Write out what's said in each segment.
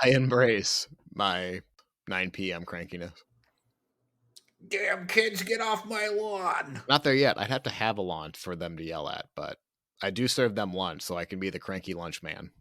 I embrace my 9 p.m. crankiness. Damn kids, get off my lawn. Not there yet. I'd have to have a lawn for them to yell at, but I do serve them lunch, so I can be the cranky lunch man.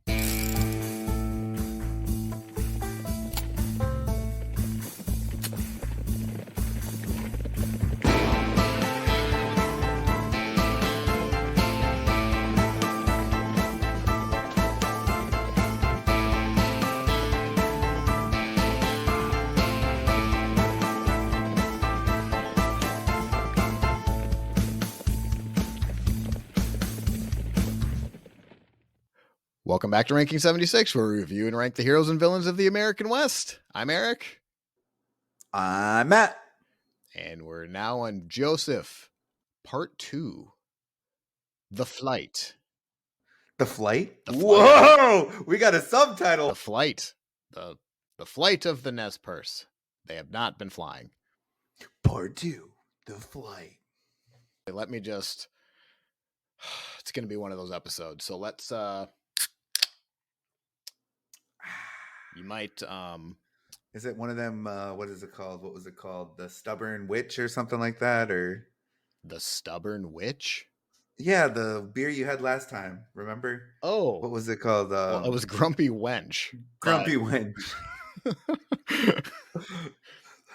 Welcome back to Ranking 76, where we review and rank the heroes and villains of the American West. I'm Eric. I'm Matt. And we're now on Joseph, Part 2. The Flight. The Flight? The Flight. Whoa! We got a subtitle. The Flight. The Flight of the Nez Perce. They have not been flying. Part 2. The Flight. Let me just... It's going to be one of those episodes. So let's... You might... Is it one of them, what is it called? What was it called? The Stubborn Witch or something like that? Or The Stubborn Witch? Yeah, the beer you had last time. Remember? Oh. What was it called? Well, it was Grumpy Wench. Grumpy Wench.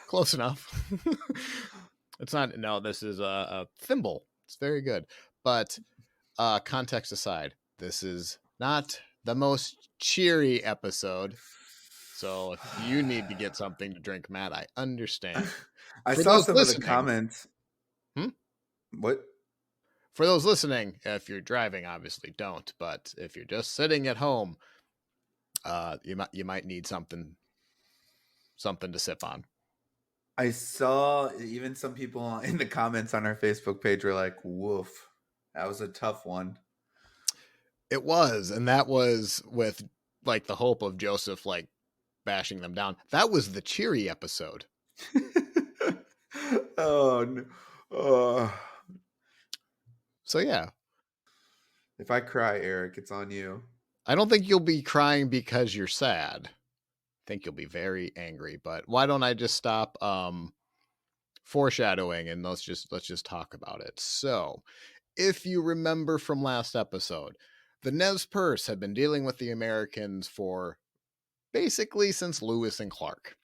Close enough. It's not... No, this is a thimble. It's very good. But context aside, this is not the most cheery episode. So if you need to get something to drink, Matt, I understand. I saw some of the comments. What? For those listening, if you're driving, obviously don't. But if you're just sitting at home, you might need something to sip on. I saw even some people in the comments on our Facebook page were like, "Woof, that was a tough one." It was, and that was with like the hope of Joseph like bashing them down. That was the cheery episode. Oh no. Oh. So yeah. If I cry, Eric, it's on you. I don't think you'll be crying because you're sad. I think you'll be very angry. But why don't I just stop foreshadowing and let's just talk about it. So, if you remember from last episode, the Nez Perce had been dealing with the Americans for basically since Lewis and Clark.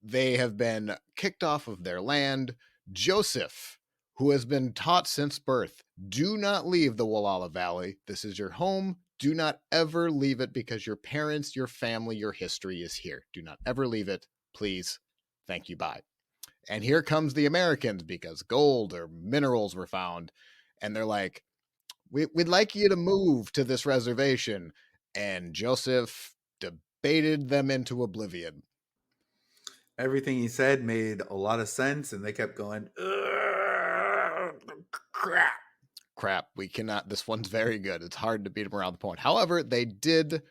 They have been kicked off of their land. Joseph, who has been taught since birth, do not leave the Walla Valley. This is your home. Do not ever leave it because your parents, your family, your history is here. Do not ever leave it. Please. Thank you. Bye. And here comes the Americans because gold or minerals were found. And they're like, we'd like you to move to this reservation. And Joseph debated them into oblivion. Everything he said made a lot of sense, and they kept going, crap. We cannot. This one's very good. It's hard to beat them around the point. However, they did,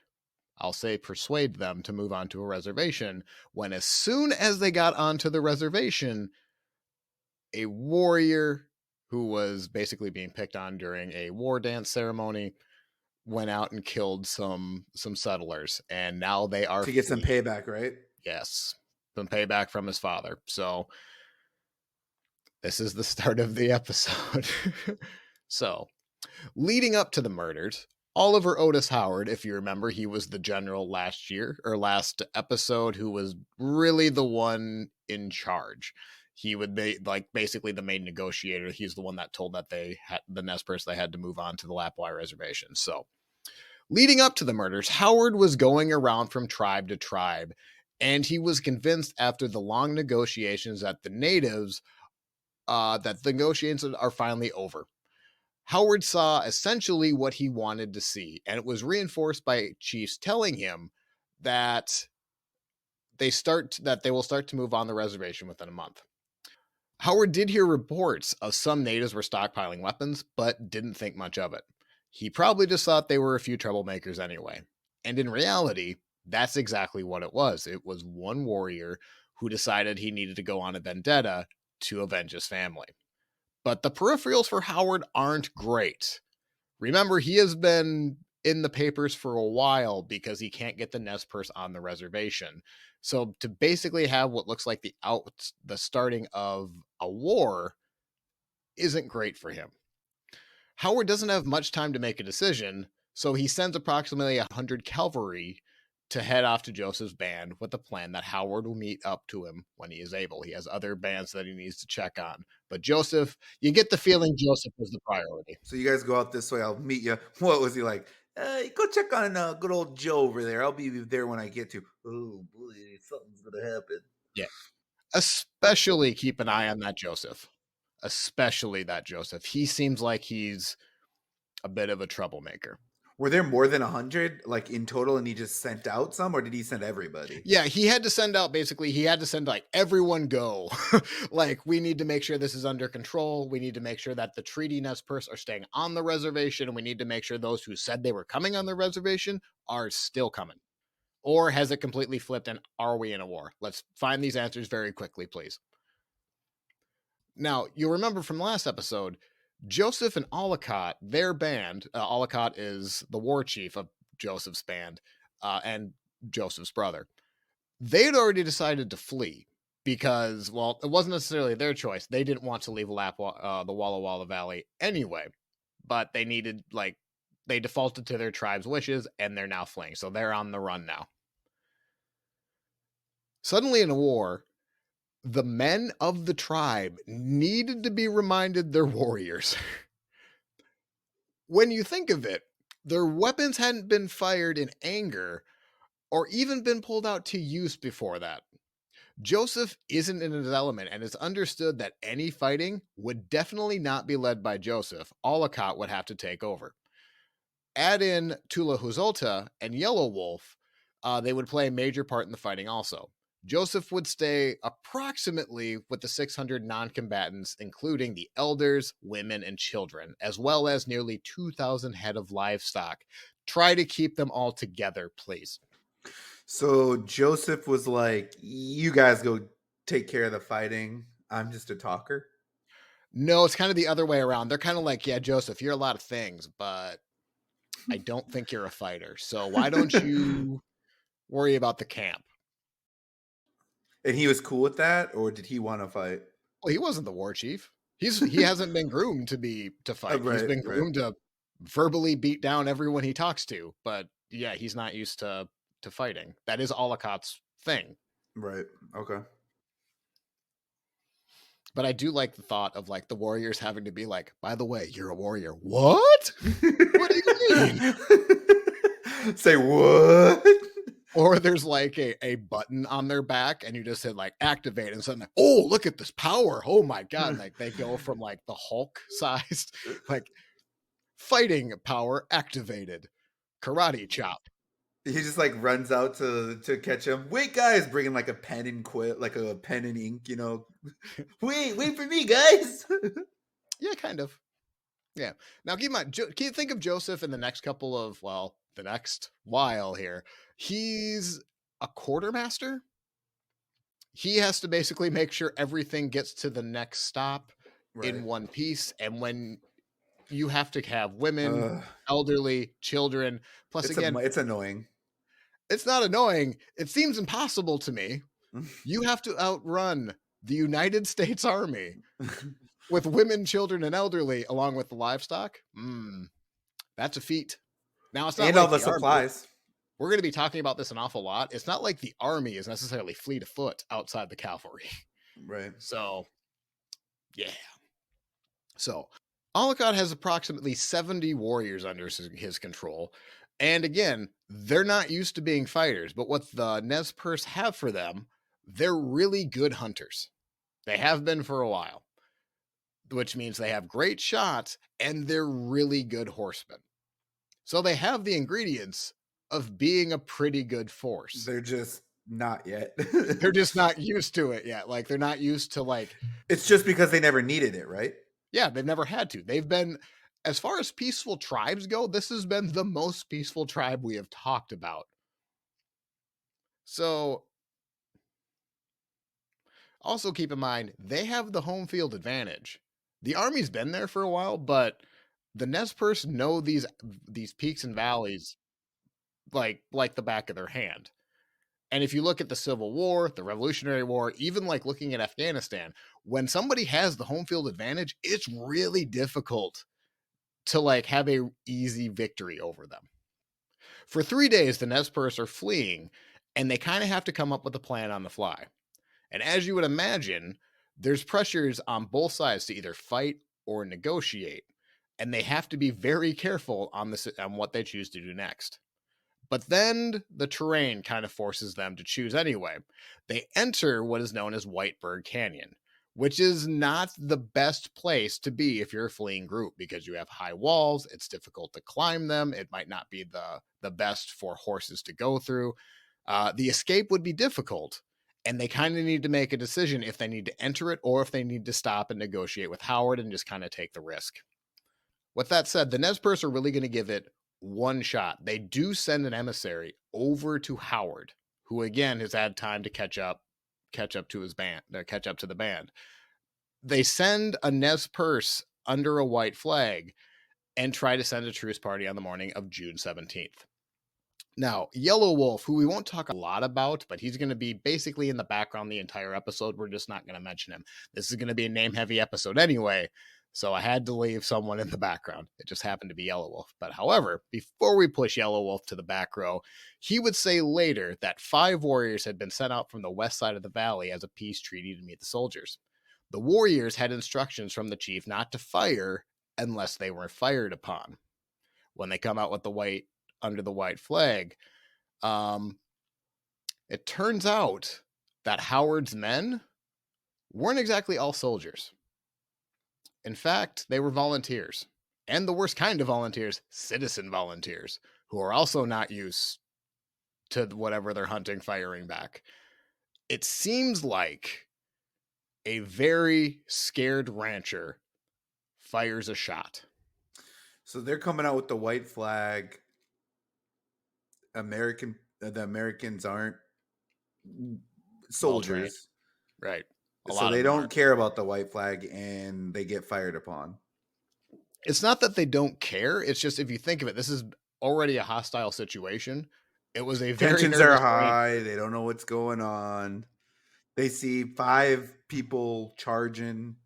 I'll say, persuade them to move on to a reservation when as soon as they got onto the reservation, a warrior who was basically being picked on during a war dance ceremony went out and killed some settlers, and now they are to get some payback, right? Yes, some payback from his father. So this is the start of the episode. So, leading up to the murders, Oliver Otis Howard, if you remember, he was the general last episode who was really the one in charge. He would be like basically the main negotiator. He's the one that told that the Nez Perce they had to move on to the Lapwai Reservation. So, leading up to the murders, Howard was going around from tribe to tribe, and he was convinced after the long negotiations that the natives, that the negotiations are finally over. Howard saw essentially what he wanted to see, and it was reinforced by chiefs telling him that they will start to move on the reservation within a month. Howard did hear reports of some natives were stockpiling weapons, but didn't think much of it. He probably just thought they were a few troublemakers anyway. And in reality, that's exactly what it was. It was one warrior who decided he needed to go on a vendetta to avenge his family. But the peripherals for Howard aren't great. Remember, he has been in the papers for a while because he can't get the Nez Perce on the reservation. So to basically have what looks like the starting of a war isn't great for him. Howard doesn't have much time to make a decision, so he sends approximately 100 cavalry to head off to Joseph's band with the plan that Howard will meet up to him when he is able. He has other bands that he needs to check on. But Joseph, you get the feeling Joseph was the priority. So you guys go out this way. I'll meet you. What was he like? Go check on good old Joe over there. I'll be there when I get to. Oh boy, something's gonna happen. Yeah. Especially keep an eye on that Joseph. Especially that Joseph. He seems like he's a bit of a troublemaker. Were there more than 100, like in total, and he just sent out some, or did he send everybody? Yeah, he had to send out he had to send like everyone go. Like, we need to make sure this is under control. We need to make sure that the treaty Nez Perce are staying on the reservation. And we need to make sure those who said they were coming on the reservation are still coming. Or has it completely flipped and are we in a war? Let's find these answers very quickly, please. Now, you'll remember from last episode, Joseph and Ollicott, their band, Ollicott is the war chief of Joseph's band and Joseph's brother. They had already decided to flee because, well, it wasn't necessarily their choice. They didn't want to leave the Walla Walla Valley anyway, but they defaulted to their tribe's wishes and they're now fleeing. So they're on the run now. Suddenly in a war, the men of the tribe needed to be reminded they're warriors. When you think of it, their weapons hadn't been fired in anger or even been pulled out to use before that. Joseph isn't in his element, and it's understood that any fighting would definitely not be led by Joseph. Ollicott would have to take over. Add in Tula Huzolta and Yellow Wolf, they would play a major part in the fighting also. Joseph would stay approximately with the 600 non-combatants, including the elders, women, and children, as well as nearly 2,000 head of livestock. Try to keep them all together, please. So Joseph was like, "You guys go take care of the fighting. I'm just a talker." No, it's kind of the other way around. They're kind of like, yeah, Joseph, you're a lot of things, but I don't think you're a fighter. So why don't you worry about the camp? And he was cool with that, or did he want to fight? Well, he wasn't the war chief. He hasn't been groomed to fight. He's Right, been right, groomed to verbally beat down everyone he talks to. But yeah, he's not used to fighting. That is Ollicott's thing. right. Okay. But I do like the thought of like the warriors having to be like, by the way, you're a warrior. What? What do you mean? Say what? Or there's like a button on their back and you just hit like activate and suddenly, oh, look at this power. Oh my God. And like they go from like the Hulk sized, like fighting power activated, karate chop. He just like runs out to catch him. Wait, guys, bringing like a pen and like a pen and ink. Wait for me, guys. Yeah, kind of. Yeah. Now keep in mind, can you think of Joseph in the next the next while here? He's a quartermaster. He has to basically make sure everything gets to the next stop in one piece. And when you have to have women, elderly, children, plus it's annoying. It's not annoying. It seems impossible to me. You have to outrun the United States Army with women, children, and elderly, along with the livestock. That's a feat. Now, it's not and like all the supplies. Army. We're going to be talking about this an awful lot. It's not like the army is necessarily fleet of foot outside the cavalry. Right. So, yeah. So, Ollicott has approximately 70 warriors under his control. And again, they're not used to being fighters, but what the Nez Perce have for them, they're really good hunters. They have been for a while, which means they have great shots and they're really good horsemen. So they have the ingredients of being a pretty good force. They're just not yet. They're just not used to it yet. Like they're not used to like. It's just because they never needed it, right? Yeah, they've never had to. They've been, as far as peaceful tribes go, this has been the most peaceful tribe we have talked about. So also keep in mind, they have the home field advantage. The army's been there for a while, but The Nez Perce know these peaks and valleys like the back of their hand. And if you look at the Civil War, the Revolutionary War, even like looking at Afghanistan, when somebody has the home field advantage, it's really difficult to like have a easy victory over them. For 3 days, the Nez Perce are fleeing, and they kind of have to come up with a plan on the fly. And as you would imagine, there's pressures on both sides to either fight or negotiate, and they have to be very careful on what they choose to do next. But then the terrain kind of forces them to choose anyway. They enter what is known as Whiteberg Canyon, which is not the best place to be if you're a fleeing group because you have high walls. It's difficult to climb them. It might not be the best for horses to go through. The escape would be difficult, and they kind of need to make a decision if they need to enter it or if they need to stop and negotiate with Howard and just kind of take the risk. With that said, the Nez Perce are really going to give it one shot. They do send an emissary over to Howard, who again has had time to catch up to his band, catch up to the band. They send a Nez Perce under a white flag and try to send a truce party on the morning of June 17th. Now, Yellow Wolf, who we won't talk a lot about, but he's going to be basically in the background the entire episode. We're just not going to mention him. This is going to be a name-heavy episode anyway, so I had to leave someone in the background. It just happened to be Yellow Wolf. But however, before we push Yellow Wolf to the back row, he would say later that 5 warriors had been sent out from the west side of the valley as a peace treaty to meet the soldiers. The warriors had instructions from the chief not to fire unless they were fired upon. When they come out with under the white flag, it turns out that Howard's men weren't exactly all soldiers. In fact, they were volunteers, and the worst kind of volunteers, citizen volunteers, who are also not used to whatever they're hunting firing back. It seems like a very scared rancher fires a shot. So they're coming out with the white flag. The Americans aren't soldiers, right? So they don't care about the white flag, and they get fired upon. It's not that they don't care. It's just, if you think of it, this is already a hostile situation. It was a very tensions are high. They don't know what's going on. They see 5 people charging.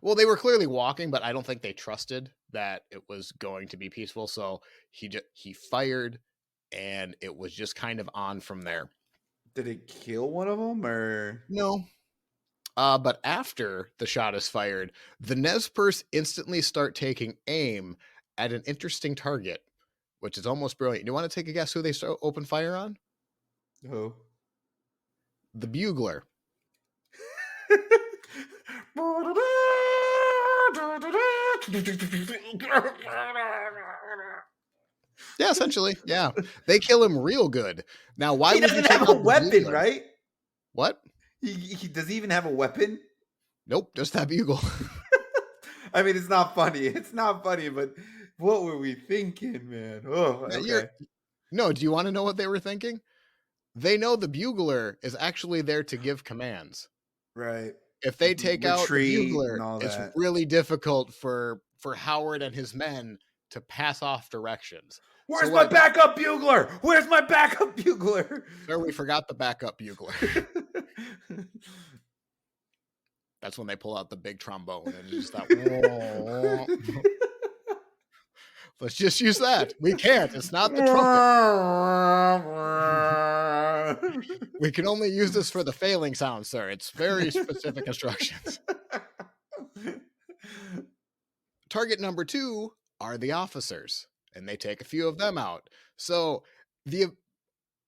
Well, they were clearly walking, but I don't think they trusted that it was going to be peaceful. So he fired, and it was just kind of on from there. Did it kill one of them or no? But after the shot is fired, the Nez Perce instantly start taking aim at an interesting target, which is almost brilliant. Do you want to take a guess who they open fire on? Who? The bugler. Yeah, essentially. Yeah. They kill him real good. Now, why he would you doesn't take have a out the weapon, bugler? right? What? He does he even have a weapon? Nope, just that bugle. I mean, it's not funny. It's not funny, but what were we thinking, man? Oh, okay. No, do you want to know what they were thinking? They know the bugler is actually there to give commands. Right. If they take out the bugler, it's that. really difficult for Howard and his men to pass off directions. Where's my backup bugler? Where's my backup bugler? Sir, we forgot the backup bugler. That's when they pull out the big trombone and just that. Let's just use that. We can't. It's not the trumpet. We can only use this for the failing sound, sir. It's very specific instructions. Target number 2 are the officers, and they take a few of them out. So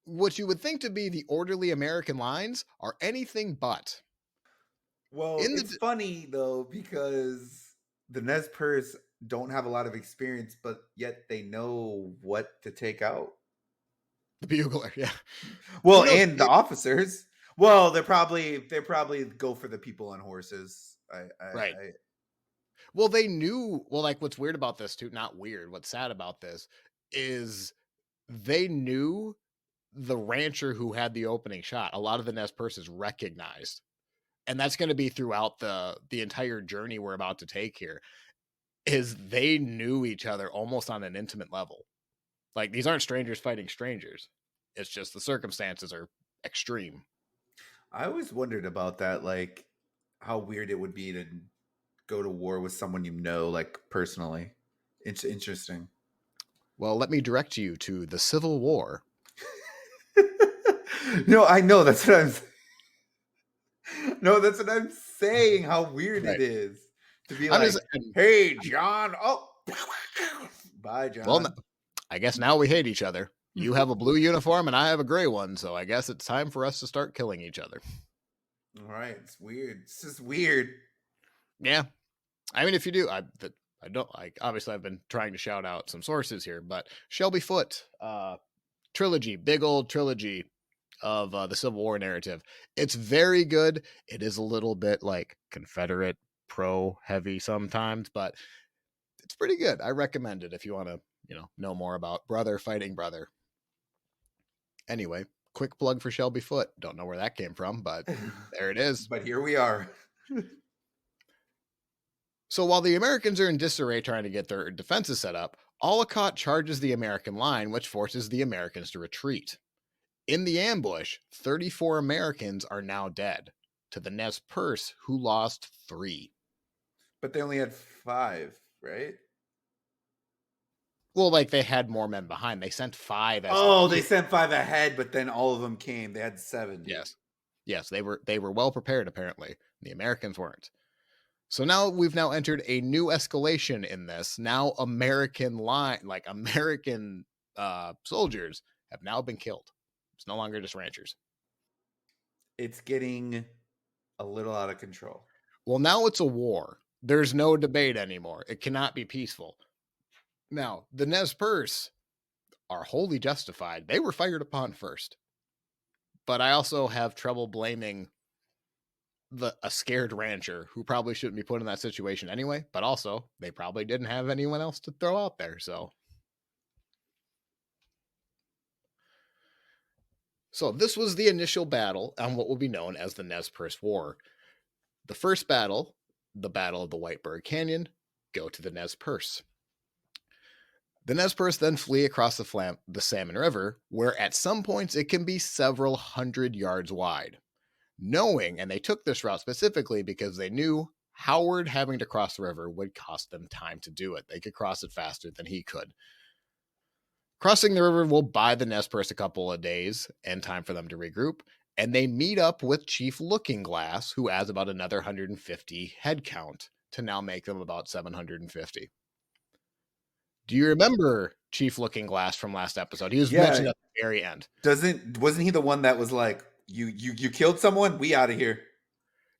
what you would think to be the orderly American lines are anything but. Well, it's funny, though, because the Nez Perce don't have a lot of experience, but yet they know what to take out. The bugler, yeah. Well, and the officers. Well, they probably go for the people on horses. Right. Well, they knew. Well, like, what's weird about this too? Not weird. What's sad about this is they knew the rancher who had the opening shot. A lot of the Nez Perces recognized, and that's going to be throughout the entire journey we're about to take here. is they knew each other almost on an intimate level. Like, these aren't strangers fighting strangers. It's just the circumstances are extreme. I always wondered about that, like how weird it would be to go to war with someone you know, like personally. It's interesting. Well, let me direct you to the Civil War. No, I know that's what I'm. No, that's what I'm saying. How weird Right. it is to be I'm like, just, and, "Hey, John. Oh, bye, well, John." I guess now we hate each other. You have a blue uniform and I have a gray one, so I guess it's time for us to start killing each other. All right, it's weird. It's just weird. Yeah. I mean, if you do, I don't like, obviously I've been trying to shout out some sources here, but Shelby Foote, trilogy, big old trilogy of the Civil War narrative. It's very good. It is a little bit like Confederate pro heavy sometimes, but it's pretty good. I recommend it if you want to, know more about brother fighting brother. Anyway, quick plug for Shelby Foote. Don't know where that came from, but there it is. But here we are. So while the Americans are in disarray trying to get their defenses set up, Ollicott charges the American line, which forces the Americans to retreat. In the ambush, 34 Americans are now dead, to the Nez Perce, who lost 3. But they only had 5, right? Well, like, they had more men behind. They sent 5 as the Oh, they key. sent 5 ahead, but then all of them came. They had 70. Yes, they were well prepared, apparently. The Americans weren't. So now we've entered a new escalation in this. Now American soldiers have now been killed. It's no longer just ranchers. It's getting a little out of control. Well, now it's a war. There's no debate anymore. It cannot be peaceful. Now, the Nez Perce are wholly justified. They were fired upon first. But I also have trouble blaming a scared rancher who probably shouldn't be put in that situation anyway, but also they probably didn't have anyone else to throw out there. So this was the initial battle on what will be known as the Nez Perce War. The first battle, the Battle of the White Bird Canyon, go to the Nez Perce. The Nez Perce then flee across the Salmon River, where at some points it can be several hundred yards wide. And they took this route specifically because they knew Howard having to cross the river would cost them time to do it. They could cross it faster than he could. Crossing the river will buy the Nez Perce a couple of days and time for them to regroup, and they meet up with Chief Looking Glass, who adds about another 150 head count to now make them about 750. Do you remember Chief Looking Glass from last episode? He was mentioned at the very end. Wasn't he the one that was like, you killed someone? We out of here.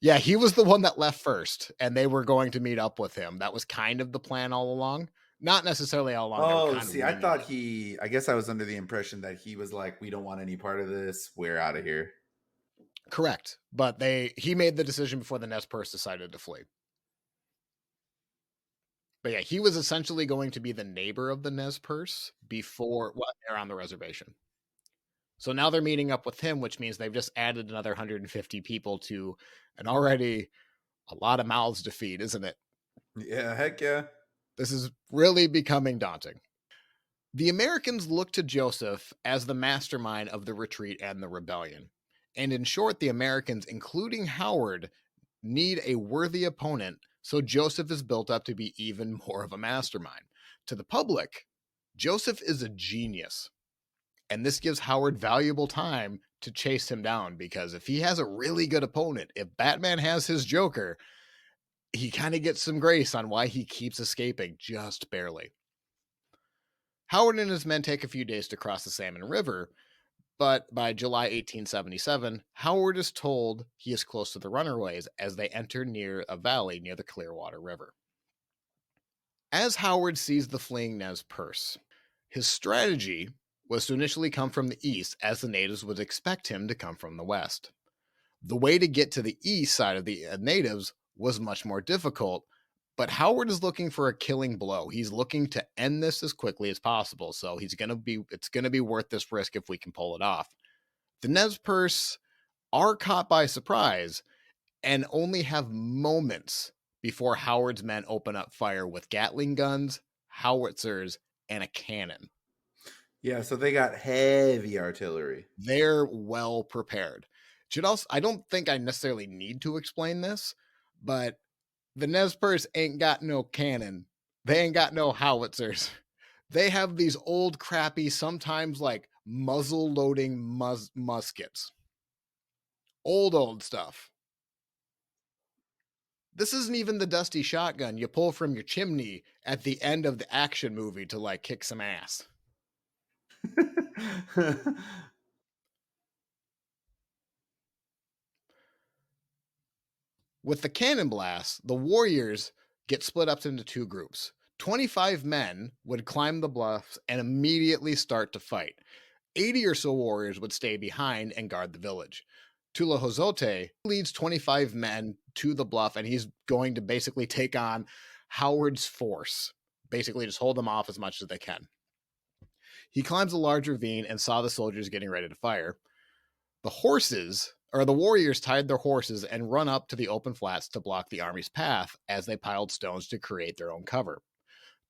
Yeah, he was the one that left first, and they were going to meet up with him. That was kind of the plan all along. Not necessarily all along. Oh, see, I thought I guess I was under the impression that he was like, we don't want any part of this. We're out of here. Correct. But he made the decision before the Nez Perce decided to flee. But yeah, he was essentially going to be the neighbor of the Nez Perce before they're on the reservation. So now they're meeting up with him, which means they've just added another 150 people to an already a lot of mouths to feed, isn't it? Yeah, heck yeah. This is really becoming daunting. The Americans look to Joseph as the mastermind of the retreat and the rebellion. And in short, the Americans, including Howard, need a worthy opponent, so Joseph is built up to be even more of a mastermind. To the public, Joseph is a genius. And this gives Howard valuable time to chase him down, because if he has a really good opponent, if Batman has his Joker, he kind of gets some grace on why he keeps escaping just barely. Howard and his men take a few days to cross the Salmon River, but by July 1877, Howard is told he is close to the runaways as they enter near a valley near the Clearwater River. As Howard sees the fleeing Nez Perce, his strategy was to initially come from the east, as the natives would expect him to come from the west. The way to get to the east side of the natives was much more difficult, but Howard is looking for a killing blow. He's looking to end this as quickly as possible, so it's going to be worth this risk if we can pull it off. The Nez Perce are caught by surprise and only have moments before Howard's men open up fire with Gatling guns, howitzers, and a cannon. Yeah, so they got heavy artillery. They're well prepared. I don't think I necessarily need to explain this, but the Nez Perce ain't got no cannon. They ain't got no howitzers. They have these old, crappy, sometimes like muzzle loading muskets. Old stuff. This isn't even the dusty shotgun you pull from your chimney at the end of the action movie to like kick some ass. With the cannon blasts, the warriors get split up into two groups. 25 men would climb the bluffs and immediately start to fight. 80 or so warriors would stay behind and guard the village. Tulohozote leads 25 men to the bluff, and he's going to basically take on Howard's force, basically just hold them off as much as they can. He climbs a large ravine and saw the soldiers getting ready to fire. The warriors tied their horses and run up to the open flats to block the army's path as they piled stones to create their own cover.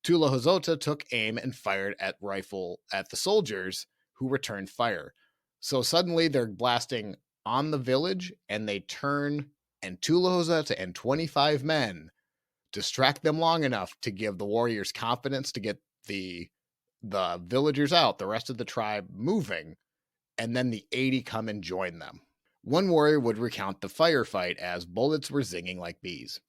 Tulohozote took aim and fired at rifle at the soldiers, who returned fire. So suddenly they're blasting on the village, and they turn, and Tulohozote and 25 men distract them long enough to give the warriors confidence to get the villagers out, the rest of the tribe moving, and then the 80 come and join them. One warrior would recount the firefight as bullets were zinging like bees.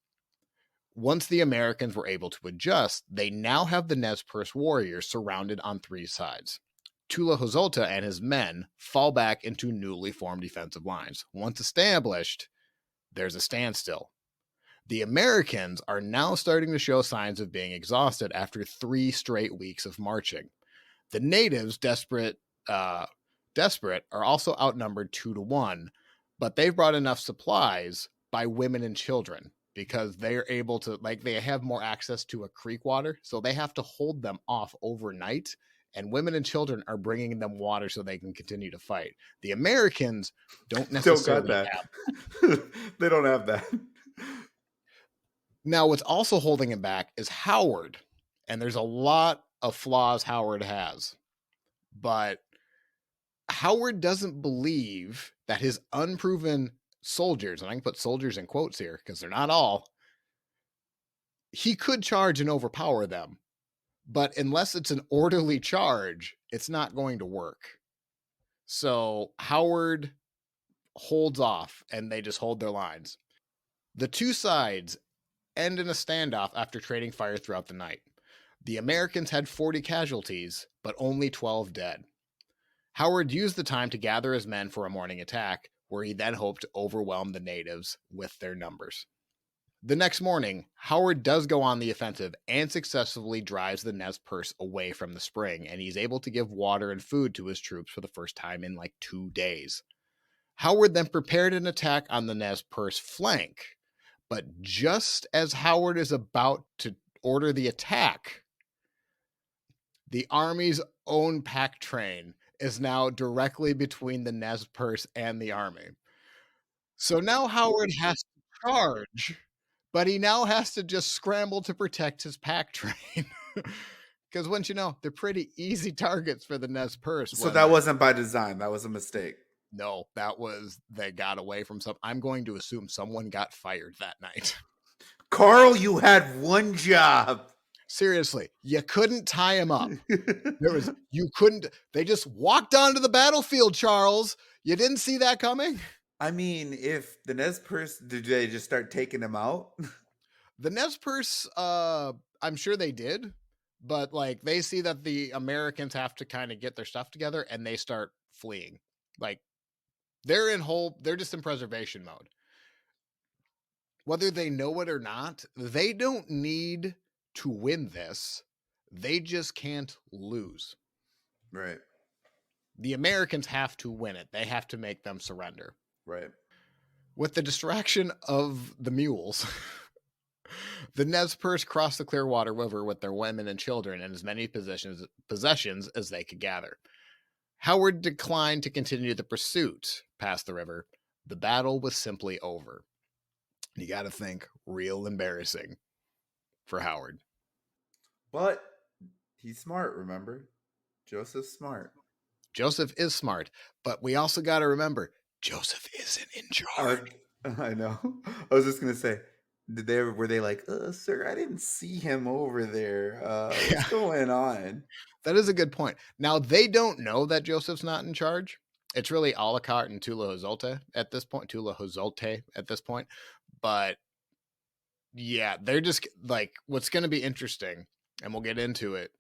Once the Americans were able to adjust, they now have the Nez Perce warriors surrounded on three sides. Tulohozote and his men fall back into newly formed defensive lines. Once established, there's a standstill. The Americans are now starting to show signs of being exhausted after 3 straight weeks of marching. The natives, desperate, are also outnumbered 2-1, but they've brought enough supplies by women and children because they're able to, they have more access to a creek water, so they have to hold them off overnight, and women and children are bringing them water so they can continue to fight. The Americans don't necessarily have they don't have that. Now, what's also holding him back is Howard, and there's a lot of flaws Howard has, but Howard doesn't believe that his unproven soldiers, and I can put soldiers in quotes here because they're not all, he could charge and overpower them, but unless it's an orderly charge, it's not going to work. So Howard holds off, and they just hold their lines. The two sides end in a standoff after trading fire throughout the night. The Americans had 40 casualties, but only 12 dead. Howard used the time to gather his men for a morning attack, where he then hoped to overwhelm the natives with their numbers. The next morning, Howard does go on the offensive and successfully drives the Nez Perce away from the spring, and he's able to give water and food to his troops for the first time in 2 days. Howard then prepared an attack on the Nez Perce flank, but just as Howard is about to order the attack, the army's own pack train is now directly between the Nez Perce and the army. So now Howard has to charge, but he now has to just scramble to protect his pack train. Because once you know, they're pretty easy targets for the Nez Perce. So that wasn't by design. That was a mistake. No, they got away from I'm going to assume someone got fired that night. Carl, you had one job. Seriously, you couldn't tie him up. They just walked onto the battlefield, Charles. You didn't see that coming? I mean, if the Nez Perce, did they just start taking him out? The Nez Perce, I'm sure they did, but they see that the Americans have to kind of get their stuff together, and they start fleeing. They're just in preservation mode. Whether they know it or not, they don't need to win this. They just can't lose. Right. The Americans have to win it. They have to make them surrender. Right. With the distraction of the mules, the Nez Perce crossed the Clearwater River with their women and children and as many possessions as they could gather. Howard declined to continue the pursuit past the river. The battle was simply over. You got to think real embarrassing for Howard. But he's smart, remember? Joseph's smart. Joseph is smart, but we also got to remember Joseph isn't in charge. I know. I was just gonna say, were they like, sir, I didn't see him over there. What's Yeah, going on? that is a good point. Now they don't know that Joseph's not in charge. It's really Alucard and Tula Hozote at this point. Tula Hozote at this point, but yeah, they're just like what's going to be interesting, and we'll get into it.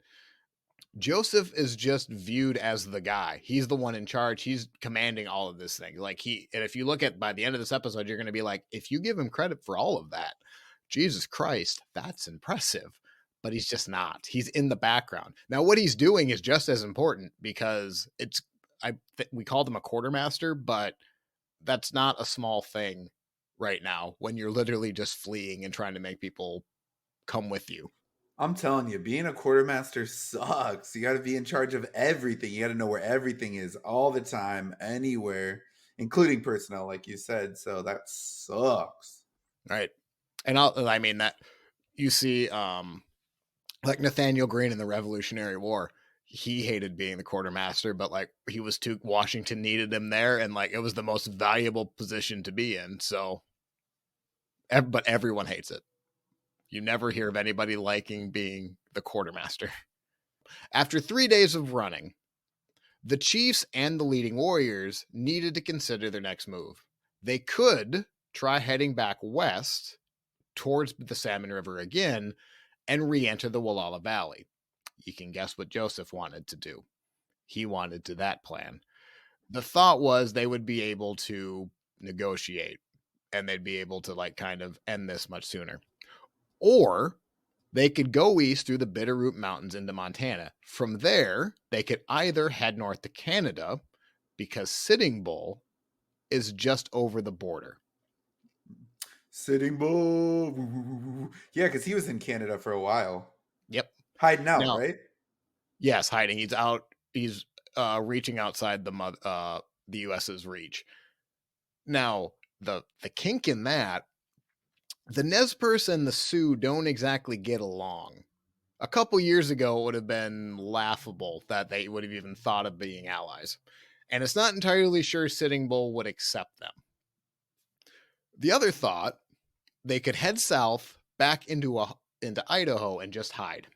Joseph is just viewed as the guy. He's the one in charge. He's commanding all of this thing. Like and if you look at by the end of this episode, you're going to be like, if you give him credit for all of that, Jesus Christ, that's impressive. But he's just not. He's in the background. Now, what he's doing is just as important because we called him a quartermaster, but that's not a small thing right now when you're literally just fleeing and trying to make people come with you. I'm telling you, being a quartermaster sucks. You got to be in charge of everything. You got to know where everything is all the time, anywhere, including personnel, like you said. So that sucks. Right. And I mean that you see, like Nathaniel Greene in the Revolutionary War, he hated being the quartermaster, but like Washington needed him there, and like it was the most valuable position to be in. So, but everyone hates it. You never hear of anybody liking being the quartermaster. After 3 days of running, the chiefs and the leading warriors needed to consider their next move. They could try heading back west towards the Salmon River again and re-enter the Walla Valley. You can guess what Joseph wanted to do. He wanted to that plan. The thought was they would be able to negotiate and they'd be able to like kind of end this much sooner. Or they could go east through the Bitterroot Mountains into Montana. From there, they could either head north to Canada because Sitting Bull is just over the border. Sitting Bull. Yeah, because he was in Canada for a while. Yep. Hiding out, Now, right? yes, hiding. He's out. He's reaching outside the U.S.'s reach. Now, the kink in that, the Nez Perce and the Sioux don't exactly get along. A couple years ago, it would have been laughable that they would have even thought of being allies. And it's not entirely sure Sitting Bull would accept them. The other thought, they could head south back into Idaho and just hide.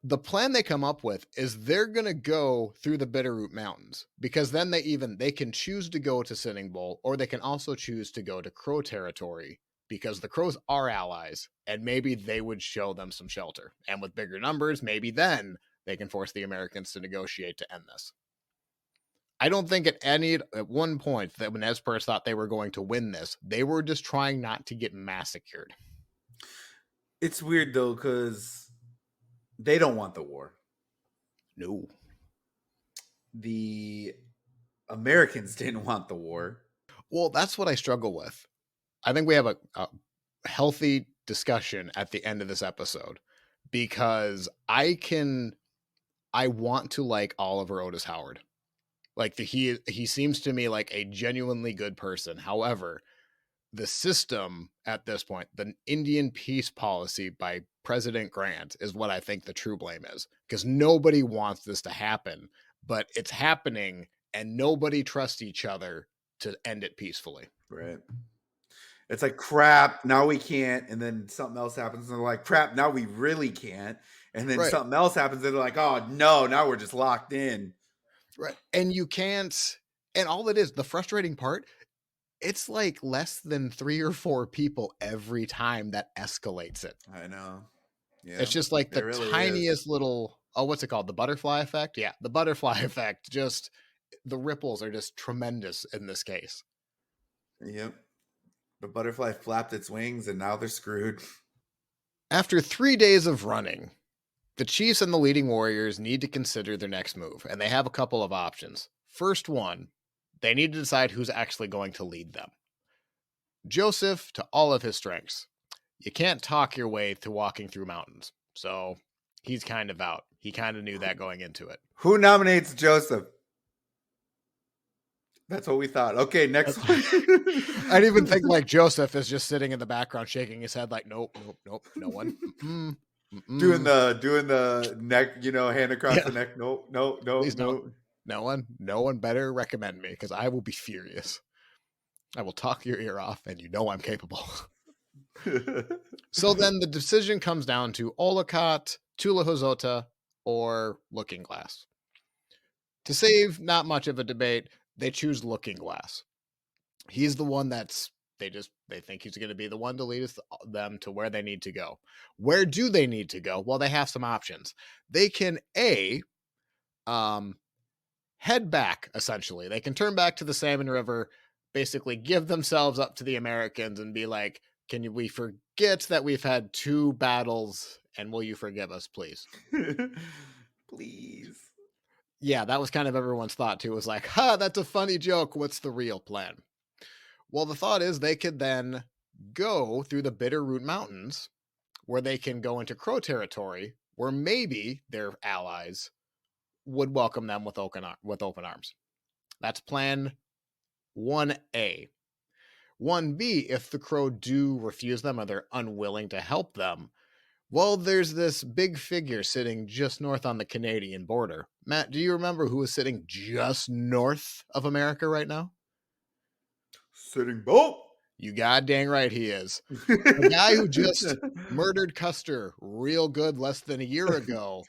The plan they come up with is they're going to go through the Bitterroot Mountains because then they can choose to go to Sitting Bull, or they can also choose to go to Crow territory because the Crows are allies and maybe they would show them some shelter. And with bigger numbers, maybe then they can force the Americans to negotiate to end this. I don't think at one point that when Nez Perce thought they were going to win this, they were just trying not to get massacred. It's weird though, because they don't want the war. No. The Americans didn't want the war. Well, that's what I struggle with. I think we have a healthy discussion at the end of this episode because I want to like Oliver Otis Howard. Like he seems to me like a genuinely good person. However, the system at this point, the Indian peace policy by President Grant is what I think the true blame is, because nobody wants this to happen, but it's happening and nobody trusts each other to end it peacefully. Right. It's like, crap, now we can't. And then something else happens. And they're like, crap, now we really can't. And then something else happens. And they're like, oh, no, now we're just locked in. Right. And you can't. And all it is, the frustrating part, it's like less than 3 or 4 people every time that escalates it. I know. Yeah. It's just like the really tiniest little, what's it called? The butterfly effect? Yeah. The butterfly effect. Just the ripples are just tremendous in this case. Yep. The butterfly flapped its wings and now they're screwed. After 3 days of running, the chiefs and the leading warriors need to consider their next move, and they have a couple of options. First one, they need to decide who's actually going to lead them. Joseph, to all of his strengths, you can't talk your way to walking through mountains, so he's kind of out. He kind of knew that going into it. Who nominates Joseph? That's what we thought. Okay, next That's one. I'd even think like Joseph is just sitting in the background shaking his head like, nope, nope, nope, no one. Mm-mm, doing mm-mm. the neck, hand across Yeah, the neck. No, no, no, please don't. no. No one better recommend me because I will be furious. I will talk your ear off, and you know I'm capable. So then the decision comes down to Olcott, Tulahuzota, or Looking Glass. To save not much of a debate, they choose Looking Glass. He's the one they think he's going to be the one to lead them to where they need to go. Where do they need to go? Well, they have some options. They can head back, essentially. They can turn back to the Salmon River, basically give themselves up to the Americans and be like, we forget that we've had 2 battles and will you forgive us, please? Please. Yeah, that was kind of everyone's thought too. It was like, that's a funny joke. What's the real plan? Well, the thought is they could then go through the Bitterroot Mountains where they can go into Crow territory where maybe their allies would welcome them with open arms. That's plan 1A. 1B, if the Crow do refuse them or they're unwilling to help them, well, there's this big figure sitting just north on the Canadian border. Matt, do you remember who is sitting just north of America right now? Sitting Bull. You god dang right he is. The guy who just murdered Custer real good less than a year ago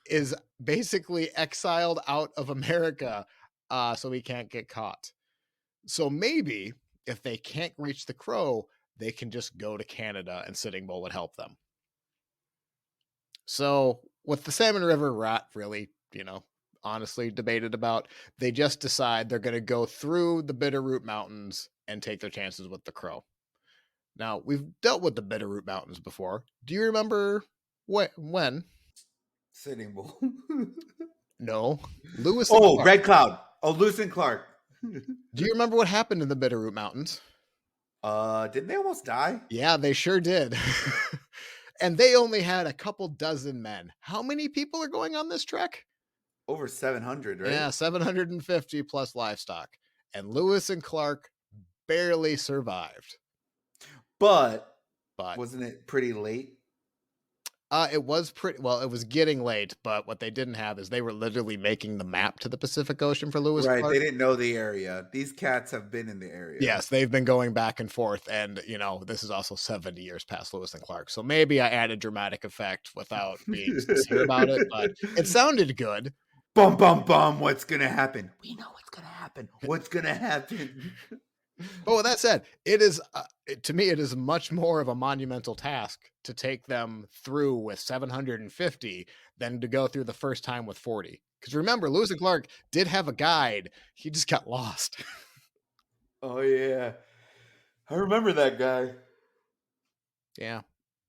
is basically exiled out of America so he can't get caught. So maybe if they can't reach the Crow, they can just go to Canada and Sitting Bull would help them. So with the Salmon River rat really, honestly debated about, they just decide they're going to go through the Bitterroot Mountains and take their chances with the Crow. Now, we've dealt with the Bitterroot Mountains before. Do you remember when? Sitting Bull. No. Lewis and Clark. Red Cloud. Oh, Lewis and Clark. Do you remember what happened in the Bitterroot Mountains? Didn't they almost die? Yeah, they sure did. And they only had a couple dozen men. How many people are going on this trek? Over 700, right? Yeah, 750 plus livestock. And Lewis and Clark barely survived. But wasn't it pretty late? It was it was getting late, but what they didn't have is they were literally making the map to the Pacific Ocean for Lewis Right, Clark. they didn't know the area. These cats have been in the area. Yes, they've been going back and forth, and this is also 70 years past Lewis and Clark. So maybe I added dramatic effect without being sincere about it, but it sounded good. Bum, bum, bum. What's going to happen? We know what's going to happen. What's going to happen? But with that said, it is to me, it is much more of a monumental task to take them through with 750 than to go through the first time with 40. Because remember, Lewis and Clark did have a guide. He just got lost. Oh, yeah. I remember that guy. Yeah.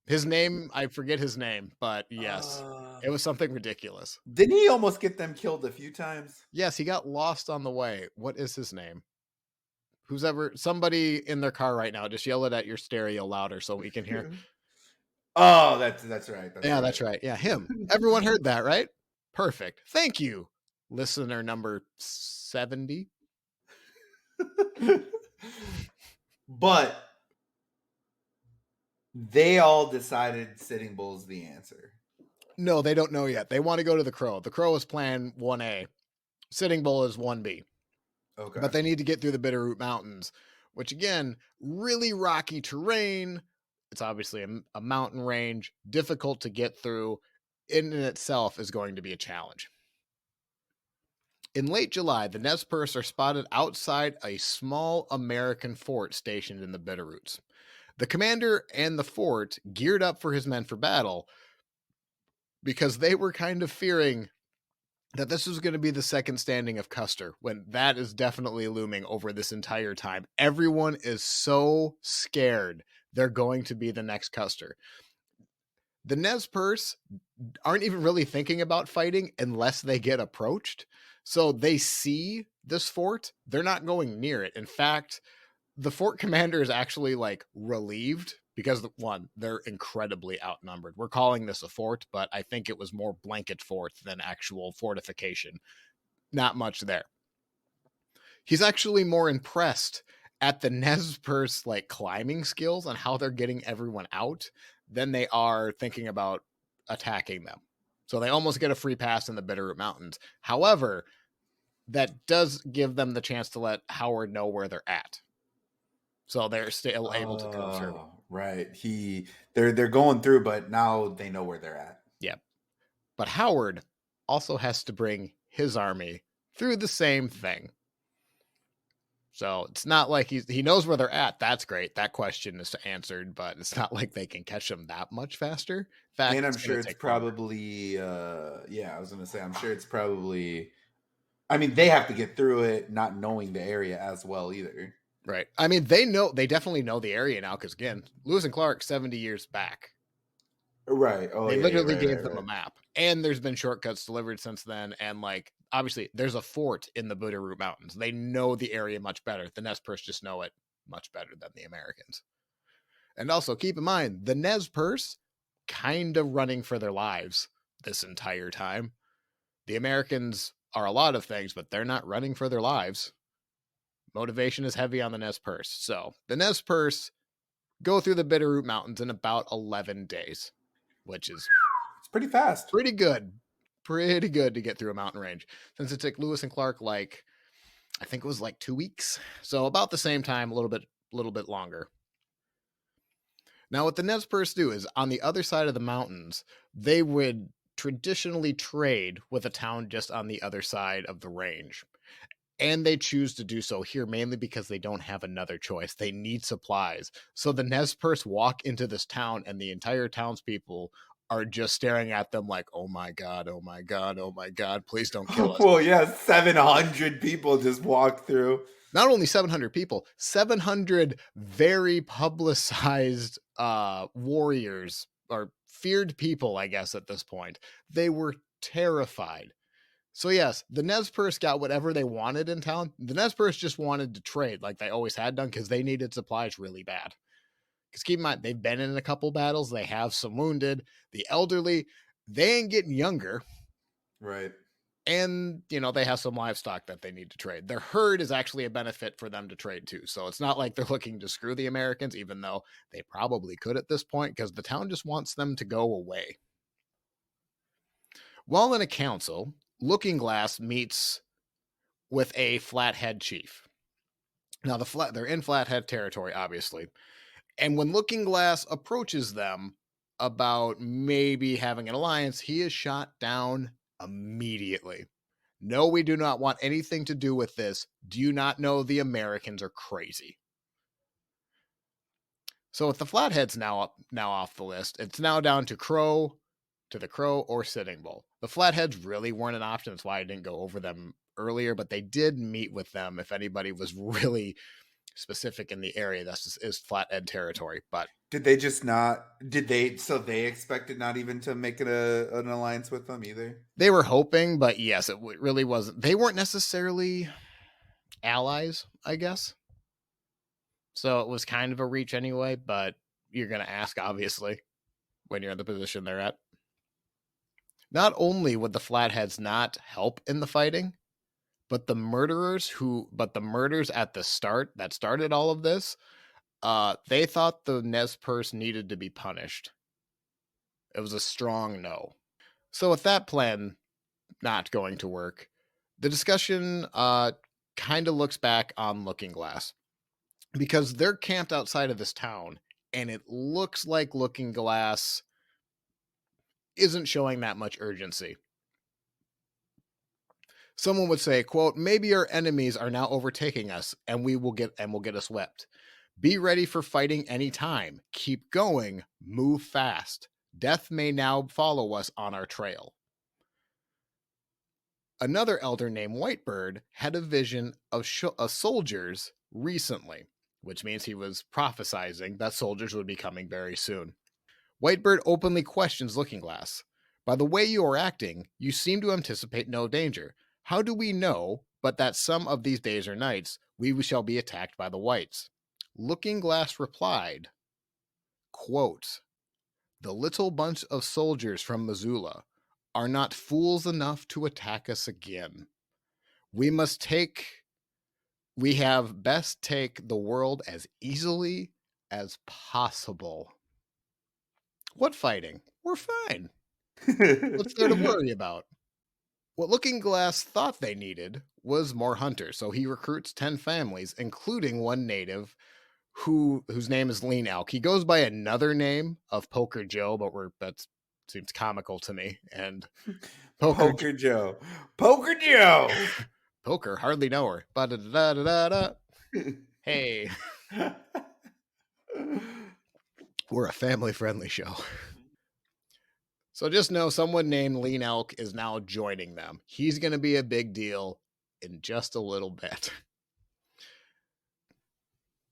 His name, I forget his name, but yes, it was something ridiculous. Didn't he almost get them killed a few times? Yes, he got lost on the way. What is his name? Somebody in their car right now, just yell it at your stereo louder so we can hear. Oh, that's right. That's right. Yeah, him. Everyone heard that, right? Perfect. Thank you, listener number 70. But they all decided Sitting Bull's the answer. No, they don't know yet. They want to go to the Crow. The Crow is plan 1A. Sitting Bull is 1B. Okay. But they need to get through the Bitterroot Mountains, which again, really rocky terrain. It's obviously a mountain range, difficult to get through. In itself is going to be a challenge. In late July, the Nez Perce are spotted outside a small American fort stationed in the Bitterroots. The commander and the fort geared up for his men for battle because they were kind of fearing that this was going to be the second standing of Custer, when that is definitely looming over this entire time. Everyone is so scared they're going to be the next Custer. The Nez Perce aren't even really thinking about fighting unless they get approached. So they see this fort. They're not going near it. In fact, the fort commander is actually relieved because they're incredibly outnumbered. We're calling this a fort, but I think it was more blanket fort than actual fortification. Not much there. He's actually more impressed at the Nez Perce like climbing skills and how they're getting everyone out than they are thinking about attacking them. So they almost get a free pass in the Bitterroot Mountains. However, that does give them the chance to let Howard know where they're at. So they're still able to go through. Oh, right. They're going through, but now they know where they're at. Yeah. But Howard also has to bring his army through the same thing. So it's not like he knows where they're at. That's great. That question is answered, but it's not like they can catch them that much faster. In fact, And I'm it's going sure to it's take longer. probably yeah, I was gonna say I'm sure it's probably I mean they have to get through it not knowing the area as well either. Right. I mean, they definitely know the area now because again, Lewis and Clark 70 years back. Right. Oh They yeah, literally right, gave right, them a right. map, and there's been shortcuts delivered since then. And like, obviously, there's a fort in the Bitterroot Mountains. They know the area much better. The Nez Perce just know it much better than the Americans. And also keep in mind, the Nez Perce kind of running for their lives this entire time. The Americans are a lot of things, but they're not running for their lives. Motivation is heavy on the Nez Perce. So the Nez Perce go through the Bitterroot Mountains in about 11 days, which is It's pretty fast. pretty good. Pretty good to get through a mountain range. Since it took Lewis and Clark like I think it was like 2 weeks. So about the same time, a little bit longer. Now, what the Nez Perce do is on the other side of the mountains, they would traditionally trade with a town just on the other side of the range. And they choose to do so here mainly because they don't have another choice. They need supplies. So the Nez Perce walk into this town, and the entire townspeople are just staring at them like, oh my God, oh my God, oh my God, please don't kill us. Well, yeah, 700 people just walk through. Not only 700 people, 700 very publicized warriors or feared people, I guess, at this point. They were terrified. So, yes, the Nez Perce got whatever they wanted in town. The Nez Perce just wanted to trade like they always had done because they needed supplies really bad. Because keep in mind, they've been in a couple battles, they have some wounded. The elderly, they ain't getting younger. Right. And they have some livestock that they need to trade. Their herd is actually a benefit for them to trade too, so it's not like they're looking to screw the Americans, even though they probably could at this point because the town just wants them to go away. While in a council, Looking Glass meets with a Flathead chief. Now they're in Flathead territory, obviously, and when Looking Glass approaches them about maybe having an alliance, he is shot down immediately. No, we do not want anything to do with this. Do you not know the Americans are crazy? So with the Flatheads now off the list, it's now down to the Crow or Sitting Bull. The Flatheads really weren't an option. That's why I didn't go over them earlier, but they did meet with them if anybody was really specific in the area. This is Flathead territory. But Did they just not? Did they? So they expected not even to make it an alliance with them either. they were hoping, but yes, it really wasn't. They weren't necessarily allies, I guess. So it was kind of a reach anyway, but you're going to ask, obviously, when you're in the position they're at. Not only would the Flatheads not help in the fighting, but the murders at the start that started all of this, they thought the Nez Perce needed to be punished. It was a strong no. So with that plan not going to work, the discussion kind of looks back on Looking Glass because they're camped outside of this town, and it looks like Looking Glass isn't showing that much urgency. Someone would say, quote, maybe our enemies are now overtaking us and we'll get us swept. Be ready for fighting anytime. Keep going. Move fast. Death may now follow us on our trail. Another elder named Whitebird had a vision of soldiers recently, which means he was prophesizing that soldiers would be coming very soon. Whitebird openly questions Looking Glass. By the way you are acting, you seem to anticipate no danger. How do we know but that some of these days or nights we shall be attacked by the whites? Looking Glass replied, quote, the little bunch of soldiers from Missoula are not fools enough to attack us again. We must take We have best take the world as easily as possible. What fighting? We're fine. What's there to worry about? What Looking Glass thought they needed was more hunters, so he recruits 10 families, including one native whose name is Lean Elk. He goes by another name of Poker Joe, but that seems comical to me. And Poker Poker Joe. Poker Joe. Poker, hardly know her. Ba-da-da-da-da-da. Hey, we're a family-friendly show. So just know someone named Lean Elk is now joining them. He's going to be a big deal in just a little bit.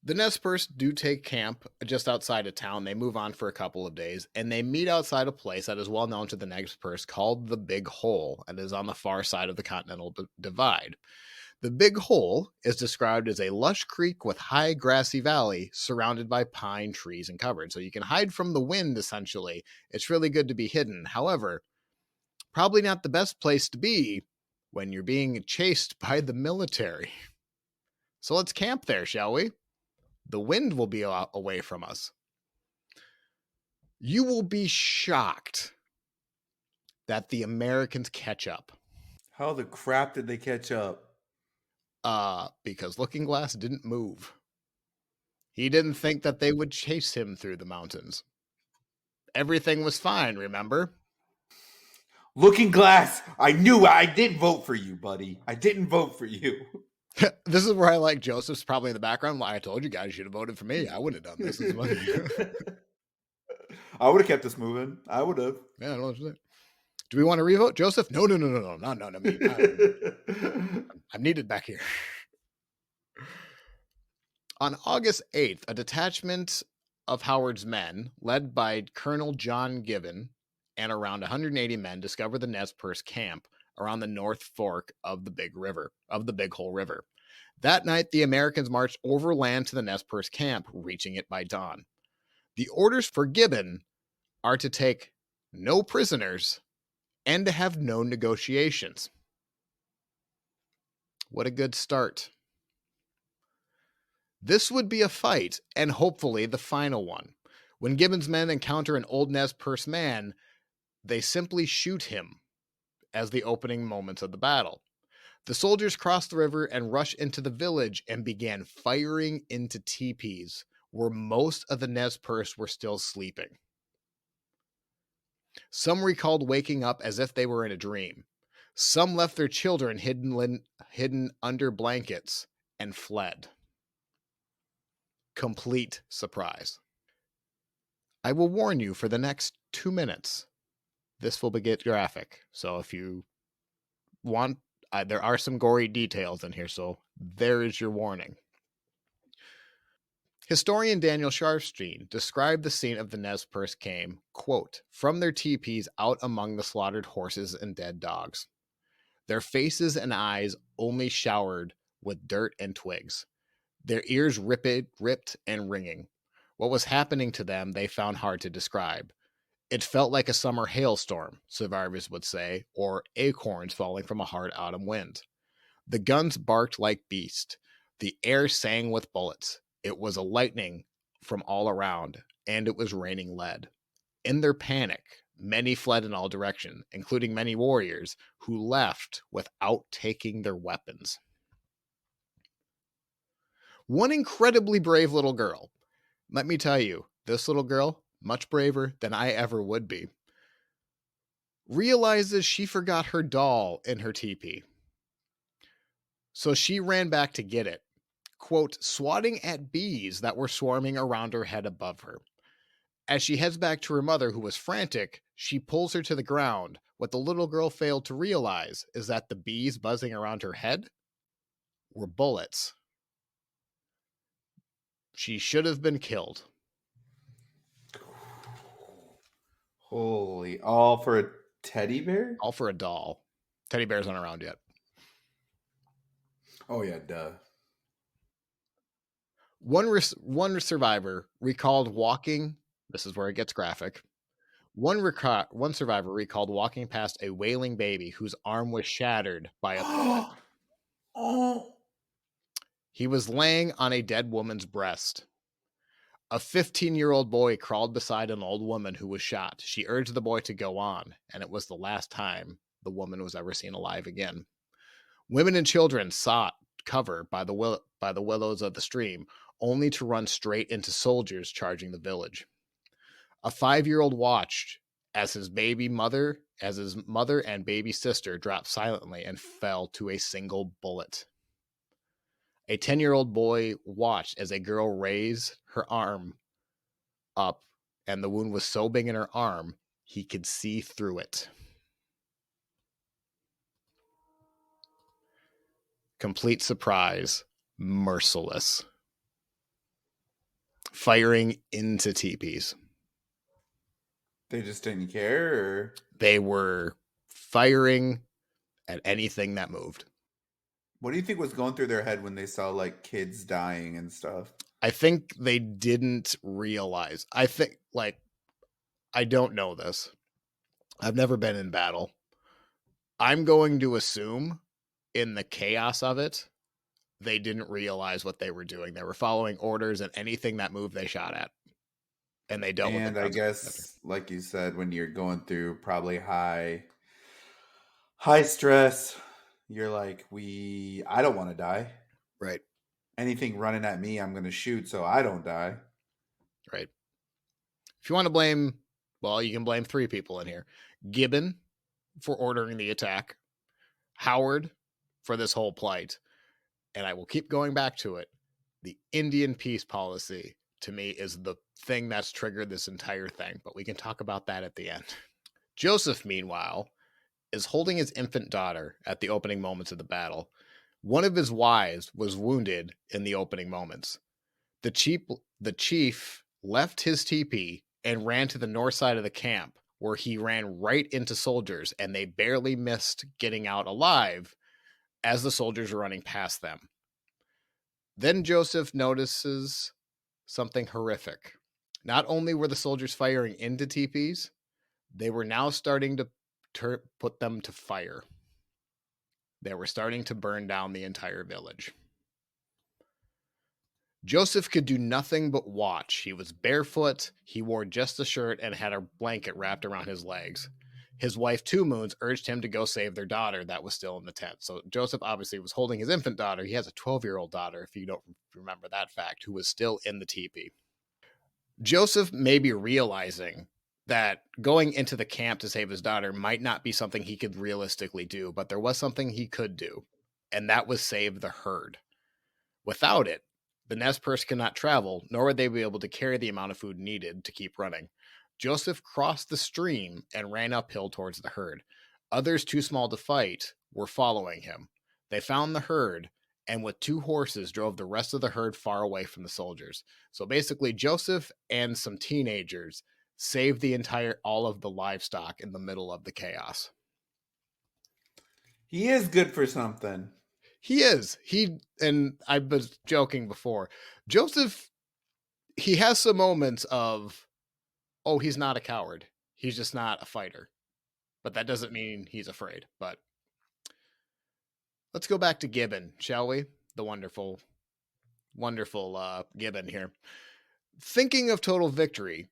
The Nez Perce do take camp just outside of town. They move on for a couple of days, and they meet outside a place that is well known to the Nez Perce called the Big Hole, and is on the far side of the Continental Divide. The Big Hole is described as a lush creek with high grassy valley surrounded by pine trees and covered. So you can hide from the wind, essentially. It's really good to be hidden. However, probably not the best place to be when you're being chased by the military. So let's camp there, shall we? The wind will be away from us. You will be shocked that the Americans catch up. How the crap did they catch up? Because Looking Glass didn't move. He didn't think that they would chase him through the mountains. Everything was fine, remember? Looking Glass, I knew I did vote for you, buddy. I didn't vote for you. This is where I like Joseph's probably in the background. Like, I told you guys you should have voted for me. I wouldn't have done this. I would have kept us moving. I would have. Yeah, I don't know what to say. Do we want to revote, Joseph? No, not me. I'm needed back here. On August 8th, a detachment of Howard's men, led by Colonel John Gibbon, and around 180 men, discovered the Nez Perce camp around the North Fork of the Big Hole River. That night, the Americans marched overland to the Nez Perce camp, reaching it by dawn. The orders for Gibbon are to take no prisoners and to have no negotiations. What a good start. This would be a fight, and hopefully the final one. When Gibbon's men encounter an old Nez Perce man, they simply shoot him as the opening moments of the battle. The soldiers crossed the river and rushed into the village and began firing into teepees, where most of the Nez Perce were still sleeping. Some recalled waking up as if they were in a dream. Some left their children hidden under blankets and fled. Complete surprise. I will warn you for the next 2 minutes. This will get graphic. So if you want, there are some gory details in here, so there is your warning. Historian Daniel Sharfstein described the scene of the Nez Perce came, quote, from their teepees out among the slaughtered horses and dead dogs. Their faces and eyes only showered with dirt and twigs. Their ears ripped and ringing. What was happening to them they found hard to describe. It felt like a summer hailstorm, survivors would say, or acorns falling from a hard autumn wind. The guns barked like beasts. The air sang with bullets. It was a lightning from all around, and it was raining lead. In their panic, many fled in all directions, including many warriors who left without taking their weapons. One incredibly brave little girl. Let me tell you, this little girl, much braver than I ever would be, realizes she forgot her doll in her teepee. So she ran back to get it, quote, swatting at bees that were swarming around her head above her. As she heads back to her mother, who was frantic, she pulls her to the ground. What the little girl failed to realize is that the bees buzzing around her head were bullets. She should have been killed. Holy, all for a teddy bear? All for a doll. Teddy bears aren't around yet. Oh yeah, duh. One survivor recalled walking. This is where it gets graphic. One survivor recalled walking past a wailing baby whose arm was shattered by a bullet. Oh, He was laying on a dead woman's breast. A 15-year-old boy crawled beside an old woman who was shot. She urged the boy to go on, and it was the last time the woman was ever seen alive again. Women and children sought cover by the willows of the stream, only to run straight into soldiers charging the village. A 5-year-old watched as his mother and baby sister dropped silently and fell to a single bullet. A 10-year-old boy watched as a girl raised her arm up, and the wound was so big in her arm, he could see through it. Complete surprise, merciless. Firing into teepees. They just didn't care, or They were firing at anything that moved. what do you think was going through their head when they saw like kids dying and stuff? I think they didn't realize. I think, like, I don't know this. I've never been in battle. I'm going to assume in the chaos of it, they didn't realize what they were doing. They were following orders, and anything that moved, they shot at. And they dealt with And the I consequences. guess, like you said, when you're going through probably high stress, you're like, I don't want to die. Right. Anything running at me, I'm going to shoot so I don't die. Right. If you want to blame, well, you can blame 3 people in here. Gibbon for ordering the attack, Howard for this whole plight, and I will keep going back to it. The Indian peace policy, to me, is the thing that's triggered this entire thing, but we can talk about that at the end. Joseph, meanwhile, is holding his infant daughter at the opening moments of the battle. One of his wives was wounded in the opening moments. The chief left his teepee and ran to the north side of the camp, where he ran right into soldiers, and they barely missed getting out alive as the soldiers were running past them. Then Joseph notices something horrific. Not only were the soldiers firing into teepees, they were now starting to put them to fire. They were starting to burn down the entire village. Joseph could do nothing but watch. He was barefoot, he wore just a shirt, and had a blanket wrapped around his legs. His wife, 2 Moons, urged him to go save their daughter that was still in the tent. So Joseph obviously was holding his infant daughter. He has a 12-year-old daughter, if you don't remember that fact, who was still in the teepee. Joseph may be realizing that going into the camp to save his daughter might not be something he could realistically do, but there was something he could do, and that was save the herd. Without it, the Nez Perce cannot travel, nor would they be able to carry the amount of food needed to keep running. Joseph crossed the stream and ran uphill towards the herd. Others too small to fight were following him. They found the herd, and with 2 horses drove the rest of the herd far away from the soldiers. So basically, Joseph and some teenagers saved all of the livestock in the middle of the chaos. He is good for something. He is. And I was joking before. Joseph, he has some moments of, oh, he's not a coward. He's just not a fighter. But that doesn't mean he's afraid. But let's go back to Gibbon, shall we? The wonderful, wonderful Gibbon here. Thinking of total victory,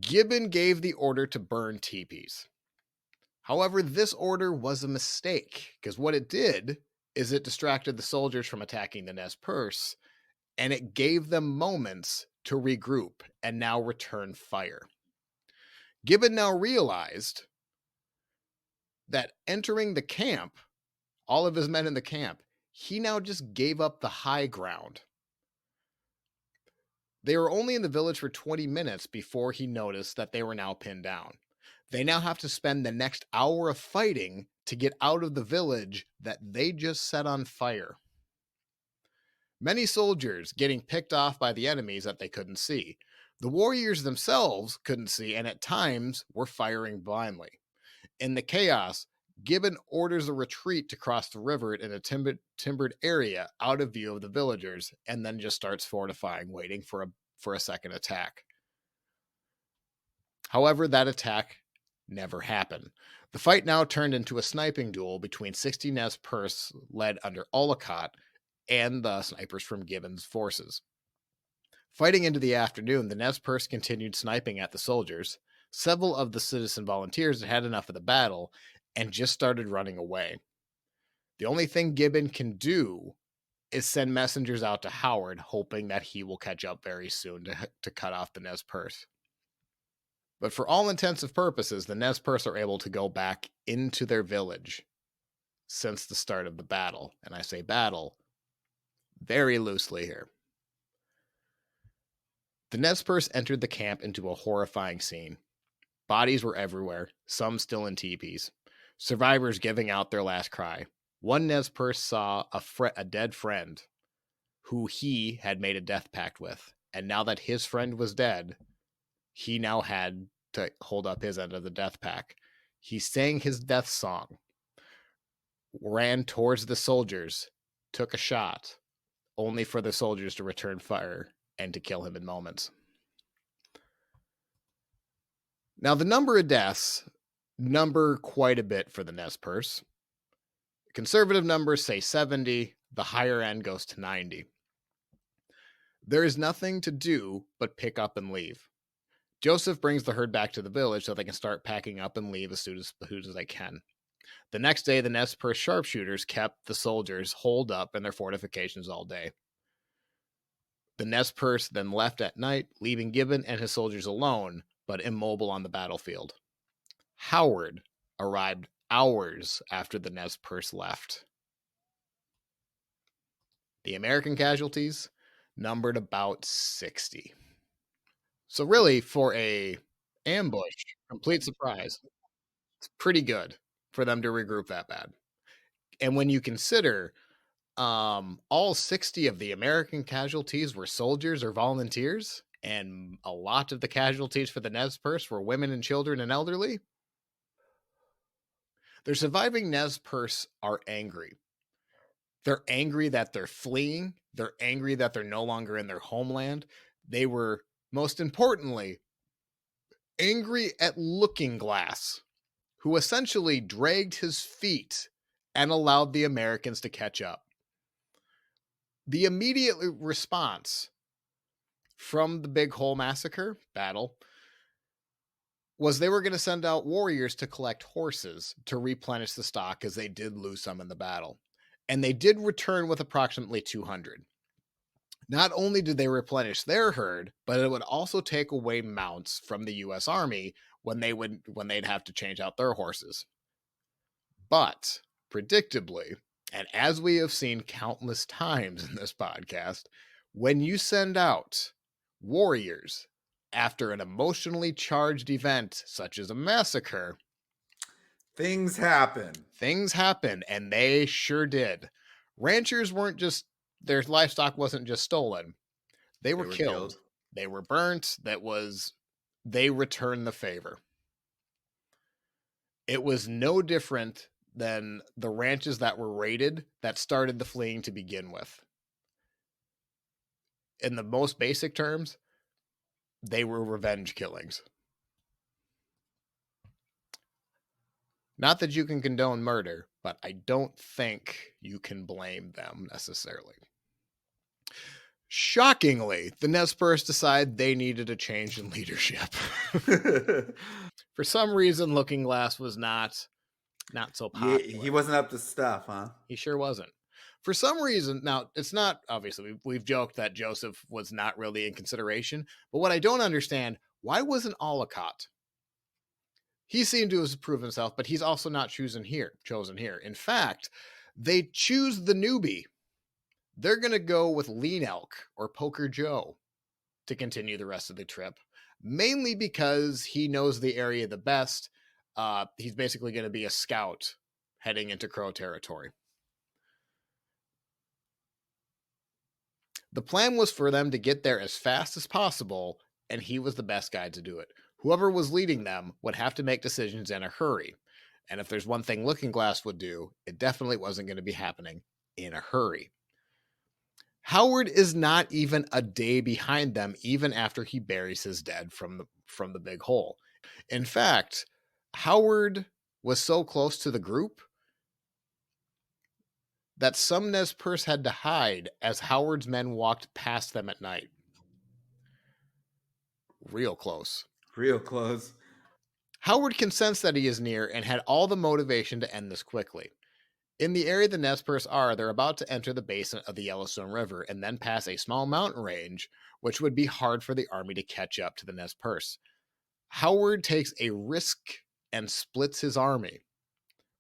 Gibbon gave the order to burn teepees. However, this order was a mistake, because what it did is it distracted the soldiers from attacking the Nez Perce, and it gave them moments to regroup and now return fire. Gibbon now realized that entering the camp, all of his men in the camp, he now just gave up the high ground. They were only in the village for 20 minutes before he noticed that they were now pinned down. They now have to spend the next hour of fighting to get out of the village that they just set on fire. Many soldiers getting picked off by the enemies that they couldn't see. The warriors themselves couldn't see, and at times were firing blindly. In the chaos, Gibbon orders a retreat to cross the river in a timbered area out of view of the villagers, and then just starts fortifying, waiting for a second attack. However, that attack never happened. The fight now turned into a sniping duel between 60 Nez Perce led under Olcott and the snipers from Gibbon's forces. Fighting into the afternoon, the Nez Perce continued sniping at the soldiers. Several of the citizen volunteers had had enough of the battle and just started running away. The only thing Gibbon can do is send messengers out to Howard, hoping that he will catch up very soon to cut off the Nez Perce. But for all intensive purposes, the Nez Perce are able to go back into their village since the start of the battle. And I say battle very loosely here. The Nez Perce entered the camp into a horrifying scene. Bodies were everywhere, some still in teepees. Survivors giving out their last cry. One Nez Perce saw a dead friend who he had made a death pact with. And now that his friend was dead, he now had to hold up his end of the death pact. He sang his death song, ran towards the soldiers, took a shot, only for the soldiers to return fire and to kill him in moments. Now, the number of deaths number quite a bit for the Nez Perce. Conservative numbers say 70, the higher end goes to 90. There is nothing to do but pick up and leave. Joseph brings the herd back to the village so they can start packing up and leave as soon as they can. The next day, the Nez Perce sharpshooters kept the soldiers holed up in their fortifications all day. The Nez Perce then left at night, leaving Gibbon and his soldiers alone, but immobile on the battlefield. Howard arrived hours after the Nez Perce left. The American casualties numbered about 60. So really, for a ambush, complete surprise, it's pretty good for them to regroup that bad. And when you consider all 60 of the American casualties were soldiers or volunteers, and a lot of the casualties for the Nez Perce were women and children and elderly, the surviving Nez Perce are angry. They're angry that they're fleeing. They're angry that they're no longer in their homeland. They were, most importantly, angry at Looking Glass, who essentially dragged his feet and allowed the Americans to catch up. The immediate response from the Big Hole Massacre battle was they were going to send out warriors to collect horses to replenish the stock, as they did lose some in the battle. And they did return with approximately 200. Not only did they replenish their herd, but it would also take away mounts from the U.S. Army when they'd have to change out their horses. But predictably, and as we have seen countless times in this podcast, when you send out warriors after an emotionally charged event such as a massacre, things happen. Things happen, and they sure did. Ranchers weren't just, their livestock wasn't just stolen. They were killed. They were burnt. They returned the favor. It was no different than the ranches that were raided that started the fleeing to begin with. In the most basic terms, they were revenge killings. Not that you can condone murder, but I don't think you can blame them necessarily. Shockingly, the Nez Perce decided they needed a change in leadership. For some reason, Looking Glass was not so popular. He wasn't up to stuff, huh? He sure wasn't. For some reason, now it's not, obviously, we've joked that Joseph was not really in consideration, but what I don't understand, why wasn't Ollicott? He seemed to have proven himself, but he's also not chosen here. In fact, they choose the newbie. They're going to go with Lean Elk or Poker Joe to continue the rest of the trip, mainly because he knows the area the best. He's basically going to be a scout heading into Crow territory. The plan was for them to get there as fast as possible, and he was the best guy to do it. Whoever was leading them would have to make decisions in a hurry. And if there's one thing Looking Glass would do, it definitely wasn't going to be happening in a hurry. Howard is not even a day behind them, even after he buries his dead from the Big Hole. In fact, Howard was so close to the group that some Nez Perce had to hide as Howard's men walked past them at night. Real close. Real close. Howard can sense that he is near and had all the motivation to end this quickly. In the area the Nez Perce are, they're about to enter the basin of the Yellowstone River and then pass a small mountain range, which would be hard for the army to catch up to the Nez Perce. Howard takes a risk and splits his army,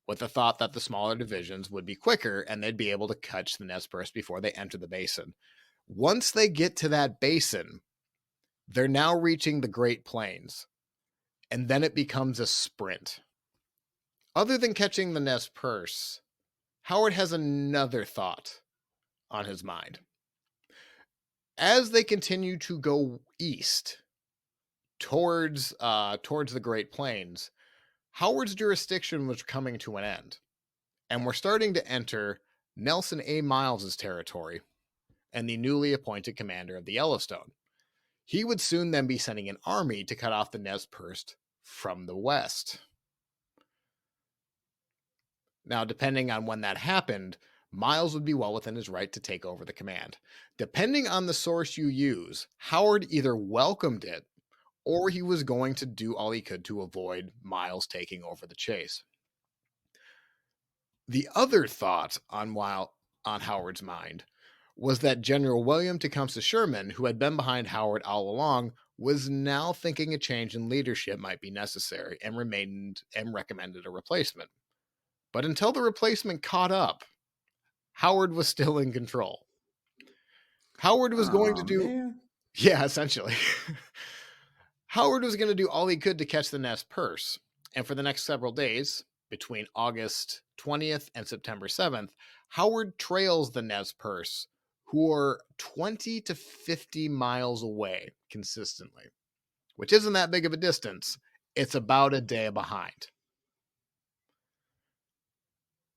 with the thought that the smaller divisions would be quicker and they'd be able to catch the Nez Perce before they enter the basin. Once they get to that basin, they're now reaching the Great Plains, and then it becomes a sprint. Other than catching the Nez Perce, Howard has another thought on his mind. As they continue to go east towards the Great Plains, Howard's jurisdiction was coming to an end, and we're starting to enter Nelson A. Miles' territory and the newly appointed commander of the Yellowstone. He would soon then be sending an army to cut off the Nez Perce from the west. Now, depending on when that happened, Miles would be well within his right to take over the command. Depending on the source you use, Howard either welcomed it or he was going to do all he could to avoid Miles taking over the chase. The other thought on Howard's mind was that General William Tecumseh Sherman, who had been behind Howard all along, was now thinking a change in leadership might be necessary and recommended a replacement. But until the replacement caught up, Howard was still in control. Howard was going to do... Man. Yeah, essentially. Howard was going to do all he could to catch the Nez Perce, and for the next several days, between August 20th and September 7th, Howard trails the Nez Perce, who are 20 to 50 miles away consistently, which isn't that big of a distance. It's about a day behind.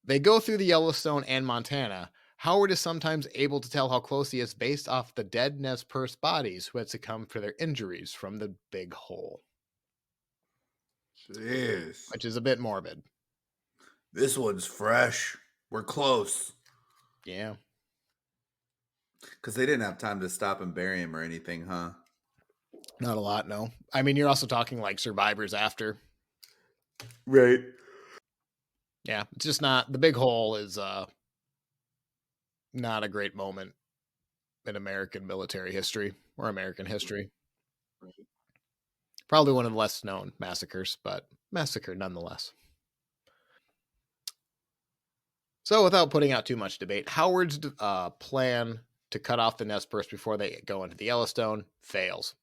They go through the Yellowstone and Montana. Howard is sometimes able to tell how close he is based off the dead Nez Perce bodies who had succumbed to their injuries from the big hole. Jeez. Which is a bit morbid. This one's fresh. We're close. Yeah. Because they didn't have time to stop and bury him or anything, huh? Not a lot, no. I mean, you're also talking like survivors after. Right. Yeah, it's just not... The big hole is not a great moment in American military history or American history. Right. Probably one of the less known massacres, but massacre nonetheless. So without putting out too much debate, Howard's plan to cut off the Nez Perce before they go into the Yellowstone fails.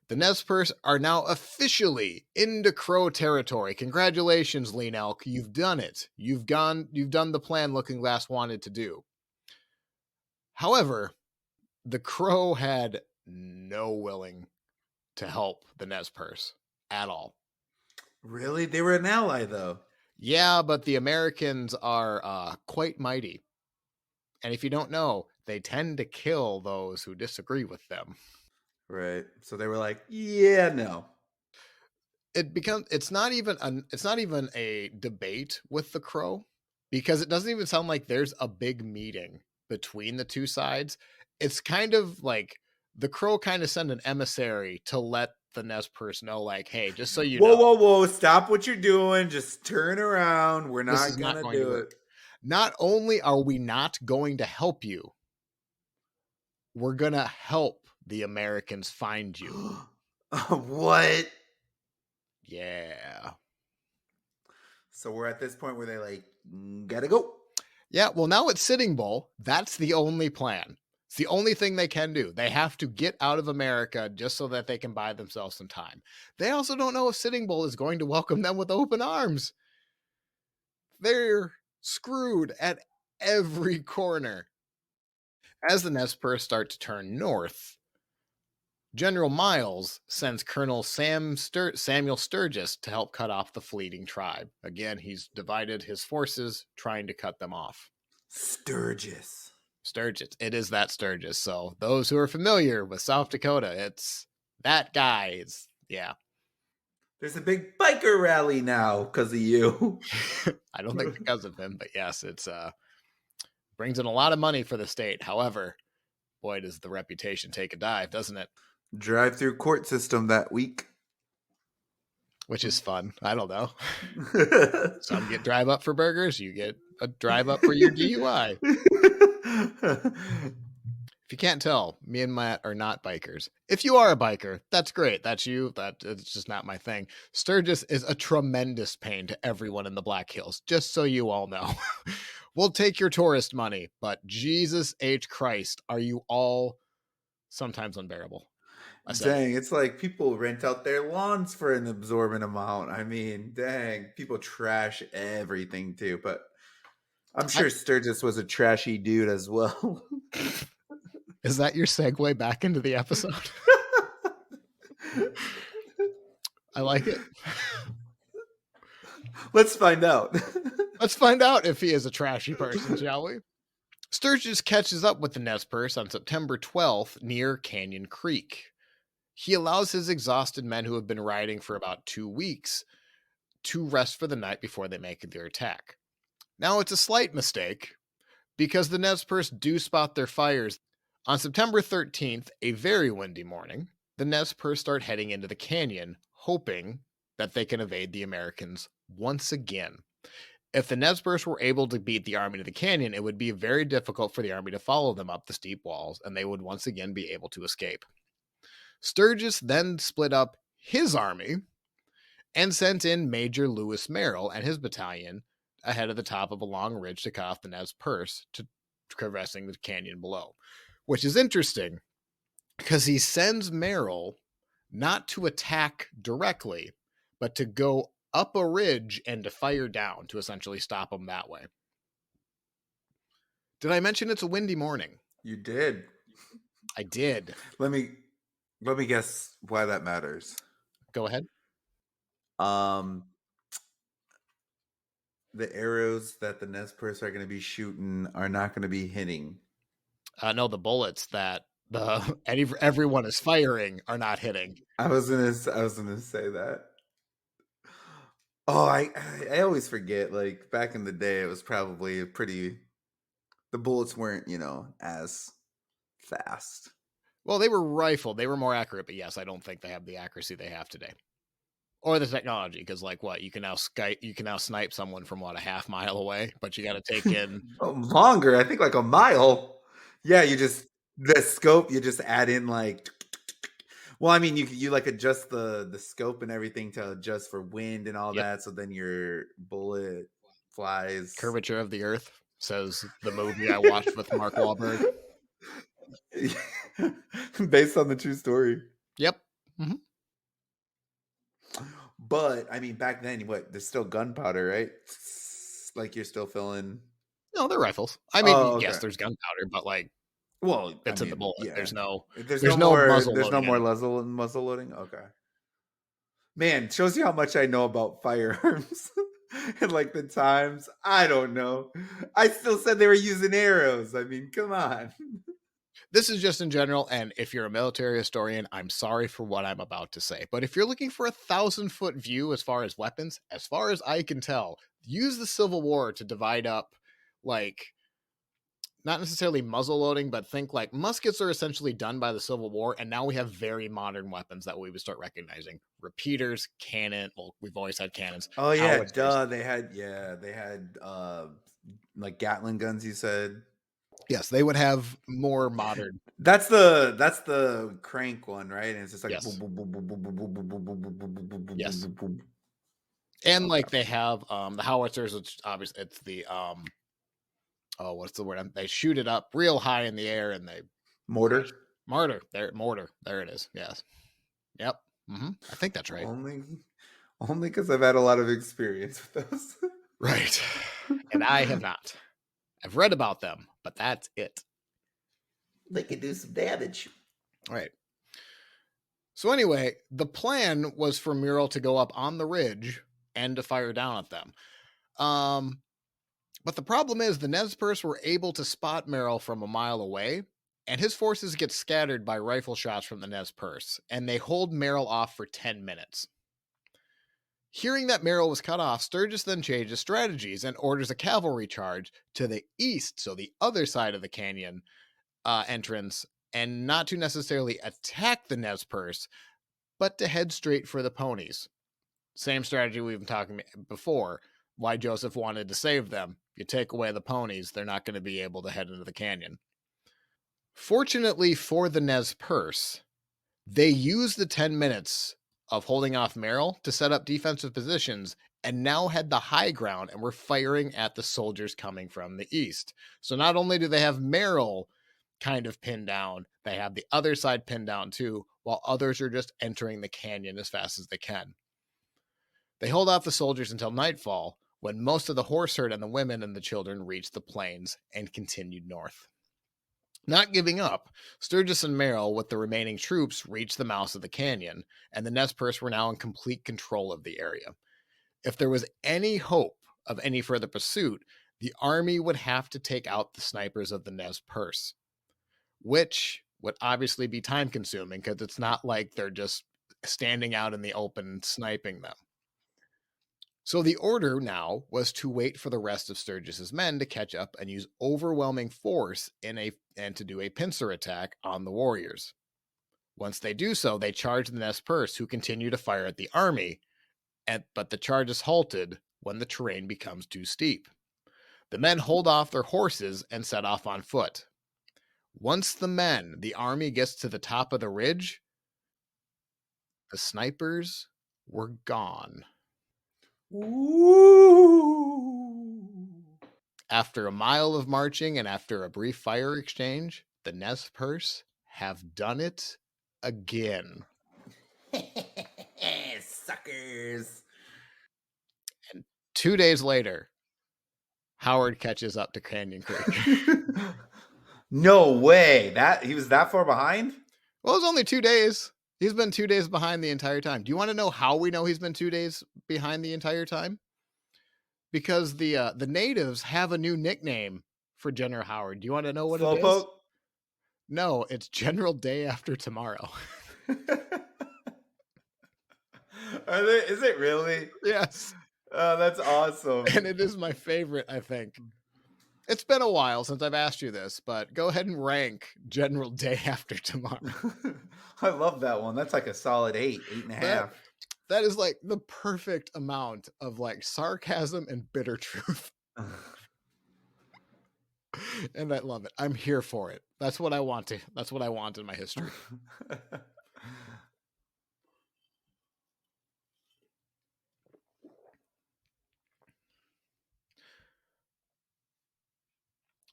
The Nez Perce are now officially into Crow territory. Congratulations, Lean Elk. You've done it. You've done the plan Looking Glass wanted to do. However, the Crow had no willing to help the Nez Perce at all. Really? They were an ally, though. Yeah, but the Americans are quite mighty. And if you don't know, they tend to kill those who disagree with them. Right. So they were like, yeah, no. It's not even a debate with the Crow, because it doesn't even sound like there's a big meeting between the two sides. It's kind of like the Crow kind of send an emissary to let the Nez Perce know, like, hey, just so you know. Whoa, stop what you're doing. Just turn around. We're not going to do it. Not only are we not going to help you, we're going to help the Americans find you. What? Yeah. So we're at this point where they're like, gotta go. Yeah, well, now it's Sitting Bull. That's the only plan. It's the only thing they can do. They have to get out of America just so that they can buy themselves some time. They also don't know if Sitting Bull is going to welcome them with open arms. They're screwed at every corner. As the Nez Perce start to turn north, General Miles sends Colonel Samuel Sturgis to help cut off the fleeing tribe. Again, he's divided his forces, trying to cut them off. Sturgis. It is that Sturgis. So those who are familiar with South Dakota, it's that guy. Yeah. There's a big biker rally now because of you. I don't think because of him, but yes, it's Brings in a lot of money for the state. However, boy, does the reputation take a dive, doesn't it? Drive-through court system that week. Which is fun. I don't know. Some get drive up for burgers. You get a drive up for your DUI. If you can't tell, me and Matt are not bikers. If you are a biker, that's great. That's you. It's just not my thing. Sturgis is a tremendous pain to everyone in the Black Hills, just so you all know. We'll take your tourist money, but Jesus H. Christ, are you all sometimes unbearable? Dang, it's like people rent out their lawns for an absorbent amount. I mean, dang, people trash everything too. But I'm sure Sturgis was a trashy dude as well. Is that your segue back into the episode? I like it. Let's find out. Let's find out if he is a trashy person, shall we? Sturgis catches up with the Nez Perce on September 12th near Canyon Creek. He allows his exhausted men who have been riding for about 2 weeks to rest for the night before they make their attack. Now, it's a slight mistake because the Nez Perce do spot their fires. On September 13th, a very windy morning, the Nez Perce start heading into the canyon, hoping that they can evade the Americans once again. If the Nez Perce were able to beat the army to the canyon, it would be very difficult for the army to follow them up the steep walls, and they would once again be able to escape. Sturgis then split up his army and sent in Major Lewis Merrill and his battalion ahead of the top of a long ridge to cut off the Nez Perce to traversing the canyon below, which is interesting because he sends Merrill not to attack directly, but to go up a ridge and to fire down to essentially stop them that way. Did I mention it's a windy morning? You did. I did. Let me guess why that matters. Go ahead. The arrows that the Nez Perce are going to be shooting are not going to be hitting. No, the bullets that everyone is firing are not hitting. I was gonna say that. Oh, I always forget. Like back in the day, it was probably the bullets weren't, as fast. Well, they were rifled. They were more accurate, but yes, I don't think they have the accuracy they have today. Or the technology, because you can now snipe someone from a half mile away, but you got to take in longer. I think like a mile. Yeah, the scope. You just add in like. Well, I mean, you like adjust the scope and everything to adjust for wind and all that, so then your bullet flies. Curvature of the Earth, says the movie I watched with Mark Wahlberg. Based on the true story. Yep. Mm-hmm. But I mean, back then, there's still gunpowder, right? Like you're still filling. No, they're rifles. I mean, yes, there's gunpowder, but it's in the bullet. Yeah. There's no muzzle loading. Okay. Man, shows you how much I know about firearms and like the times. I don't know. I still said they were using arrows. I mean, come on. This is just in general, and if you're a military historian, I'm sorry for what I'm about to say. But if you're looking for 1,000-foot view as far as weapons, as far as I can tell, use the Civil War to divide up, not necessarily muzzle loading, but think muskets are essentially done by the Civil War, and now we have very modern weapons that we would start recognizing. Repeaters, cannon. Well, we've always had cannons. Oh yeah, duh. They had like Gatling guns. You said. Yes, they would have more modern. That's the crank one, right? And it's just like yes. Yes. And they have the howitzers, which obviously it's the what's the word? They shoot it up real high in the air and they mortar. There it is. Yes. Yep. Mm-hmm. I think that's right. Only because I've had a lot of experience with those. Right. And I have not. I've read about them, but that's it. They could do some damage. All right. So anyway, the plan was for Merrill to go up on the ridge and to fire down at them. But the problem is the Nez Perce were able to spot Merrill from a mile away, and his forces get scattered by rifle shots from the Nez Perce, and they hold Merrill off for 10 minutes. Hearing that Merrill was cut off, Sturgis then changes strategies and orders a cavalry charge to the east, so the other side of the canyon entrance, and not to necessarily attack the Nez Perce, but to head straight for the ponies. Same strategy we've been talking before. Why Joseph wanted to save them. You take away the ponies, they're not going to be able to head into the canyon. Fortunately for the Nez Perce, they used the 10 minutes of holding off Merrill to set up defensive positions and now had the high ground and were firing at the soldiers coming from the east. So not only do they have Merrill kind of pinned down, they have the other side pinned down too, while others are just entering the canyon as fast as they can. They hold off the soldiers until nightfall, when most of the horse herd and the women and the children reached the plains and continued north. Not giving up, Sturgis and Merrill, with the remaining troops, reached the mouth of the canyon, and the Nez Perce were now in complete control of the area. If there was any hope of any further pursuit, the army would have to take out the snipers of the Nez Perce, which would obviously be time consuming because it's not like they're just standing out in the open sniping them. So the order now was to wait for the rest of Sturgis's men to catch up and use overwhelming force and to do a pincer attack on the warriors. Once they do so, they charge the Nez Perce, who continue to fire at the army, but the charge is halted when the terrain becomes too steep. The men hold off their horses and set off on foot. Once the army gets to the top of the ridge, the snipers were gone. Ooh. After a mile of marching and after a brief fire exchange, the Nez Perce have done it again. Suckers. And 2 days later, Howard catches up to Canyon Creek. No way. He was that far behind? Well, it was only 2 days. He's been 2 days behind the entire time. Do you want to know how we know he's been 2 days behind the entire time? Because the natives have a new nickname for General Howard. Do you want to know what it is? Slowpoke? No, it's General Day After Tomorrow. Is it really? Yes. Oh, that's awesome. And it is my favorite, I think. It's been a while since I've asked you this, but go ahead and rank General Day After Tomorrow. I love that one. That's like a solid 8.5. That is like the perfect amount of like sarcasm and bitter truth. And I love it. I'm here for it. That's what I want in my history.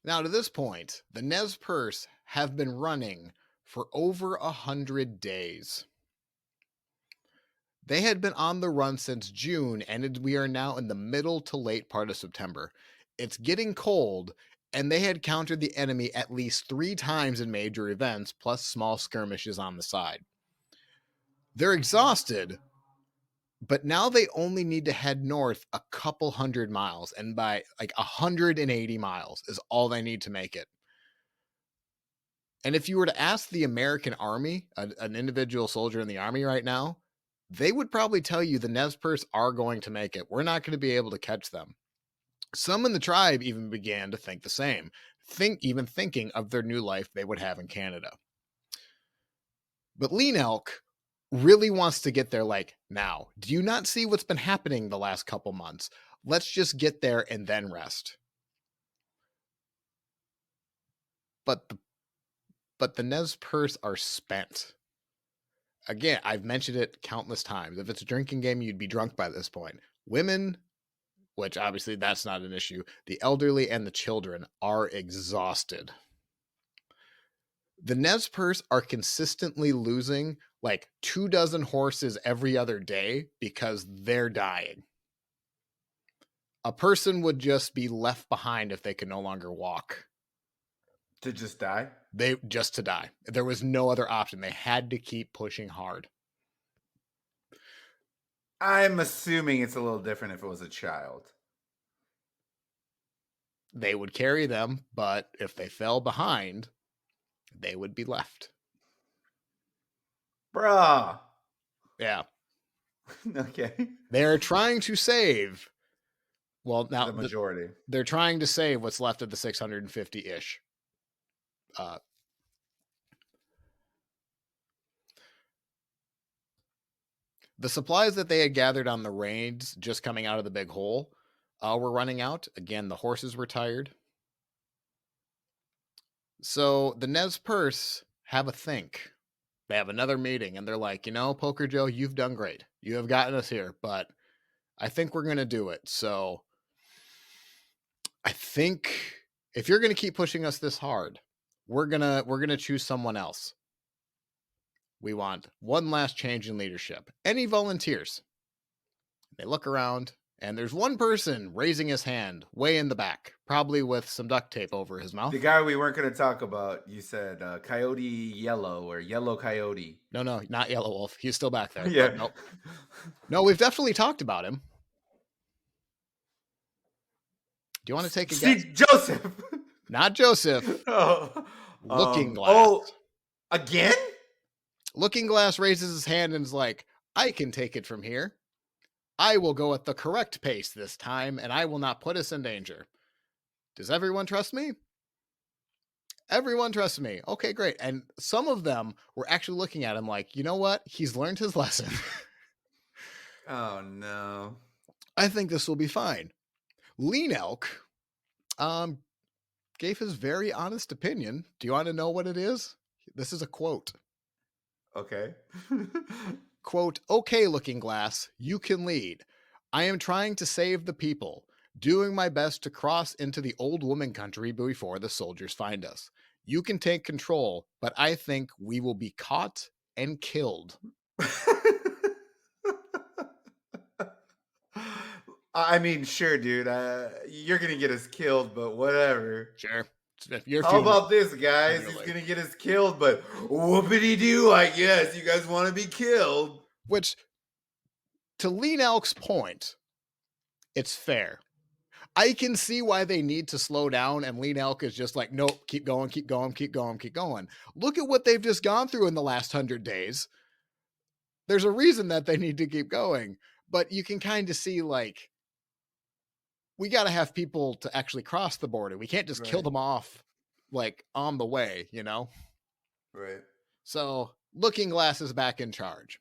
Now, to this point, the Nez Perce have been running for over 100 days. They had been on the run since June, and we are now in the middle to late part of September. It's getting cold, and they had countered the enemy at least 3 times in major events, plus small skirmishes on the side. They're exhausted, but now they only need to head north a couple hundred miles, and by like 180 miles is all they need to make it. And if you were to ask the American army, an individual soldier in the army right now, they would probably tell you the Nez Perce are going to make it. We're not going to be able to catch them. Some in the tribe even began to think the same, thinking of their new life they would have in Canada. But Lean Elk really wants to get there like now. Do you not see what's been happening the last couple months? Let's just get there and then rest. But the Nez Perce are spent. Again, I've mentioned it countless times. If it's a drinking game, you'd be drunk by this point. Women, which obviously that's not an issue, the elderly and the children are exhausted. The Nez Perce are consistently losing like 24 horses every other day because they're dying. A person would just be left behind if they could no longer walk. To just die? To die. There was no other option. They had to keep pushing hard. I'm assuming it's a little different if it was a child. They would carry them, but if they fell behind, they would be left. Bruh. Yeah. Okay. They're trying to save. Well, now The majority. they're trying to save what's left of the 650-ish. The supplies that they had gathered on the raids just coming out of the big hole were running out. Again, the horses were tired. So the Nez Perce have a think. They have another meeting and they're like, Poker Joe, you've done great. You have gotten us here, but I think we're going to do it. So I think if you're going to keep pushing us this hard, we're going to choose someone else. We want one last change in leadership. Any volunteers? They look around, and there's one person raising his hand way in the back, probably with some duct tape over his mouth. The guy we weren't going to talk about, you said Coyote Yellow or Yellow Coyote. No, not Yellow Wolf. He's still back there. Yeah. Nope. No, we've definitely talked about him. Do you want to take a guess? Joseph. Not Joseph. Oh. Looking Glass. Oh, again? Looking Glass raises his hand and is like, I can take it from here. I will go at the correct pace this time, and I will not put us in danger. Does everyone trust me? Everyone trusts me. Okay, great. And some of them were actually looking at him like, you know what? He's learned his lesson. Oh, no. I think this will be fine. Lean Elk gave his very honest opinion. Do you want to know what it is? This is a quote. Okay. Quote, okay, Looking Glass, you can lead. I am trying to save the people, doing my best to cross into the old woman country before the soldiers find us. You can take control, but I think we will be caught and killed. I mean, sure, dude. You're going to get us killed, but whatever. Sure. How about this, guys? He's going to get us killed, but whoopity-doo, I guess. You guys want to be killed. Which, to Lean Elk's point, it's fair. I can see why they need to slow down, and Lean Elk is just like, nope, keep going, keep going, keep going, keep going. Look at what they've just gone through in the last 100 days. There's a reason that they need to keep going, but you can kind of see, like, we got to have people to actually cross the border. We can't just kill them off, like, on the way, Right. So Looking Glass is back in charge.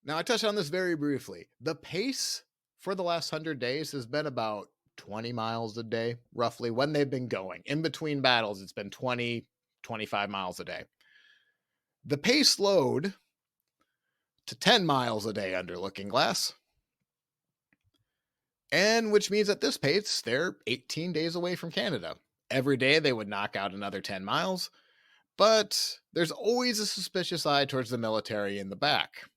Now, I touched on this very briefly. The pace for the last 100 days has been about 20 miles a day, roughly, when they've been going. In between battles, it's been 20, 25 miles a day. The pace slowed to 10 miles a day under Looking Glass. And which means at this pace, they're 18 days away from Canada. Every day they would knock out another 10 miles, but there's always a suspicious eye towards the military in the back.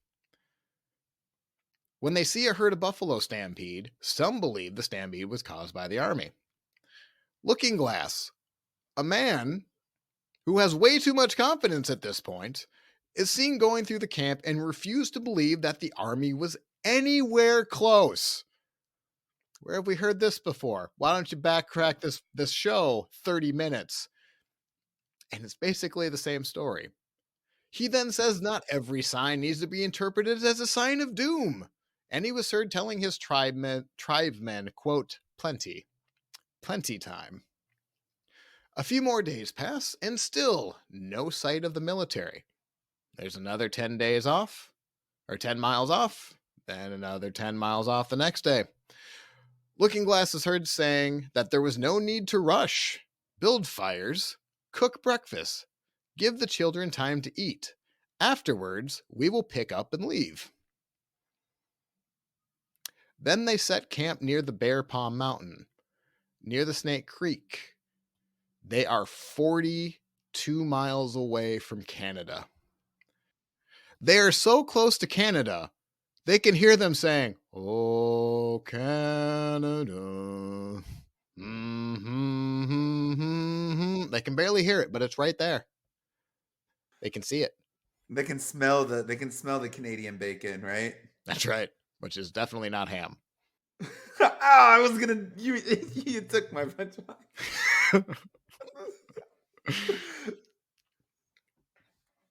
When they see a herd of buffalo stampede, some believe the stampede was caused by the army. Looking Glass, a man who has way too much confidence at this point, is seen going through the camp and refused to believe that the army was anywhere close. Where have we heard this before? Why don't you backtrack this show 30 minutes? And it's basically the same story. He then says not every sign needs to be interpreted as a sign of doom. And he was heard telling his tribesmen, quote, plenty time. A few more days pass, and still no sight of the military. There's another 10 days off, or 10 miles off, then another 10 miles off the next day. Looking Glass is heard saying that there was no need to rush, build fires, cook breakfast, give the children time to eat. Afterwards, we will pick up and leave. Then they set camp near the Bear Palm Mountain, near the Snake Creek. They are 42 miles away from Canada. They are so close to Canada, they can hear them saying, "Oh, Canada." They can barely hear it, but it's right there. They can see it. They can smell the Canadian bacon, right? That's right, which is definitely not ham. I was gonna. You took my punchline.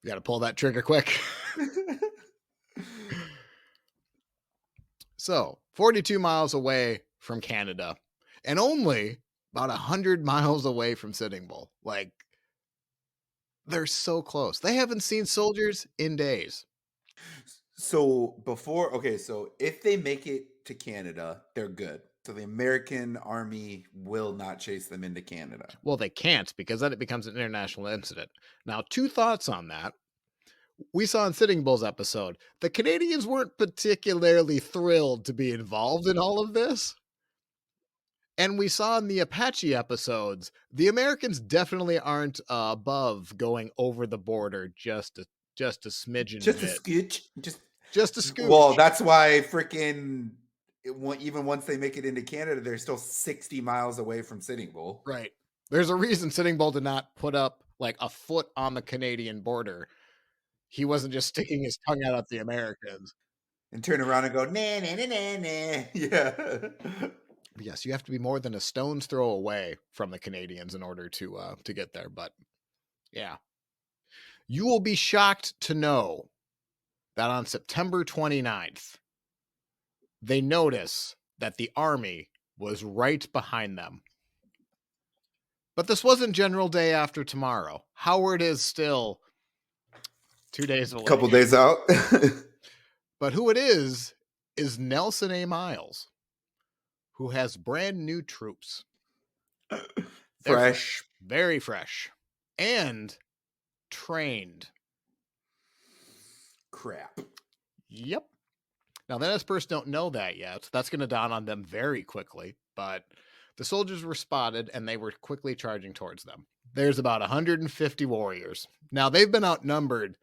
You got to pull that trigger quick. So, 42 miles away from Canada and only about 100 miles away from Sitting Bull. Like, they're so close. They haven't seen soldiers in days. So if they make it to Canada, they're good. So the American army will not chase them into Canada. Well, they can't because then it becomes an international incident. Now, two thoughts on that. We saw in Sitting Bull's episode, the Canadians weren't particularly thrilled to be involved in all of this. And we saw in the Apache episodes, the Americans definitely aren't above going over the border just a smidgen Just a bit. scooch. Just a scooch. Well, that's why freaking even once they make it into Canada, they're still 60 miles away from Sitting Bull. Right. There's a reason Sitting Bull did not put up like a foot on the Canadian border. He wasn't just sticking his tongue out at the Americans. And turn around and go, nah, nah, nah, nah, nah. Yeah. Yes, you have to be more than a stone's throw away from the Canadians in order to get there. But yeah. You will be shocked to know that on September 29th, they notice that the army was right behind them. But this wasn't General Day after tomorrow. Howard is still 2 days away. A couple days out. But who it is Nelson A. Miles, who has brand new troops. Fresh. Very fresh. And trained. Crap. Yep. Now, the Nez Perce don't know that yet. That's going to dawn on them very quickly. But the soldiers were spotted, and they were quickly charging towards them. There's about 150 warriors. Now, they've been outnumbered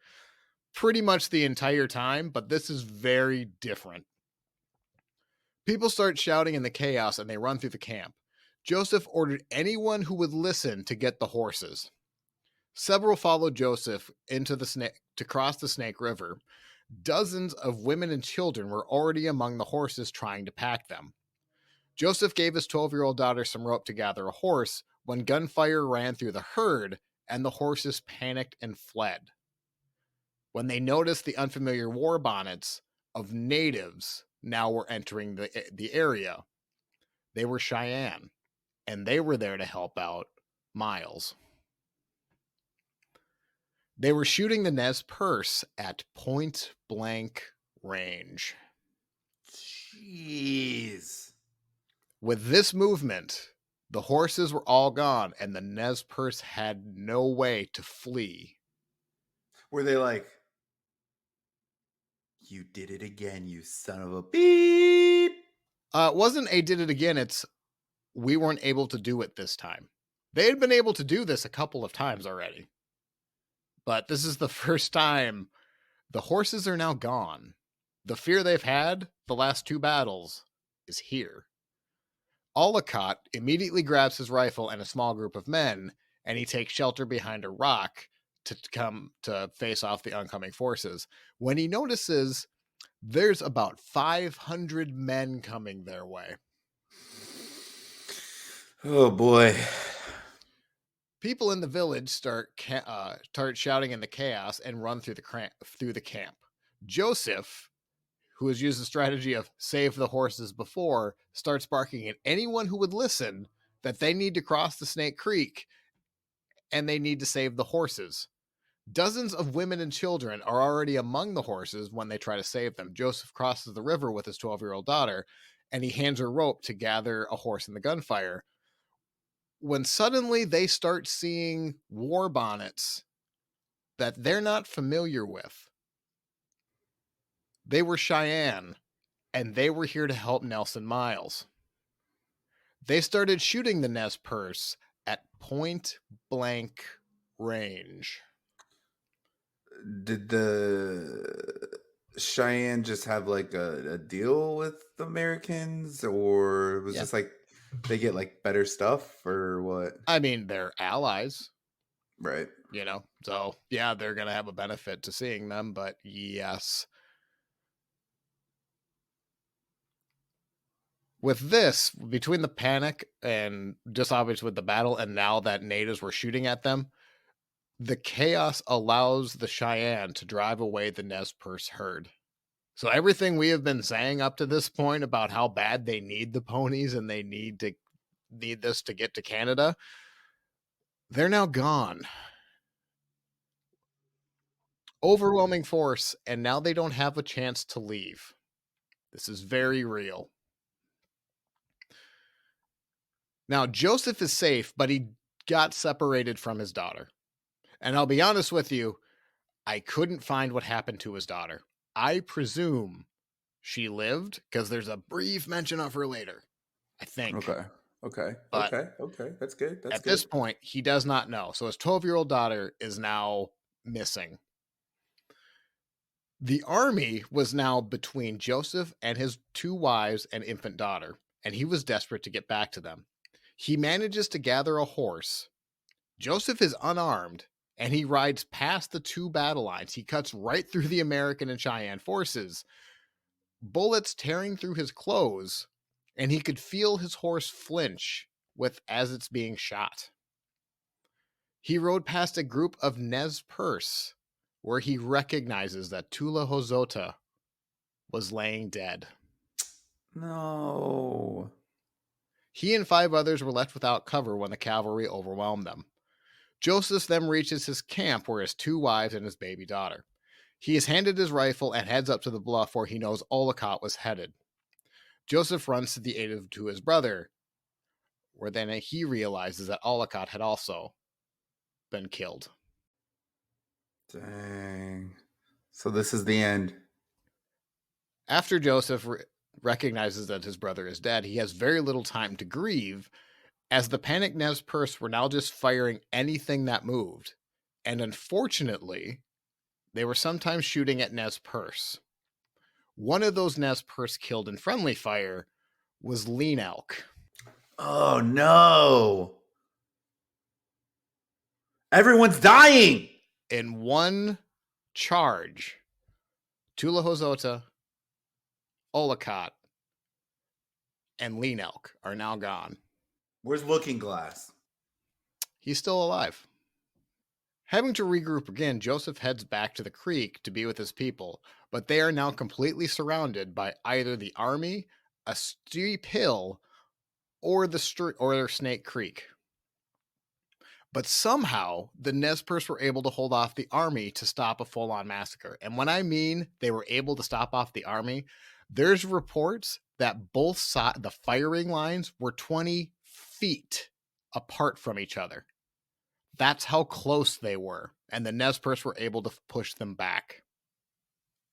pretty much the entire time, but this is very different. People start shouting in the chaos, and they run through the camp. Joseph ordered anyone who would listen to get the horses. Several followed Joseph into the snake to cross the Snake River. Dozens of women and children were already among the horses trying to pack them. Joseph gave his 12-year-old daughter some rope to gather a horse when gunfire ran through the herd and the horses panicked and fled. When they noticed the unfamiliar war bonnets of natives now were entering the area, they were Cheyenne, and they were there to help out Miles. They were shooting the Nez Perce at point blank range. Jeez. With this movement, the horses were all gone, and the Nez Perce had no way to flee. Were they like, you did it again, you son of a beep? It wasn't a did it again, it's we weren't able to do it this time. They had been able to do this a couple of times already. But this is the first time the horses are now gone. The fear they've had the last two battles is here. Ollicott immediately grabs his rifle and a small group of men, and he takes shelter behind a rock to come to face off the oncoming forces. When he notices there's about 500 men coming their way. Oh boy. People in the village start shouting in the chaos and run through the camp. Joseph, who has used the strategy of save the horses before, starts barking at anyone who would listen that they need to cross the Snake Creek and they need to save the horses. Dozens of women and children are already among the horses when they try to save them. Joseph crosses the river with his 12-year-old daughter, and he hands her rope to gather a horse in the gunfire. When suddenly they start seeing war bonnets that they're not familiar with. They were Cheyenne, and they were here to help Nelson Miles. They started shooting the Nez Perce at point blank range. Did the Cheyenne just have like a deal with the Americans, or was this like they get like better stuff, or what? I mean, they're allies. Right. So yeah, they're going to have a benefit to seeing them, but yes. With this, between the panic and just obviously with the battle, and now that natives were shooting at them, the chaos allows the Cheyenne to drive away the Nez Perce herd. So everything we have been saying up to this point about how bad they need the ponies and they need this to get to Canada, they're now gone. Overwhelming force, and now they don't have a chance to leave. This is very real. Now, Joseph is safe, but he got separated from his daughter. And I'll be honest with you, I couldn't find what happened to his daughter. I presume she lived because there's a brief mention of her later, I think. Okay. But That's good. That's at good. this point, he does not know. So his 12-year-old daughter is now missing. The army was now between Joseph and his 2 wives and infant daughter, and he was desperate to get back to them. He manages to gather a horse. Joseph is unarmed, and he rides past the 2 battle lines. He cuts right through the American and Cheyenne forces, bullets tearing through his clothes, and he could feel his horse flinch as it's being shot. He rode past a group of Nez Perce, where he recognizes that Tula Hozota was laying dead. No. He and 5 others were left without cover when the cavalry overwhelmed them. Joseph then reaches his camp where his 2 wives and his baby daughter. He is handed his rifle and heads up to the bluff where he knows Olcott was headed. Joseph runs to the aid to his brother, where then he realizes that Olcott had also been killed. Dang. So this is the end. After Joseph recognizes that his brother is dead, he has very little time to grieve, as the panicked Nez Perce were now just firing anything that moved. And unfortunately, they were sometimes shooting at Nez Perce. One of those Nez Perce killed in friendly fire was Lean Elk. Oh no. Everyone's dying. In one charge, Tula Hozota, Olcott, and Lean Elk are now gone. Where's Looking Glass? He's still alive. Having to regroup again, Joseph heads back to the creek to be with his people, but they are now completely surrounded by either the army, a steep hill, or Snake Creek. But somehow, the Nez Perce were able to hold off the army to stop a full-on massacre. And when I mean they were able to stop off the army, there's reports that both sides, the firing lines were 20 feet apart from each other. That's how close they were. And the Nez Perce were able to push them back.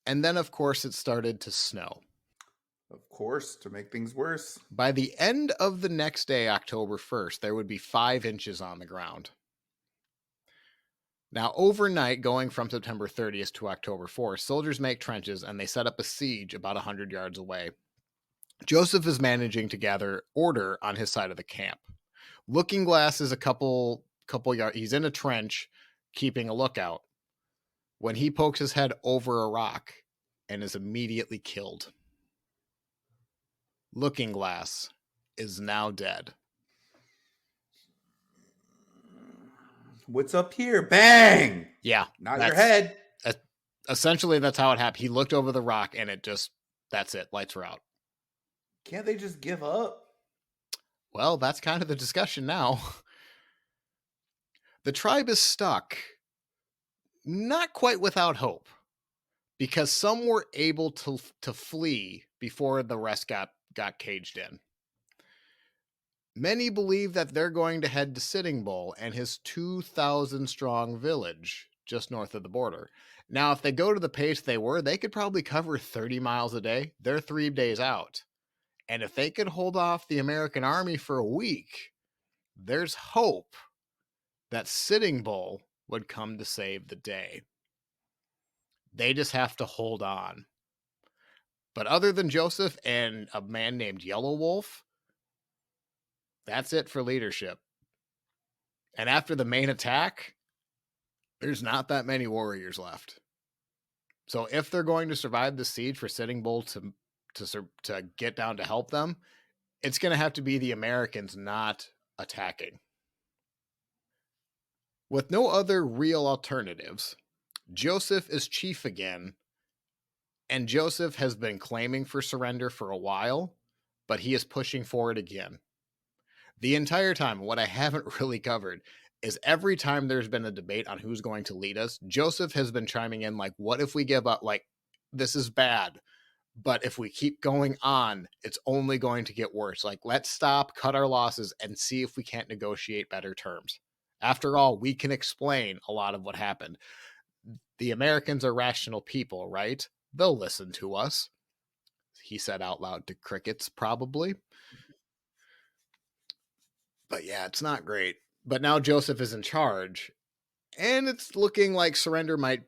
And then, of course, it started to snow. Of course, to make things worse. By the end of the next day, October 1st, there would be 5 inches on the ground. Now, overnight, going from September 30th to October 4th, soldiers make trenches and they set up a siege about 100 yards away. Joseph is managing to gather order on his side of the camp. Looking Glass is a couple yards. He's in a trench, keeping a lookout, when he pokes his head over a rock and is immediately killed. Looking Glass is now dead. What's up here? Bang! Yeah. Not your head. Essentially, that's how it happened. He looked over the rock and that's it. Lights were out. Can't they just give up? Well, that's kind of the discussion now. The tribe is stuck, not quite without hope, because some were able to flee before the rest got caged in. Many believe that they're going to head to Sitting Bull and his 2,000-strong village just north of the border. Now, if they go to the pace they could probably cover 30 miles a day. They're 3 days out. And if they could hold off the American army for a week, there's hope that Sitting Bull would come to save the day. They just have to hold on. But other than Joseph and a man named Yellow Wolf, that's it for leadership. And after the main attack, there's not that many warriors left. So if they're going to survive the siege for Sitting Bull to get down to help them, it's going to have to be the Americans not attacking. With no other real alternatives, Joseph is chief again, And Joseph has been claiming for surrender for a while, but he is pushing for it again. The entire time, what I haven't really covered is every time there's been a debate on who's going to lead us, Joseph has been chiming in like, what if we give up? Like, this is bad. But if we keep going on, it's only going to get worse. Like, let's stop, cut our losses, and see if we can't negotiate better terms. After all, we can explain a lot of what happened. The Americans are rational people, right? They'll listen to us. He said out loud to crickets, probably. But yeah, it's not great. But now Joseph is in charge, and it's looking like surrender might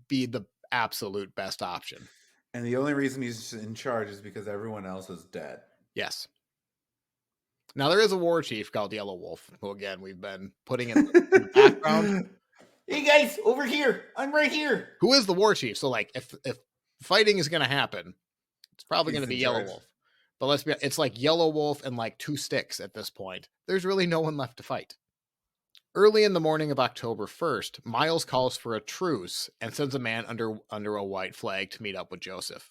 be the absolute best option. And the only reason he's in charge is because everyone else is dead. Yes. Now, there is a war chief called Yellow Wolf, who, again, we've been putting in the background. Hey, guys, over here. I'm right here. Who is the war chief? So, like, if fighting is going to happen, it's probably going to be Yellow Wolf. But let's be honest, it's like Yellow Wolf and like 2 sticks at this point. There's really no one left to fight. Early in the morning of October 1st, Miles calls for a truce and sends a man under a white flag to meet up with Joseph.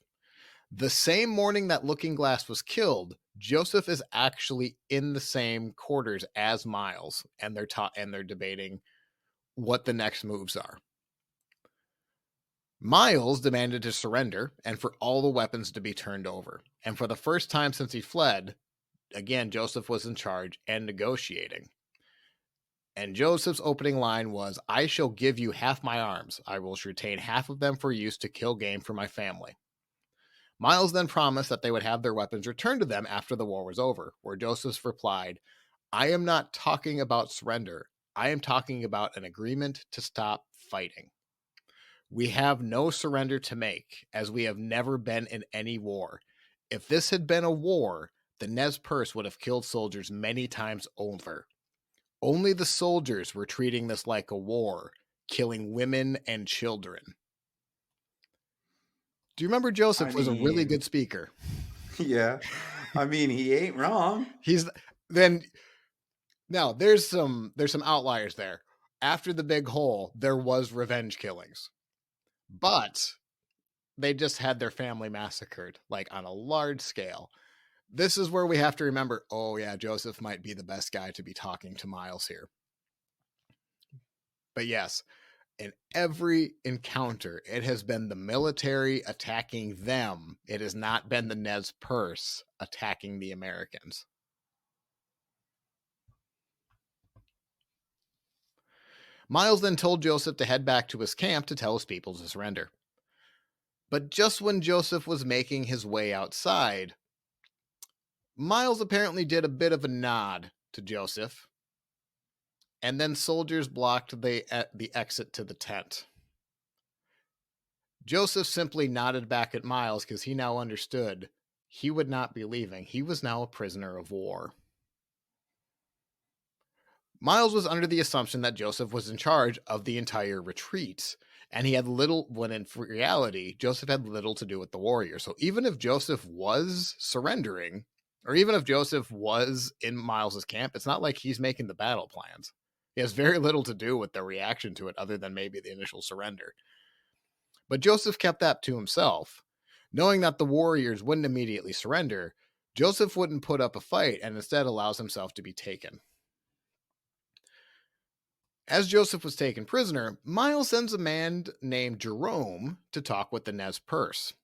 The same morning that Looking Glass was killed, Joseph is actually in the same quarters as Miles, and they're debating what the next moves are. Miles demanded to surrender and for all the weapons to be turned over. And for the first time since he fled, again, Joseph was in charge and negotiating. And Joseph's opening line was, "I shall give you half my arms. I will retain half of them for use to kill game for my family." Miles then promised that they would have their weapons returned to them after the war was over, where Joseph replied, "I am not talking about surrender. I am talking about an agreement to stop fighting. We have no surrender to make, as we have never been in any war. If this had been a war, the Nez Perce would have killed soldiers many times over. Only the soldiers were treating this like a war, killing women and children." Do you remember Joseph was a really good speaker? Yeah. I mean, he ain't wrong. Now there's some outliers there. After the big hole, there was revenge killings. But they just had their family massacred, like on a large scale. This is where we have to remember, oh yeah, Joseph might be the best guy to be talking to Miles here. But yes, in every encounter, it has been the military attacking them. It has not been the Nez Perce attacking the Americans. Miles then told Joseph to head back to his camp to tell his people to surrender. But just when Joseph was making his way outside, Miles apparently did a bit of a nod to Joseph, and then soldiers blocked the exit to the tent. Joseph simply nodded back at Miles because he now understood he would not be leaving. He was now a prisoner of war. Miles was under the assumption that Joseph was in charge of the entire retreat, and he had little, when in reality, Joseph had little to do with the warrior. So even if Joseph was surrendering, or even if Joseph was in Miles's camp, it's not like he's making the battle plans. He has very little to do with the reaction to it other than maybe the initial surrender. But Joseph kept that to himself. Knowing that the warriors wouldn't immediately surrender, Joseph wouldn't put up a fight and instead allows himself to be taken. As Joseph was taken prisoner, Miles sends a man named Jerome to talk with the Nez Perce.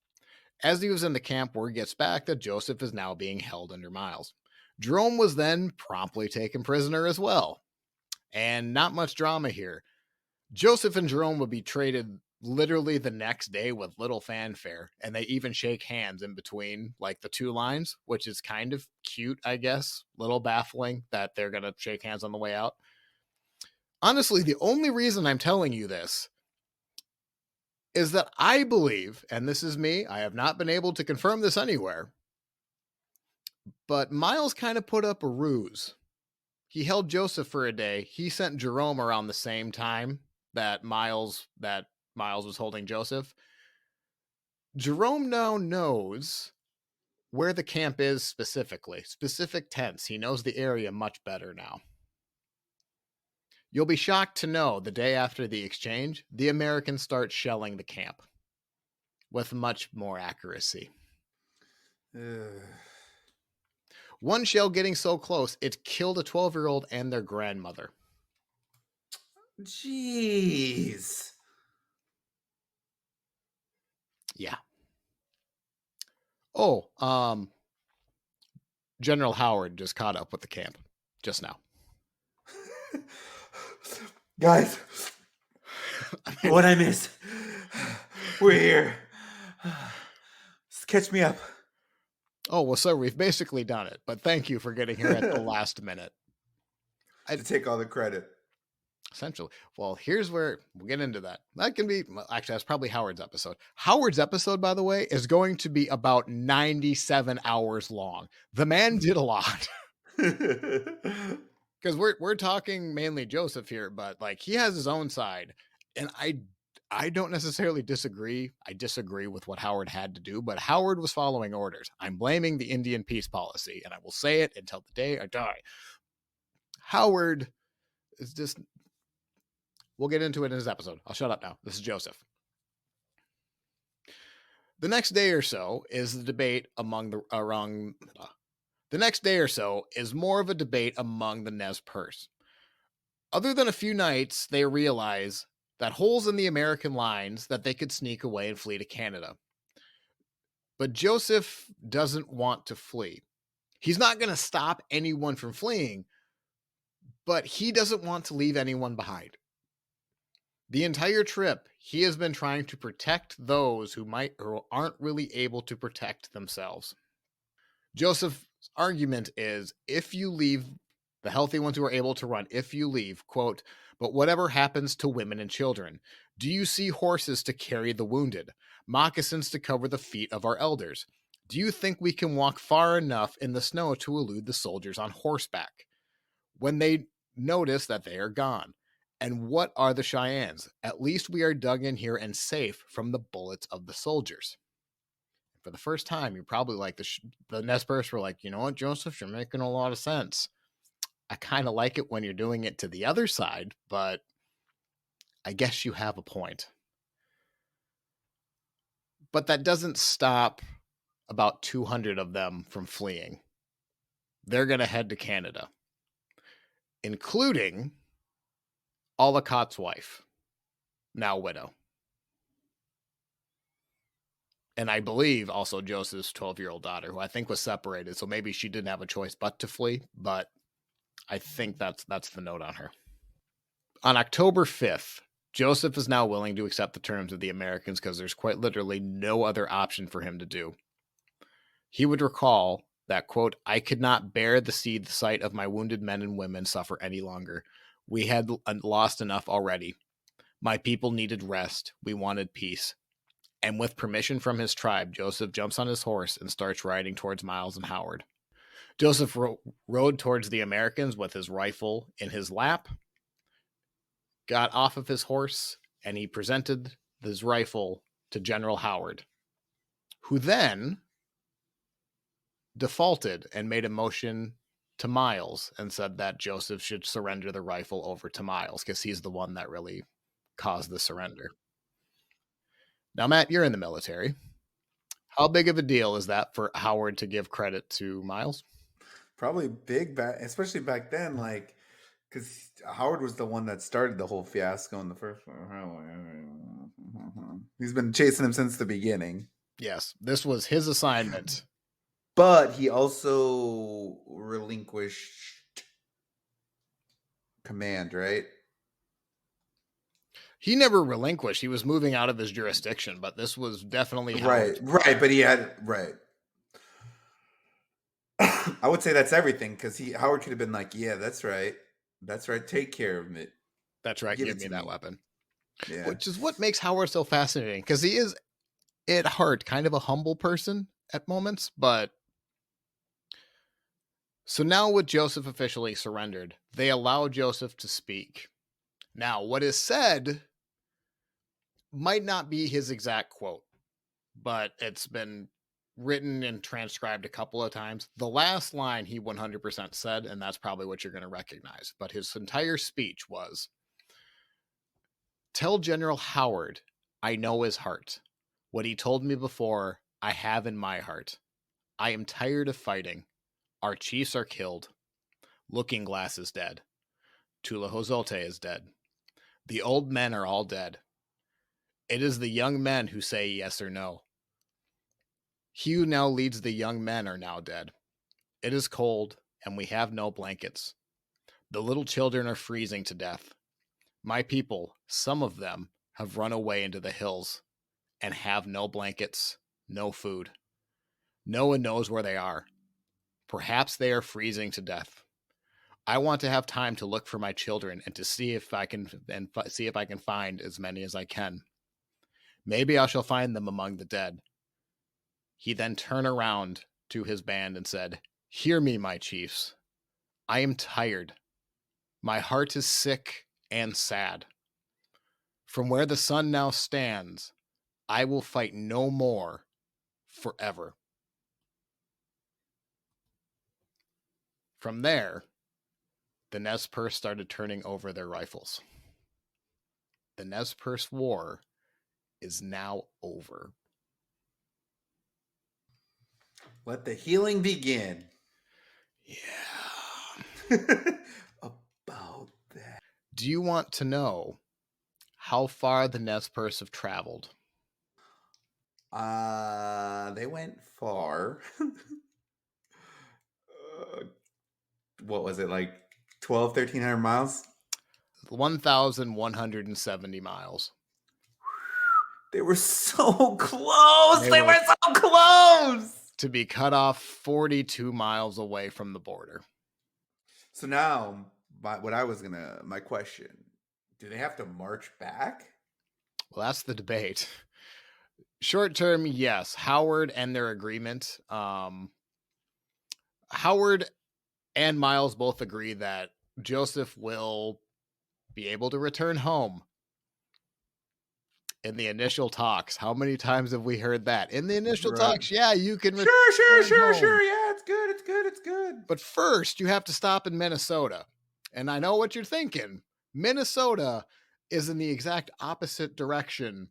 As he was in the camp, word gets back that Joseph is now being held under Miles. Jerome was then promptly taken prisoner as well. And not much drama here. Joseph and Jerome would be traded literally the next day with little fanfare, and they even shake hands in between like the 2 lines, which is kind of cute, I guess. Little baffling that they're going to shake hands on the way out. Honestly, the only reason I'm telling you this is that I believe, and this is me, I have not been able to confirm this anywhere, but Miles kind of put up a ruse. He held Joseph for a day. He sent Jerome around the same time that Miles was holding Joseph. Jerome now knows where the camp is specific tents. He knows the area much better now. You'll be shocked to know the day after the exchange, the Americans start shelling the camp. with much more accuracy. Ugh. One shell getting so close, it killed a 12-year-old and their grandmother. Jeez. Yeah. Oh, General Howard just caught up with the camp just now. Guys, what I miss? We're here. Just catch me up. Oh, well, sir, we've basically done it, but thank you for getting here at the last minute. To take all the credit. Essentially. Well, here's where we'll get into that. That can be, actually, that's probably Howard's episode. Howard's episode, by the way, is going to be about 97 hours long. The man did a lot. Because we're talking mainly Joseph here, but like he has his own side. And I don't necessarily disagree. I disagree with what Howard had to do, but Howard was following orders. I'm blaming the Indian peace policy, and I will say it until the day I die. Howard is just... We'll get into it in his episode. I'll shut up now. This is Joseph. The next day or so is the debate among the next day or so is more of a debate among the Nez Perce. Other than a few nights, they realize that holes in the American lines that they could sneak away and flee to Canada. But Joseph doesn't want to flee. He's not going to stop anyone from fleeing, but he doesn't want to leave anyone behind. The entire trip, he has been trying to protect those who might or aren't really able to protect themselves. Joseph's argument is, if you leave, the healthy ones who are able to run, if you leave, quote, but whatever happens to women and children? Do you see horses to carry the wounded? Moccasins to cover the feet of our elders? Do you think we can walk far enough in the snow to elude the soldiers on horseback when they notice that they are gone? And what are the Cheyennes? At least we are dug in here and safe from the bullets of the soldiers. For the first time, you're probably like, the Nez Perce were like, you know what, Joseph, you're making a lot of sense. I kind of like it when you're doing it to the other side, but I guess you have a point. But that doesn't stop about 200 of them from fleeing. They're going to head to Canada, including Walla's wife, now widow. And I believe also Joseph's 12-year-old daughter, who I think was separated, so maybe she didn't have a choice but to flee, but I think that's the note on her. On October 5th, Joseph is now willing to accept the terms of the Americans because there's quite literally no other option for him to do. He would recall that, quote, I could not bear to see the sight of my wounded men and women suffer any longer. We had lost enough already. My people needed rest. We wanted peace. And with permission from his tribe, Joseph jumps on his horse and starts riding towards Miles and Howard. Joseph rode towards the Americans with his rifle in his lap, got off of his horse, and he presented his rifle to General Howard, who then defaulted and made a motion to Miles and said that Joseph should surrender the rifle over to Miles because he's the one that really caused the surrender. Now, Matt, you're in the military. How big of a deal is that for Howard to give credit to Miles? Probably big, especially back then, like, because Howard was the one that started the whole fiasco in the first one. He's been chasing him since the beginning. Yes, this was his assignment. But he also relinquished command, right? He never relinquished. He was moving out of his jurisdiction, but this was definitely Howard. Right. But he had, right. I would say that's everything, because Howard could have been like, yeah, that's right. That's right. Take care of it. That's right. Give me that weapon. Yeah. Which is what makes Howard so fascinating, because he is, at heart, kind of a humble person at moments, but so now with Joseph officially surrendered, they allow Joseph to speak. Now, what is said might not be his exact quote, but it's been written and transcribed a couple of times. The last line he 100% said, and that's probably what you're going to recognize, but his entire speech was, tell General Howard I know his heart. What he told me before, I have in my heart. I am tired of fighting. Our chiefs are killed. Looking Glass is dead. Tulahozote is dead. The old men are all dead. It is the young men who say yes or no. He who now leads the young men are now dead. It is cold, and we have no blankets. The little children are freezing to death. My people, some of them, have run away into the hills and have no blankets, no food. No one knows where they are. Perhaps they are freezing to death. I want to have time to look for my children and to see if I can find as many as I can. Maybe I shall find them among the dead. He then turned around to his band and said, Hear me, my chiefs. I am tired. My heart is sick and sad. From where the sun now stands, I will fight no more forever. From there, the Nez Perce started turning over their rifles. The Nez Perce War is now over. Let the healing begin. Yeah. About that. Do you want to know how far the Nez Perce have traveled? They went far. What was it, like 1,300 miles? 1,170 miles. They were so close. They were so close to be cut off 42 miles away from the border. So now, my question, do they have to march back? Well, that's the debate. Short term, yes. Howard and their agreement. Howard and Miles both agree that Joseph will be able to return home. In the initial talks, how many times have we heard that? In the initial talks, yeah, you can return Sure. Yeah, it's good. But first, you have to stop in Minnesota. And I know what you're thinking. Minnesota is in the exact opposite direction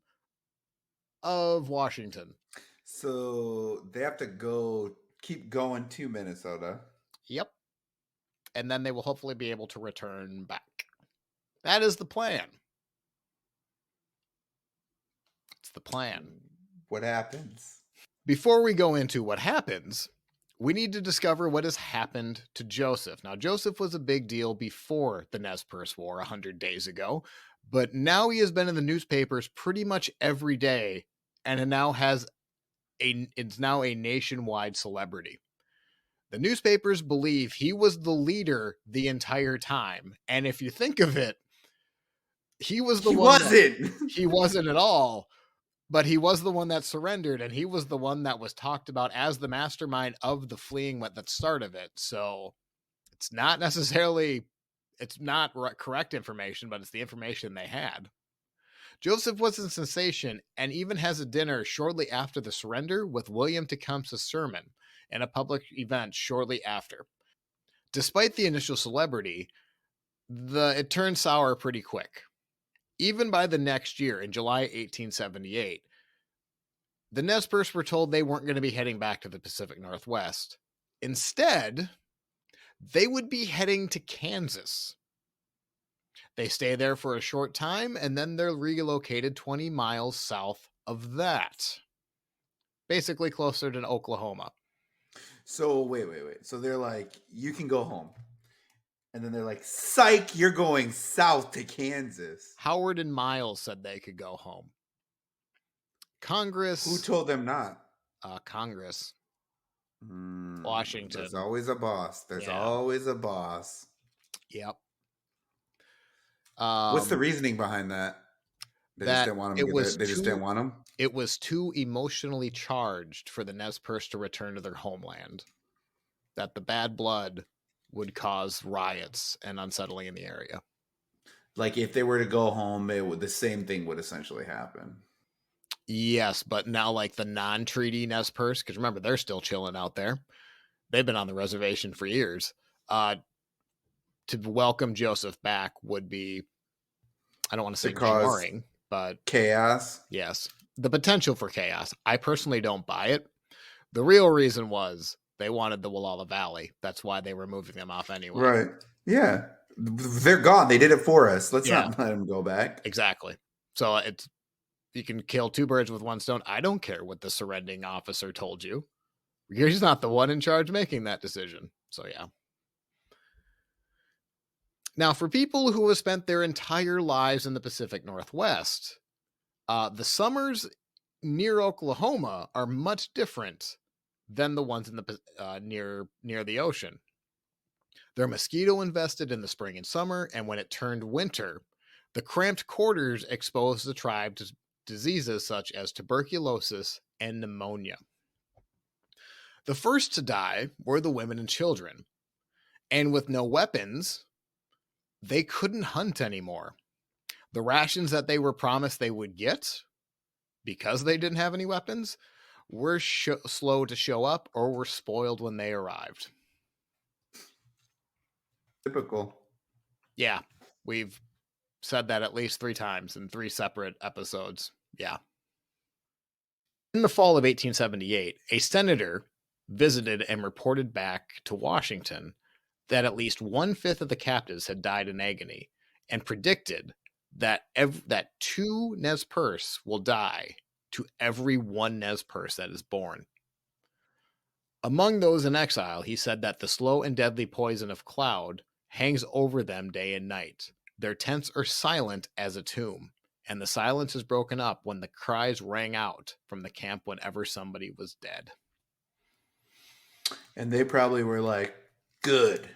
of Washington. So they have to keep going to Minnesota. Yep. And then they will hopefully be able to return back. That is the plan. It's the plan. What happens? Before we go into what happens, we need to discover what has happened to Joseph. Now, Joseph was a big deal before the Nez Perce War 100 days ago, but now he has been in the newspapers pretty much every day, and it's now a nationwide celebrity. The newspapers believe he was the leader the entire time, and if you think of it, he wasn't at all. But he was the one that surrendered, and he was the one that was talked about as the mastermind of the fleeing at the start of it. So it's not correct information, but it's the information they had. Joseph was a sensation and even has a dinner shortly after the surrender with William Tecumseh's sermon in a public event shortly after. Despite the initial celebrity, it turned sour pretty quick. Even by the next year, in July 1878, the Nez Perce were told they weren't going to be heading back to the Pacific Northwest. Instead, they would be heading to Kansas. They stay there for a short time, and then they're relocated 20 miles south of that. Basically closer to Oklahoma. So, wait. So they're like, you can go home. And then they're like, psych, you're going south to Kansas. Howard and Miles said they could go home. Congress. Who told them not? Congress. Washington. There's always a boss. Always a boss. Yep. What's the reasoning behind that? They just didn't want them. It was too emotionally charged for the Nez Perce to return to their homeland. That the bad blood would cause riots and unsettling in the area. Like if they were to go home, the same thing would essentially happen. Yes, but now like the non-treaty Nez Perce, because remember, they're still chilling out there. They've been on the reservation for years. To welcome Joseph back would be, I don't want to say jarring, but chaos. Yes. the potential for chaos. I personally don't buy it. The real reason was they wanted the Walla Valley. That's why they were moving them off anyway. Right. Yeah. They're gone. They did it for us. Let's Yeah. not let them go back. Exactly. So you can kill two birds with one stone. I don't care what the surrendering officer told you. You're just not the one in charge making that decision. So yeah. Now, for people who have spent their entire lives in the Pacific Northwest, the summers near Oklahoma are much different than the ones in the near the ocean. They're mosquito infested in the spring and summer, and when it turned winter, the cramped quarters exposed the tribe to diseases such as tuberculosis and pneumonia. The first to die were the women and children, and with no weapons, they couldn't hunt anymore. The rations that they were promised they would get, because they didn't have any weapons, were slow to show up or were spoiled when they arrived. Typical. Yeah, we've said that at least 3 times in 3 separate episodes. Yeah. In the fall of 1878, a senator visited and reported back to Washington that at least 1/5 of the captives had died in agony, and predicted that that 2 Nez Perce will die to every 1 Nez Perce that is born. Among those in exile, he said that the slow and deadly poison of cloud hangs over them day and night. Their tents are silent as a tomb, and the silence is broken up when the cries rang out from the camp whenever somebody was dead. And they probably were like, good.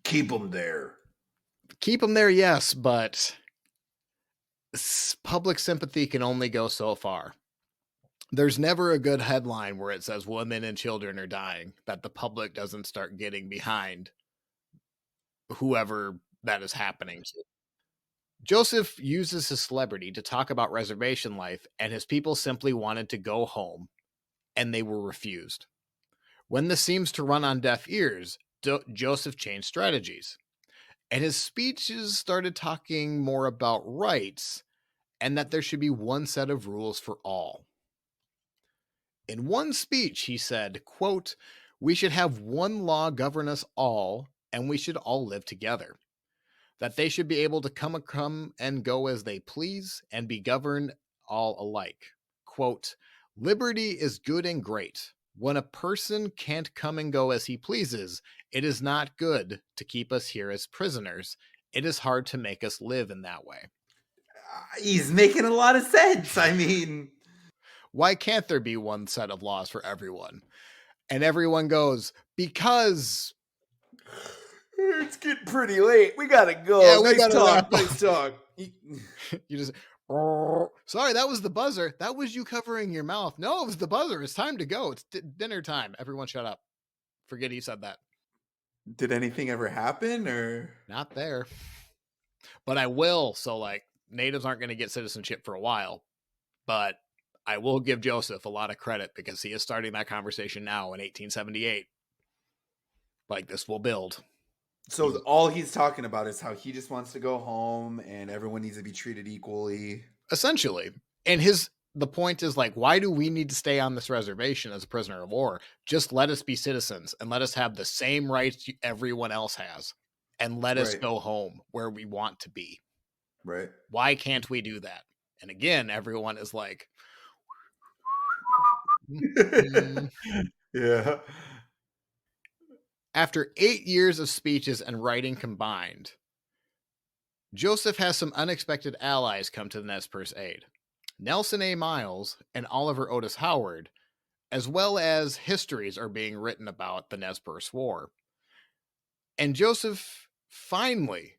Keep them there. Keep them there, yes, but public sympathy can only go so far. There's never a good headline where it says women and children are dying that the public doesn't start getting behind whoever that is happening to. Joseph uses his celebrity to talk about reservation life, and his people simply wanted to go home, and they were refused. When this seems to run on deaf ears, Joseph changed strategies, and his speeches started talking more about rights and that there should be one set of rules for all. In one speech, he said, quote, "We should have one law govern us all, and we should all live together. That they should be able to come and go as they please and be governed all alike. Quote, liberty is good and great. When a person can't come and go as he pleases, it is not good to keep us here as prisoners. It is hard to make us live in that way." He's making a lot of sense. I mean, why can't there be one set of laws for everyone? And everyone goes, because it's getting pretty late. We gotta go. Yeah, we nice gotta talk. wrap up. Nice talk. You just, sorry, that was the buzzer. That was you covering your mouth. No, it was the buzzer. It's time to go. It's dinner time. Everyone shut up. Forget he said that. Did anything ever happen or? Not there. But I will. So like natives aren't going to get citizenship for a while, but I will give Joseph a lot of credit because he is starting that conversation now in 1878. Like this will build. So all he's talking about is how he just wants to go home and everyone needs to be treated equally. Essentially. And the point is like, why do we need to stay on this reservation as a prisoner of war? Just let us be citizens and let us have the same rights everyone else has. And let us go home where we want to be. Right. Why can't we do that? And again, everyone is like, yeah. After 8 years of speeches and writing combined, Joseph has some unexpected allies come to the Nez Perce aid. Nelson A. Miles and Oliver Otis Howard, as well as histories are being written about the Nez Perce War. And Joseph finally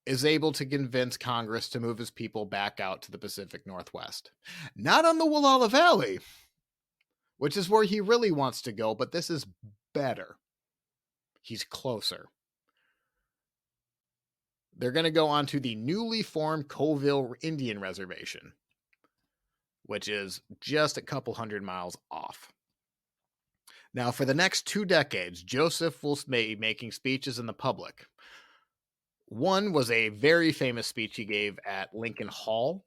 is able to convince Congress to move his people back out to the Pacific Northwest. Not on the Walla Valley, which is where he really wants to go, but this is better. He's closer. They're going to go on to the newly formed Colville Indian Reservation, which is just a couple 100 miles off. Now, for the next 2 decades, Joseph will be making speeches in the public. One was a very famous speech he gave at Lincoln Hall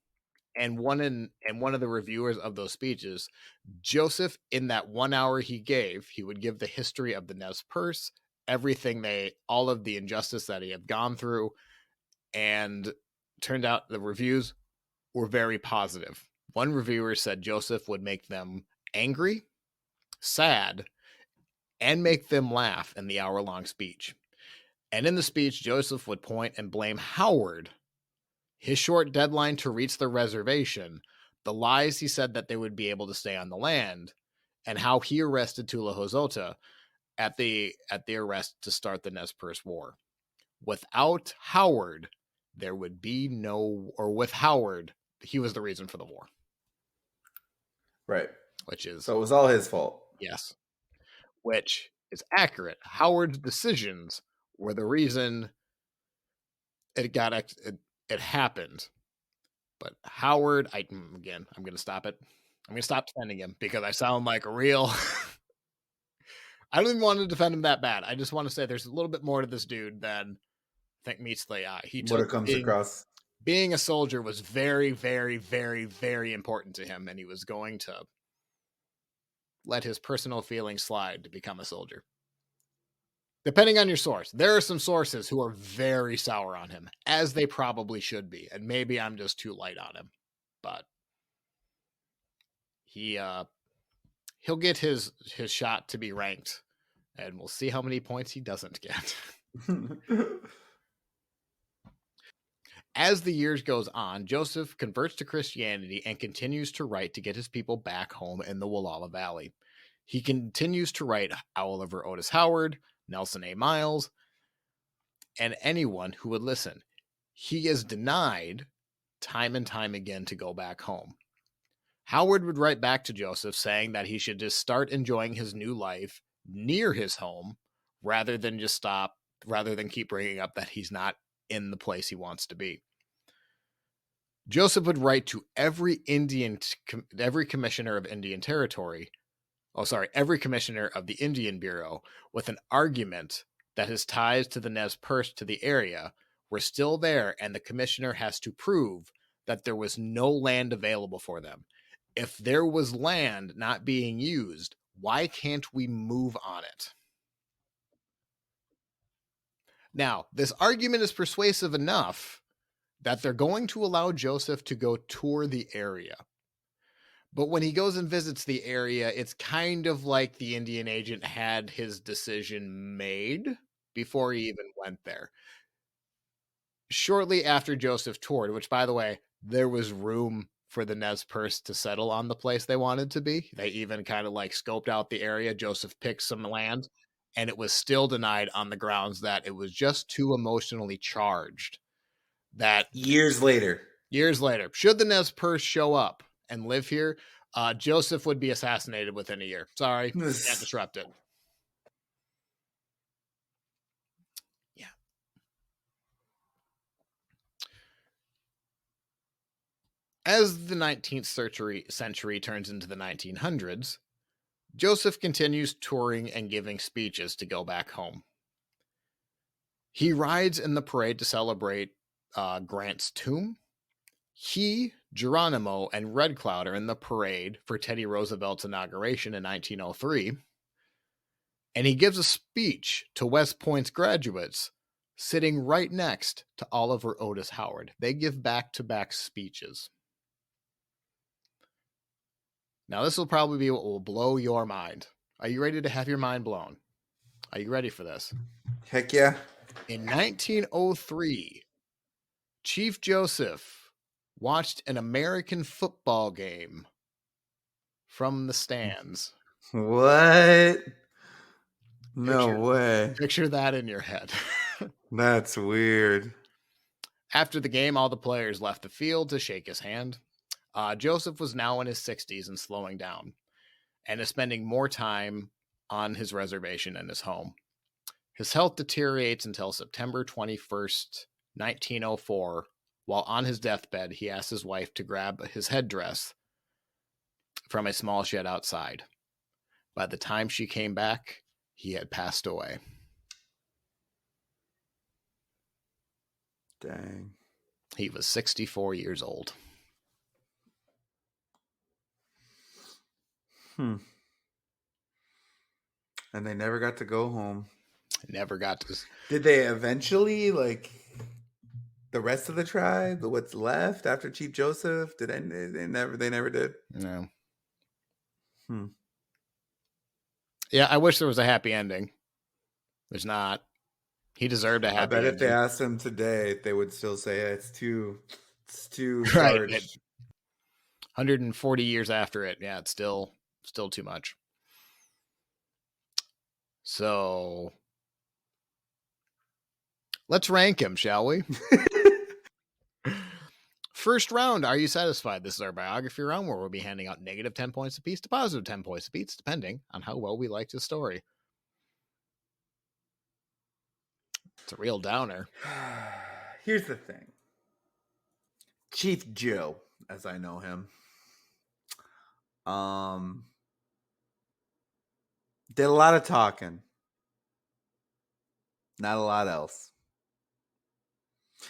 And one of the reviewers of those speeches, Joseph, in that 1 hour he would give the history of the Nez Perce, all of the injustice that he had gone through, and turned out the reviews were very positive. One reviewer said Joseph would make them angry, sad, and make them laugh in the hour-long speech. And in the speech, Joseph would point and blame Howard, his short deadline to reach the reservation, the lies he said that they would be able to stay on the land, and how he arrested Tula Hozota at the arrest to start the Nez Perce War. Without Howard, there would be with Howard, he was the reason for the war. Right. Which is... So it was all his fault. Yes. Which is accurate. Howard's decisions were the reason it happened. But Howard, I'm going to stop it. I'm going to stop defending him because I sound like a real... I don't even want to defend him that bad. I just want to say there's a little bit more to this dude than I think meets the eye. What it comes across. Being a soldier was very, very, very, very important to him, and he was going to let his personal feelings slide to become a soldier. Depending on your source. There are some sources who are very sour on him, as they probably should be, and maybe I'm just too light on him. But he'll get his shot to be ranked, and we'll see how many points he doesn't get. As the years goes on, Joseph converts to Christianity and continues to write to get his people back home in the Walla Valley. He continues to write Oliver Otis Howard, Nelson A. Miles, and anyone who would listen. He is denied time and time again to go back home. Howard would write back to Joseph saying that he should just start enjoying his new life near his home rather than keep bringing up that he's not in the place he wants to be. Joseph would write to every commissioner of Indian Territory, every commissioner of the Indian Bureau, with an argument that his ties to the Nez Perce to the area were still there, and the commissioner has to prove that there was no land available for them. If there was land not being used, why can't we move on it? Now, this argument is persuasive enough that they're going to allow Joseph to go tour the area. But when he goes and visits the area, it's kind of like the Indian agent had his decision made before he even went there. Shortly after Joseph toured, which, by the way, there was room for the Nez Perce to settle on the place they wanted to be. They even kind of scoped out the area. Joseph picked some land, and it was still denied on the grounds that it was just too emotionally charged. That years later, should the Nez Perce show up and live here, Joseph would be assassinated within a year. Sorry, can't disrupt it. Yeah. As the 19th century turns into the 1900s, Joseph continues touring and giving speeches to go back home. He rides in the parade to celebrate Grant's tomb. He, Geronimo, and Red Cloud are in the parade for Teddy Roosevelt's inauguration in 1903. And he gives a speech to West Point's graduates, sitting right next to Oliver Otis Howard. They give back-to-back speeches. Now, this will probably be what will blow your mind. Are you ready to have your mind blown? Are you ready for this? Heck yeah. In 1903, Chief Joseph watched an American football game from the stands. What? No way. Picture that in your head. That's weird. After the game, all the players left the field to shake his hand. Joseph was now in his 60s and slowing down, and is spending more time on his reservation and his home. His health deteriorates until September 21st, 1904. While on his deathbed, he asks his wife to grab his headdress from a small shed outside. By the time she came back, he had passed away. Dang. He was 64 years old. Hmm. And they never got to go home. Never got to. Did they eventually, like, the rest of the tribe, what's left after Chief Joseph? Did they never did? No. Hmm. Yeah, I wish there was a happy ending. There's not. He deserved a I happy bet if they ending. asked him today, they would still say it's too Right. charged. 140 years after it. Yeah, it's still too much. So let's rank him, shall we? First round, are you satisfied? This is our biography round where we'll be handing out negative 10 points apiece to positive 10 points apiece, depending on how well we liked his story. It's a real downer. Here's the thing. Chief Joe, as I know him, did a lot of talking. Not a lot else.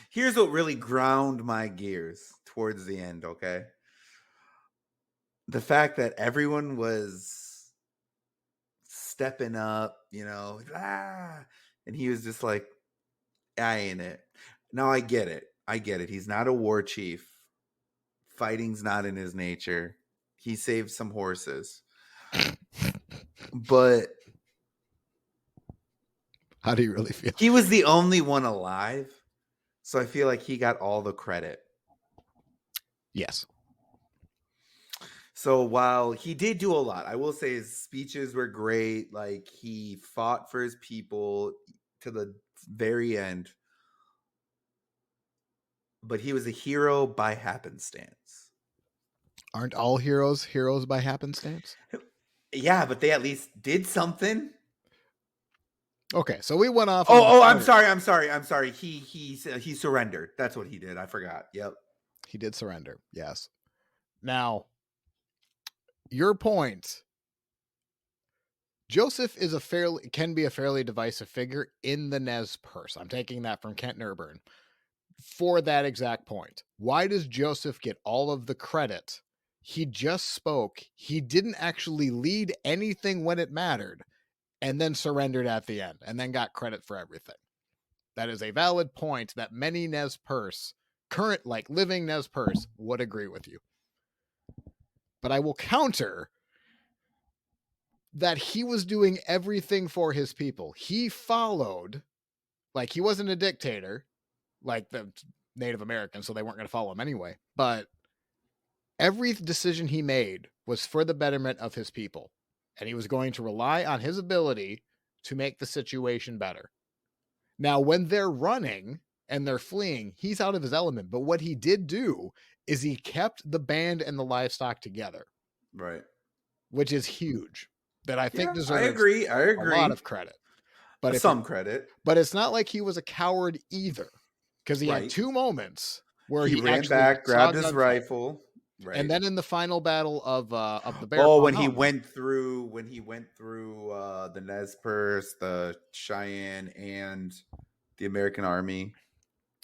Here's what really ground my gears towards the end, okay? The fact that everyone was stepping up, and he was just like, I ain't it. Now I get it. He's not a war chief. Fighting's not in his nature. He saved some horses. But How do you really feel? he was the only one alive. So I feel like he got all the credit. Yes. So while he did do a lot, I will say his speeches were great. Like, he fought for his people to the very end. But he was a hero by happenstance. Aren't all heroes by happenstance? Yeah, but they at least did something. Okay, so we went off. I'm sorry. He surrendered. That's what he did. I forgot. Yep. He did surrender. Yes. Now, your point. Joseph can be a fairly divisive figure in the Nez Perce. I'm taking that from Kent Nerburn for that exact point. Why does Joseph get all of the credit? He just spoke. He didn't actually lead anything when it mattered, and then surrendered at the end, and then got credit for everything. That is a valid point that many Nez Perce, living Nez Perce, would agree with you. But I will counter that he was doing everything for his people. He followed, like, he wasn't a dictator like the Native Americans, so they weren't going to follow him anyway. But every decision he made was for the betterment of his people. And he was going to rely on his ability to make the situation better. Now, when they're running and they're fleeing, he's out of his element. But what he did do is he kept the band and the livestock together. Right. Which is huge. That I think deserves I agree. a lot of credit. But credit. But it's not like he was a coward either. Because he had two moments where he ran back, grabbed his rifle. Right. And then in the final battle of the Bear. Oh, when he went through the Nez Perce, the Cheyenne, and the American Army.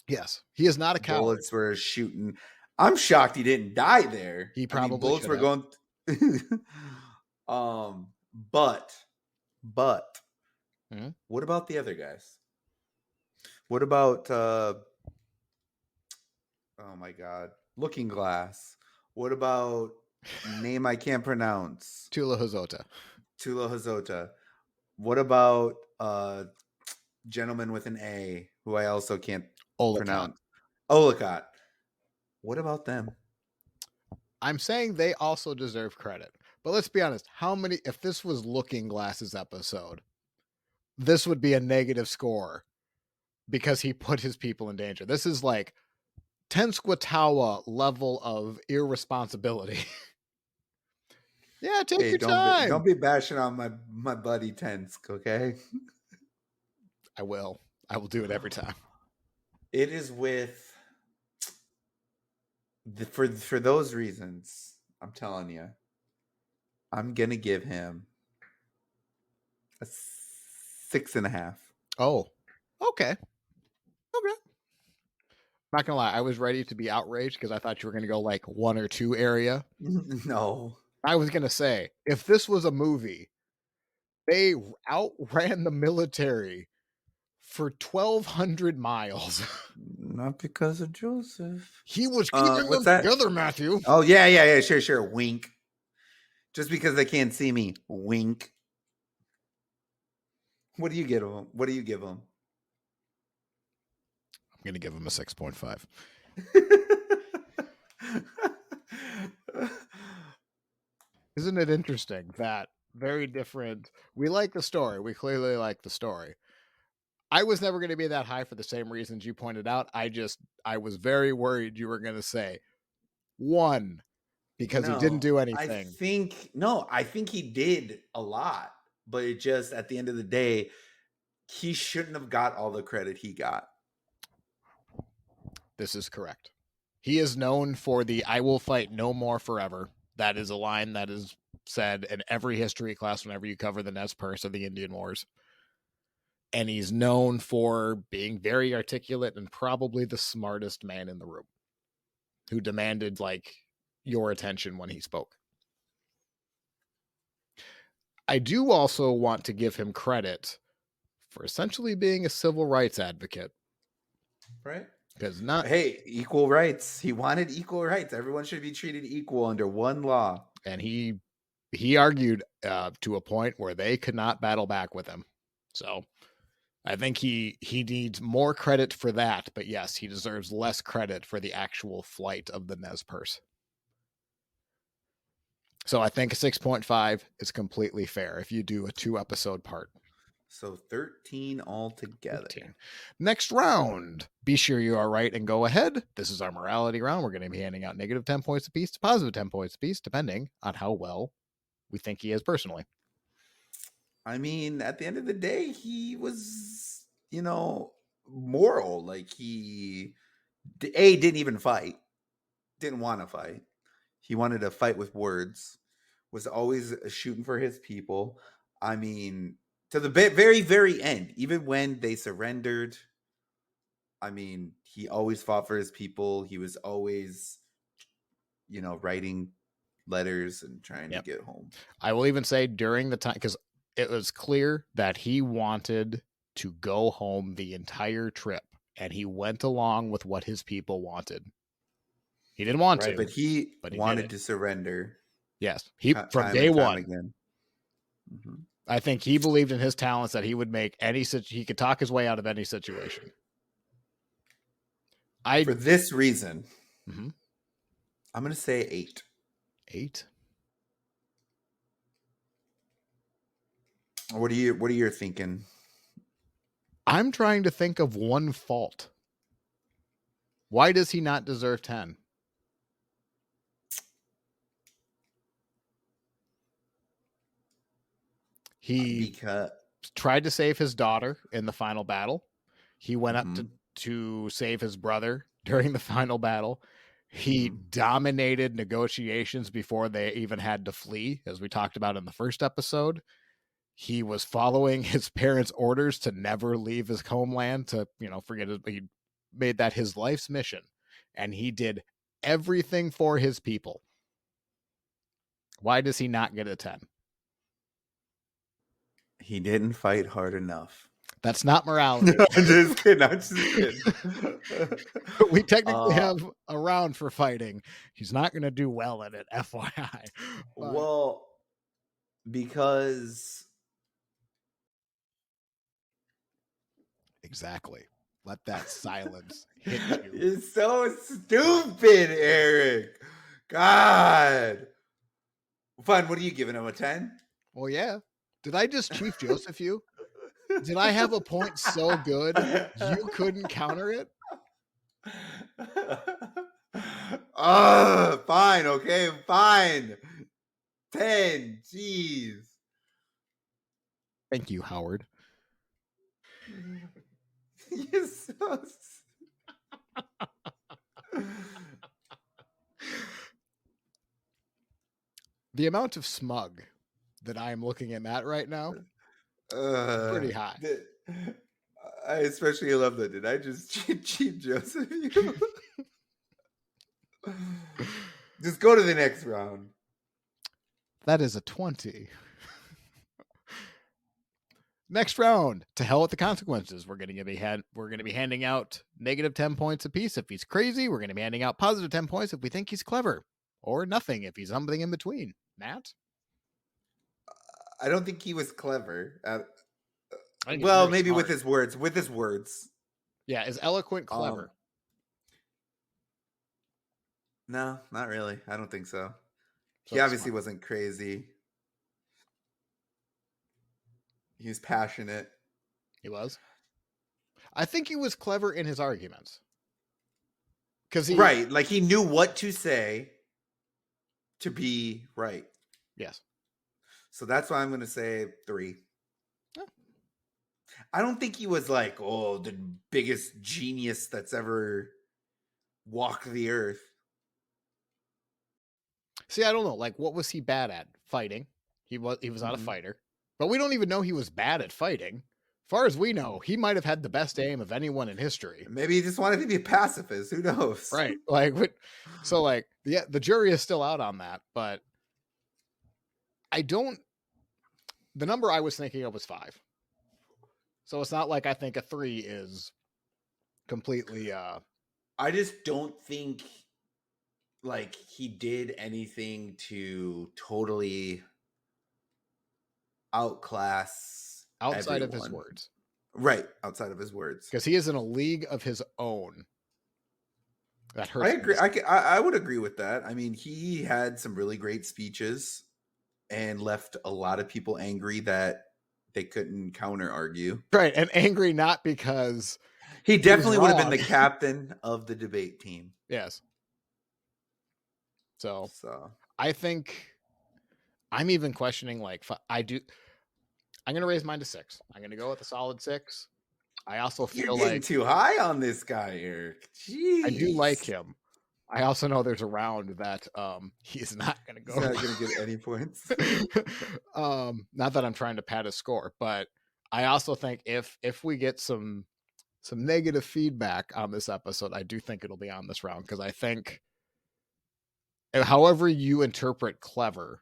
Yes, he is not a coward. Bullets were shooting. I'm shocked he didn't die there. He probably bullets were going. But what about the other guys? What about oh my God, Looking Glass? What about name I can't pronounce? Tula Hazota. What about gentleman with an A who I also can't pronounce? Olacott. What about them? I'm saying they also deserve credit. But let's be honest, if this was Looking Glass's episode, this would be a negative score because he put his people in danger. This is like Tenskwatawa level of irresponsibility. Yeah, take your time. Don't be bashing on my buddy Tensk, okay? I will do it every time. It is for those reasons, I'm telling you, I'm gonna give him a 6.5. Oh, okay. I'm not gonna lie, I was ready to be outraged because I thought you were gonna go like 1 or 2 area. No. I was going to say, if this was a movie, they outran the military for 1,200 miles. Not because of Joseph. He was keeping What's them that? together, Matthew. Oh, yeah, sure. Wink. Just because they can't see me. Wink. What do you give them? What do you give them? I'm going to give him a 6.5. Isn't it interesting that very different? We like the story. We clearly like the story. I was never going to be that high for the same reasons you pointed out. I was very worried you were going to say 1 because he didn't do anything. I think he did a lot, but it just at the end of the day, he shouldn't have got all the credit he got. This is correct. He is known for the "I will fight no more forever." That is a line that is said in every history class whenever you cover the Nez Perce or the Indian Wars. And he's known for being very articulate and probably the smartest man in the room, who demanded like your attention when he spoke. I do also want to give him credit for essentially being a civil rights advocate. Right? Because hey, equal rights. He wanted equal rights. Everyone should be treated equal under one law. And he argued to a point where they could not battle back with him. So I think he needs more credit for that, but yes, he deserves less credit for the actual flight of the Nez Perce. So I think a 6.5 is completely fair if you do a 2-episode part. So 13 altogether. 13. Next round. Be sure you are right and go ahead. This is our morality round. We're going to be handing out negative 10 points apiece to positive 10 points apiece, depending on how well we think he is personally. I mean, at the end of the day, he was, moral. Like he didn't even fight. Didn't want to fight. He wanted to fight with words. Was always shooting for his people. I mean, to the very, very end, even when they surrendered, I mean, he always fought for his people. He was always, writing letters and trying to get home. I will even say during the time, because it was clear that he wanted to go home the entire trip, and he went along with what his people wanted. He didn't want to, but he wanted did to surrender. Yes, he from day one. Again. Mm-hmm. I think he believed in his talents that he would make he could talk his way out of any situation. For this reason, mm-hmm. I'm going to say 8. 8. What are you thinking? I'm trying to think of one fault. Why does he not deserve 10? He tried to save his daughter in the final battle. He went up to save his brother during the final battle. He dominated negotiations before they even had to flee, as we talked about in the first episode. He was following his parents' orders to never leave his homeland, to, forget it. He made that his life's mission, and he did everything for his people. Why does he not get a 10? He didn't fight hard enough. That's not morality. I'm just kidding. We technically have a round for fighting. He's not going to do well at it, FYI. Well, because... Exactly. Let that silence hit you. You're so stupid, Eric. God. Fine, what are you giving him, a 10? Well, yeah. Did I just Chief Joseph you? Did I have a point so good you couldn't counter it? Fine, okay, fine. 10, jeez. Thank you, Howard. You're so... The amount of smug that I am looking at Matt right now, pretty high. I especially love that. Did I just cheat Joseph you? Just go to the next round. That is a 20. Next round, to hell with the consequences. We're going to be handing out negative 10 points apiece if he's crazy. We're going to be handing out positive 10 points if we think he's clever, or nothing if he's something in between. Matt? I don't think he was clever. I think he's Well, very maybe with smart. his words. With his words. Yeah, is eloquent clever? No, not really. I don't think so. So He it's obviously smart. wasn't crazy. He was passionate. He was. I think he was clever in his arguments. Right. Like he knew what to say to be right. Yes. So that's why I'm going to say 3. Oh. I don't think he was like, oh, the biggest genius that's ever walked the earth. See, I don't know. Like, what was he bad at? Fighting. He was not a fighter. But we don't even know he was bad at fighting. Far as we know, he might have had the best aim of anyone in history. Maybe he just wanted to be a pacifist. Who knows? Right. Like, so like, yeah, the jury is still out on that, but the number I was thinking of was 5. So it's not like I think a 3 is completely, I just don't think like he did anything to totally outclass outside of his everyone. words. Right, outside of his words. Because he is in a league of his own. That hurts. I agree. I would agree with that. I mean, he had some really great speeches and left a lot of people angry that they couldn't counter argue. Right, and angry not because he definitely would have been the captain of the debate team. Yes. So I think I'm even questioning, like, I'm going to raise mine to 6. I'm going to go with a solid 6. I also feel You're getting too high on this guy, Eric. Jeez. I do like him. I also know there's a round that he's not going to go. He's not going to get any points. Not that I'm trying to pad his score, but I also think if we get some negative feedback on this episode, I do think it'll be on this round, because I think however you interpret clever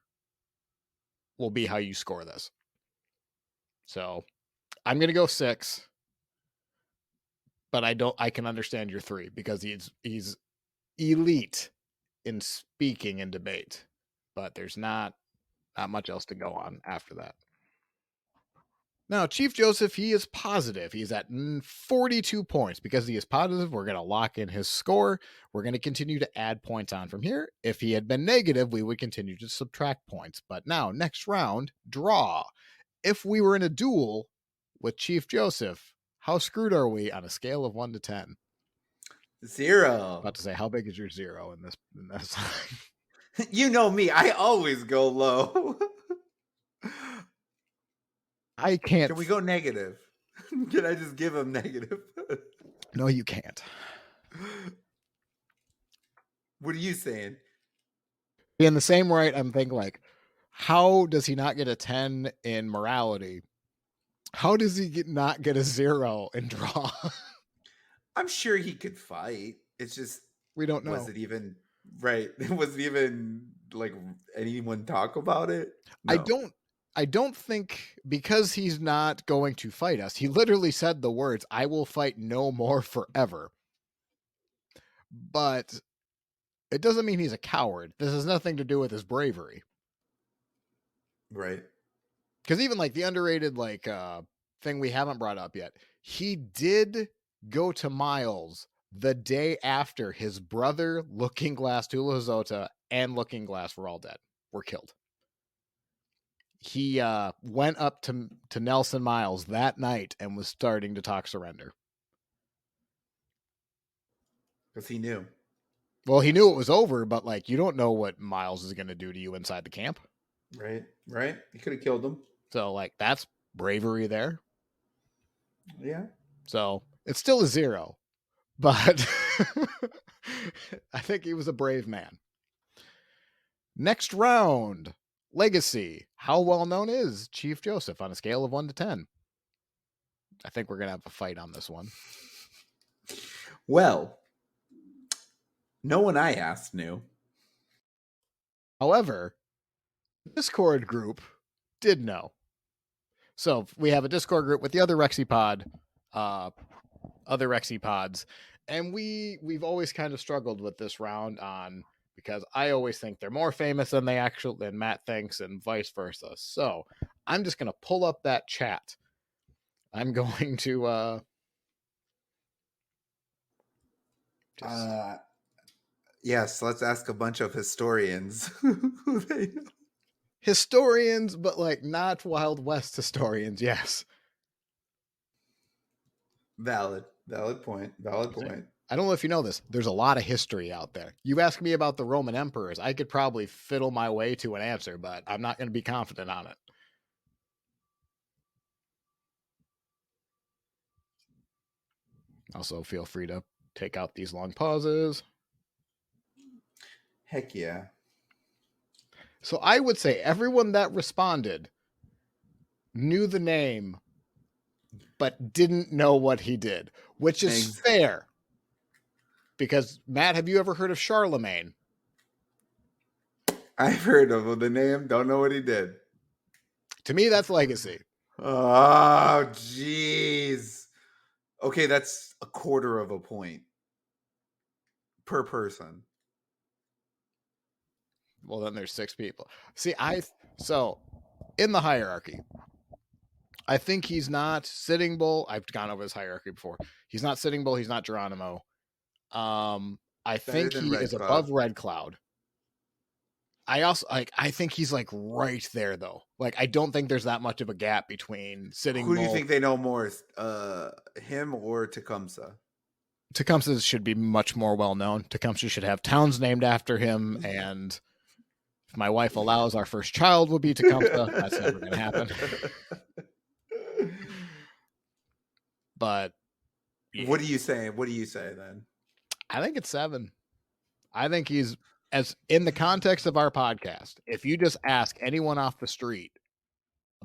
will be how you score this. So I'm going to go 6. But I can understand your 3, because he's elite in speaking and debate, but there's not much else to go on after that. Now, Chief Joseph, he is positive. He's at 42 points. Because he is positive, we're going to lock in his score. We're going to continue to add points on from here. If he had been negative, we would continue to subtract points. But now, next round, draw. If we were in a duel with Chief Joseph, how screwed are we on a scale of 1 to 10? 0. About to say, how big is your 0 in this? You know me. I always go low. I can't. Can we go negative? Can I just give him negative? No, you can't. What are you saying? In the same right, I'm thinking, like, how does he not get a 10 in morality? How does he not get a 0 in draw? I'm sure he could fight. It's just we don't know. Was it even right? It wasn't even like anyone talk about it. No. I don't think, because he's not going to fight us. He literally said the words, "I will fight no more forever." But it doesn't mean he's a coward. This has nothing to do with his bravery. Right. Because even like the underrated thing we haven't brought up yet, he did go to Miles the day after his brother, Looking Glass Tulahazota, and Looking Glass were killed. He went up to Nelson Miles that night and was starting to talk surrender. Because he knew. Well, he knew it was over, but like, you don't know what Miles is going to do to you inside the camp. Right. He could have killed him. So like, that's bravery there. Yeah. So it's still a 0, but I think he was a brave man. Next round, legacy. How well known is Chief Joseph on a scale of 1 to 10? I think we're going to have a fight on this one. Well, no one I asked knew. However, Discord group did know. So we have a Discord group with the other Rexipod, other Rexipods, and we've always kind of struggled with this round on because I always think they're more famous than than Matt thinks, and vice versa. So I'm just gonna pull up that chat. I'm going to just Yes, let's ask a bunch of historians who they know. historians, but like not Wild West historians. Yes. Valid point. Valid point. I don't know if you know this. There's a lot of history out there. You ask me about the Roman emperors, I could probably fiddle my way to an answer, but I'm not going to be confident on it. Also, feel free to take out these long pauses. Heck yeah. So I would say everyone that responded knew the name, but didn't know what he did, which is fair. Because, Matt, have you ever heard of Charlemagne? I've heard of the name, don't know what he did. To me, that's legacy. Oh, jeez. Okay, that's a quarter of a point per person. Well, then there's 6 people. See, so in the hierarchy, I think he's not Sitting Bull. I've gone over his hierarchy before. He's not Sitting Bull. He's not Geronimo. I think he is above Red Cloud. I also I think he's like right there though. Like I don't think there's that much of a gap between Sitting Bull. Who do you think they know more, him or Tecumseh? Tecumseh should be much more well known. Tecumseh should have towns named after him, and if my wife allows, our first child will be Tecumseh. That's never going to happen. But yeah. What do you say? What do you say then? I think it's 7. I think he's, as in the context of our podcast, if you just ask anyone off the street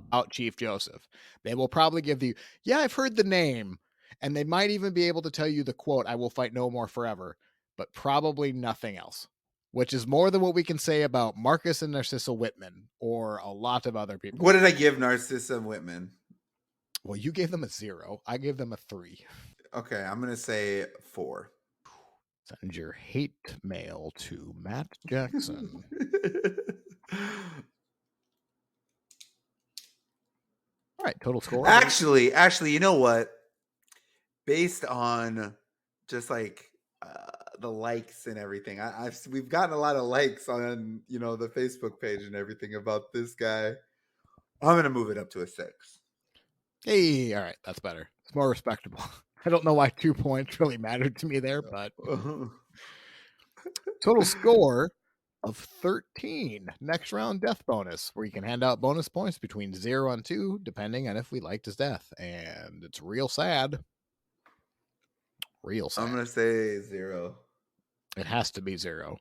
about Chief Joseph, they will probably give you, yeah, I've heard the name. And they might even be able to tell you the quote, I will fight no more forever, but probably nothing else, which is more than what we can say about Marcus and Narcissa Whitman or a lot of other people. What did I give Narcissa Whitman? Well, you gave them a 0. I gave them a 3. Okay, I'm going to say 4. Send your hate mail to Matt Jackson. All right, total score. Actually, you know what? Based on just like the likes and everything, we've gotten a lot of likes on the Facebook page and everything about this guy. I'm gonna move it up to a 6. Hey, all right, that's better. It's more respectable. I don't know why 2 points really mattered to me there, but total score of 13. Next round death bonus, where you can hand out bonus points between 0 and 2, depending on if we liked his death. And it's real sad. Real sad. I'm going to say 0. It has to be 0.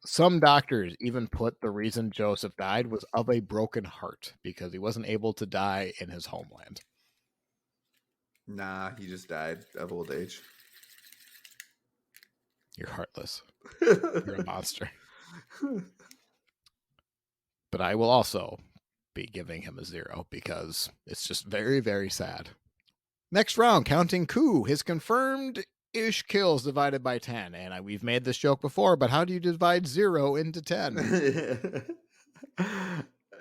Some doctors even put the reason Joseph died was of a broken heart because he wasn't able to die in his homeland. Nah, he just died of old age. You're heartless. You're a monster. But I will also be giving him a 0 because it's just very, very sad. Next round, counting coup. His confirmed ish kills divided by 10. And we've made this joke before, but how do you divide 0 into 10?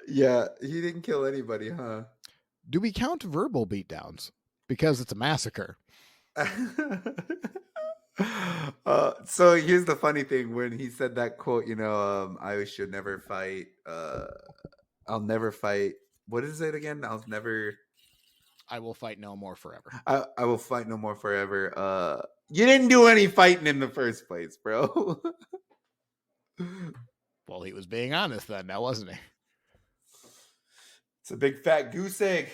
Yeah, he didn't kill anybody, huh? Do we count verbal beatdowns? Because it's a massacre. So here's the funny thing. When he said that quote, I should never fight. I'll never fight. What is it again? I will fight no more forever. I will fight no more forever. You didn't do any fighting in the first place, bro. Well, he was being honest then, now wasn't he? It's a big fat goose egg.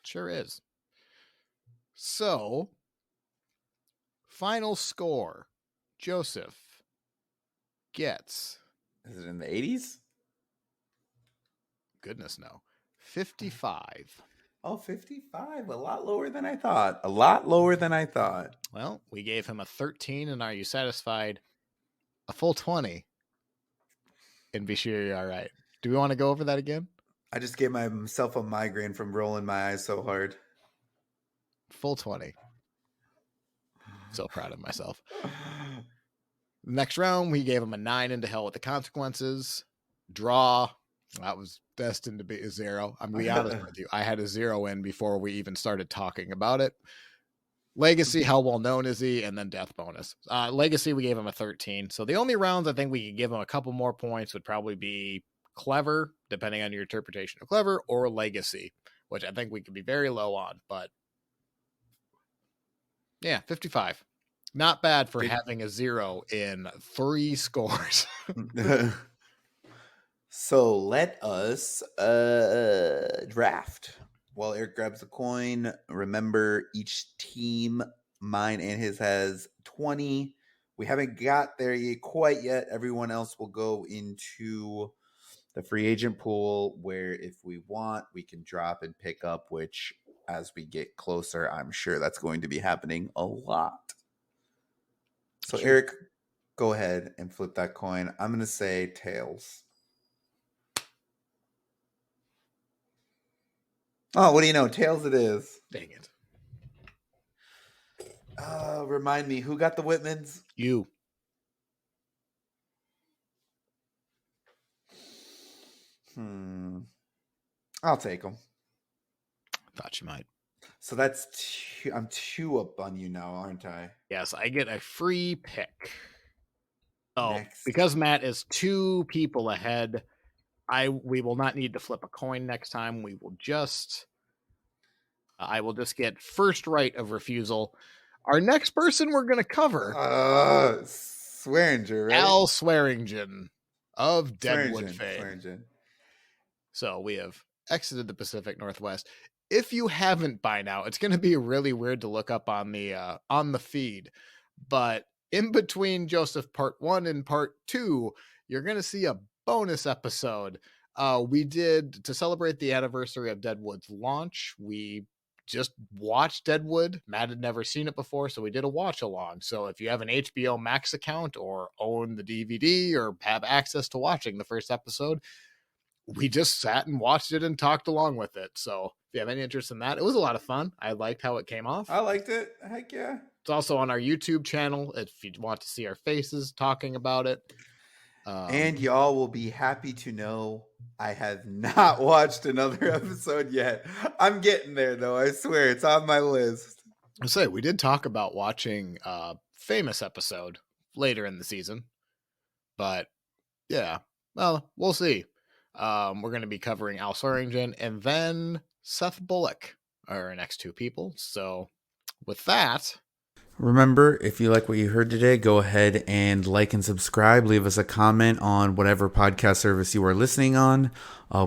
Sure is. So, final score. Joseph gets... Is it in the 80s? Goodness, no. 55. Oh, 55. A lot lower than I thought. A lot lower than I thought. Well, we gave him a 13, and are you satisfied? A full 20 and be sure you're all right. Do we want to go over that again? I just gave myself a migraine from rolling my eyes so hard. Full 20. So proud of myself. Next round, we gave him a 9 into hell with the consequences. Draw. That was destined to be a 0. I'm going to be honest with you. I had a 0 in before we even started talking about it. Legacy, how well known is he? And then death bonus. Legacy, we gave him a 13. So the only rounds I think we could give him a couple more points would probably be clever, depending on your interpretation of clever, or legacy, which I think we could be very low on. But yeah, 55. Not bad for having a 0 in 3 scores. So let us draft. While Eric grabs the coin, remember each team, mine and his, has 20. We haven't got there quite yet. Everyone else will go into the free agent pool where if we want, we can drop and pick up, which as we get closer, I'm sure that's going to be happening a lot. So sure. Eric, go ahead and flip that coin. I'm going to say tails. Oh, what do you know? Tails it is. Dang it. Remind me, who got the Whitmans? You. I'll take them. Thought you might. So that's I'm 2 up on you now, aren't I? Yes, I get a free pick. Oh, because Matt is 2 people ahead, we will not need to flip a coin next time. We will just I will just get first right of refusal. Our next person we're going to cover, Swearingen, right? Al Swearingen of Deadwood fame. Swearingen. So we have exited the Pacific Northwest. If you haven't by now, it's going to be really weird to look up on the feed, but in between Joseph Part 1 and Part 2, you're going to see a bonus episode. We did, to celebrate the anniversary of Deadwood's launch, we just watched Deadwood. Matt had never seen it before, so we did a watch along. So if you have an HBO Max account or own the DVD or have access to watching the first episode, we just sat and watched it and talked along with it. So if you have any interest in that, it was a lot of fun. I liked how it came off. I liked it. Heck yeah. It's also on our YouTube channel if you want to see our faces talking about it. And y'all will be happy to know I have not watched another episode yet. I'm getting there, though. I swear, it's on my list. I say we did talk about watching a famous episode later in the season, but yeah, well, we'll see. We're going to be covering Al Swearingen and then Seth Bullock are our next 2 people. So with that, remember, if you like what you heard today, go ahead and like and subscribe. Leave us a comment on whatever podcast service you are listening on.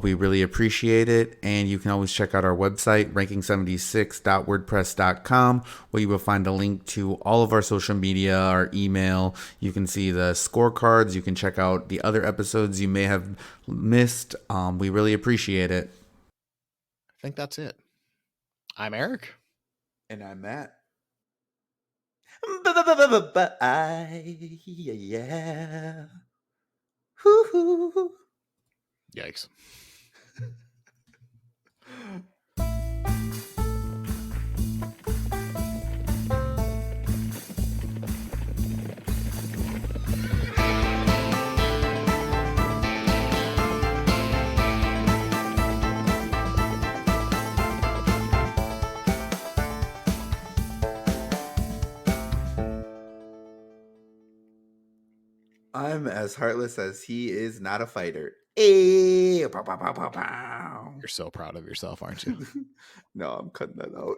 We really appreciate it. And you can always check out our website, ranking76.wordpress.com, where you will find a link to all of our social media, our email. You can see the scorecards. You can check out the other episodes you may have missed. We really appreciate it. I think that's it. I'm Eric. And I'm Matt. Yeah. Yikes. I'm as heartless as he is not a fighter. Hey, pow, pow, pow, pow, pow. You're so proud of yourself, aren't you? No, I'm cutting that out.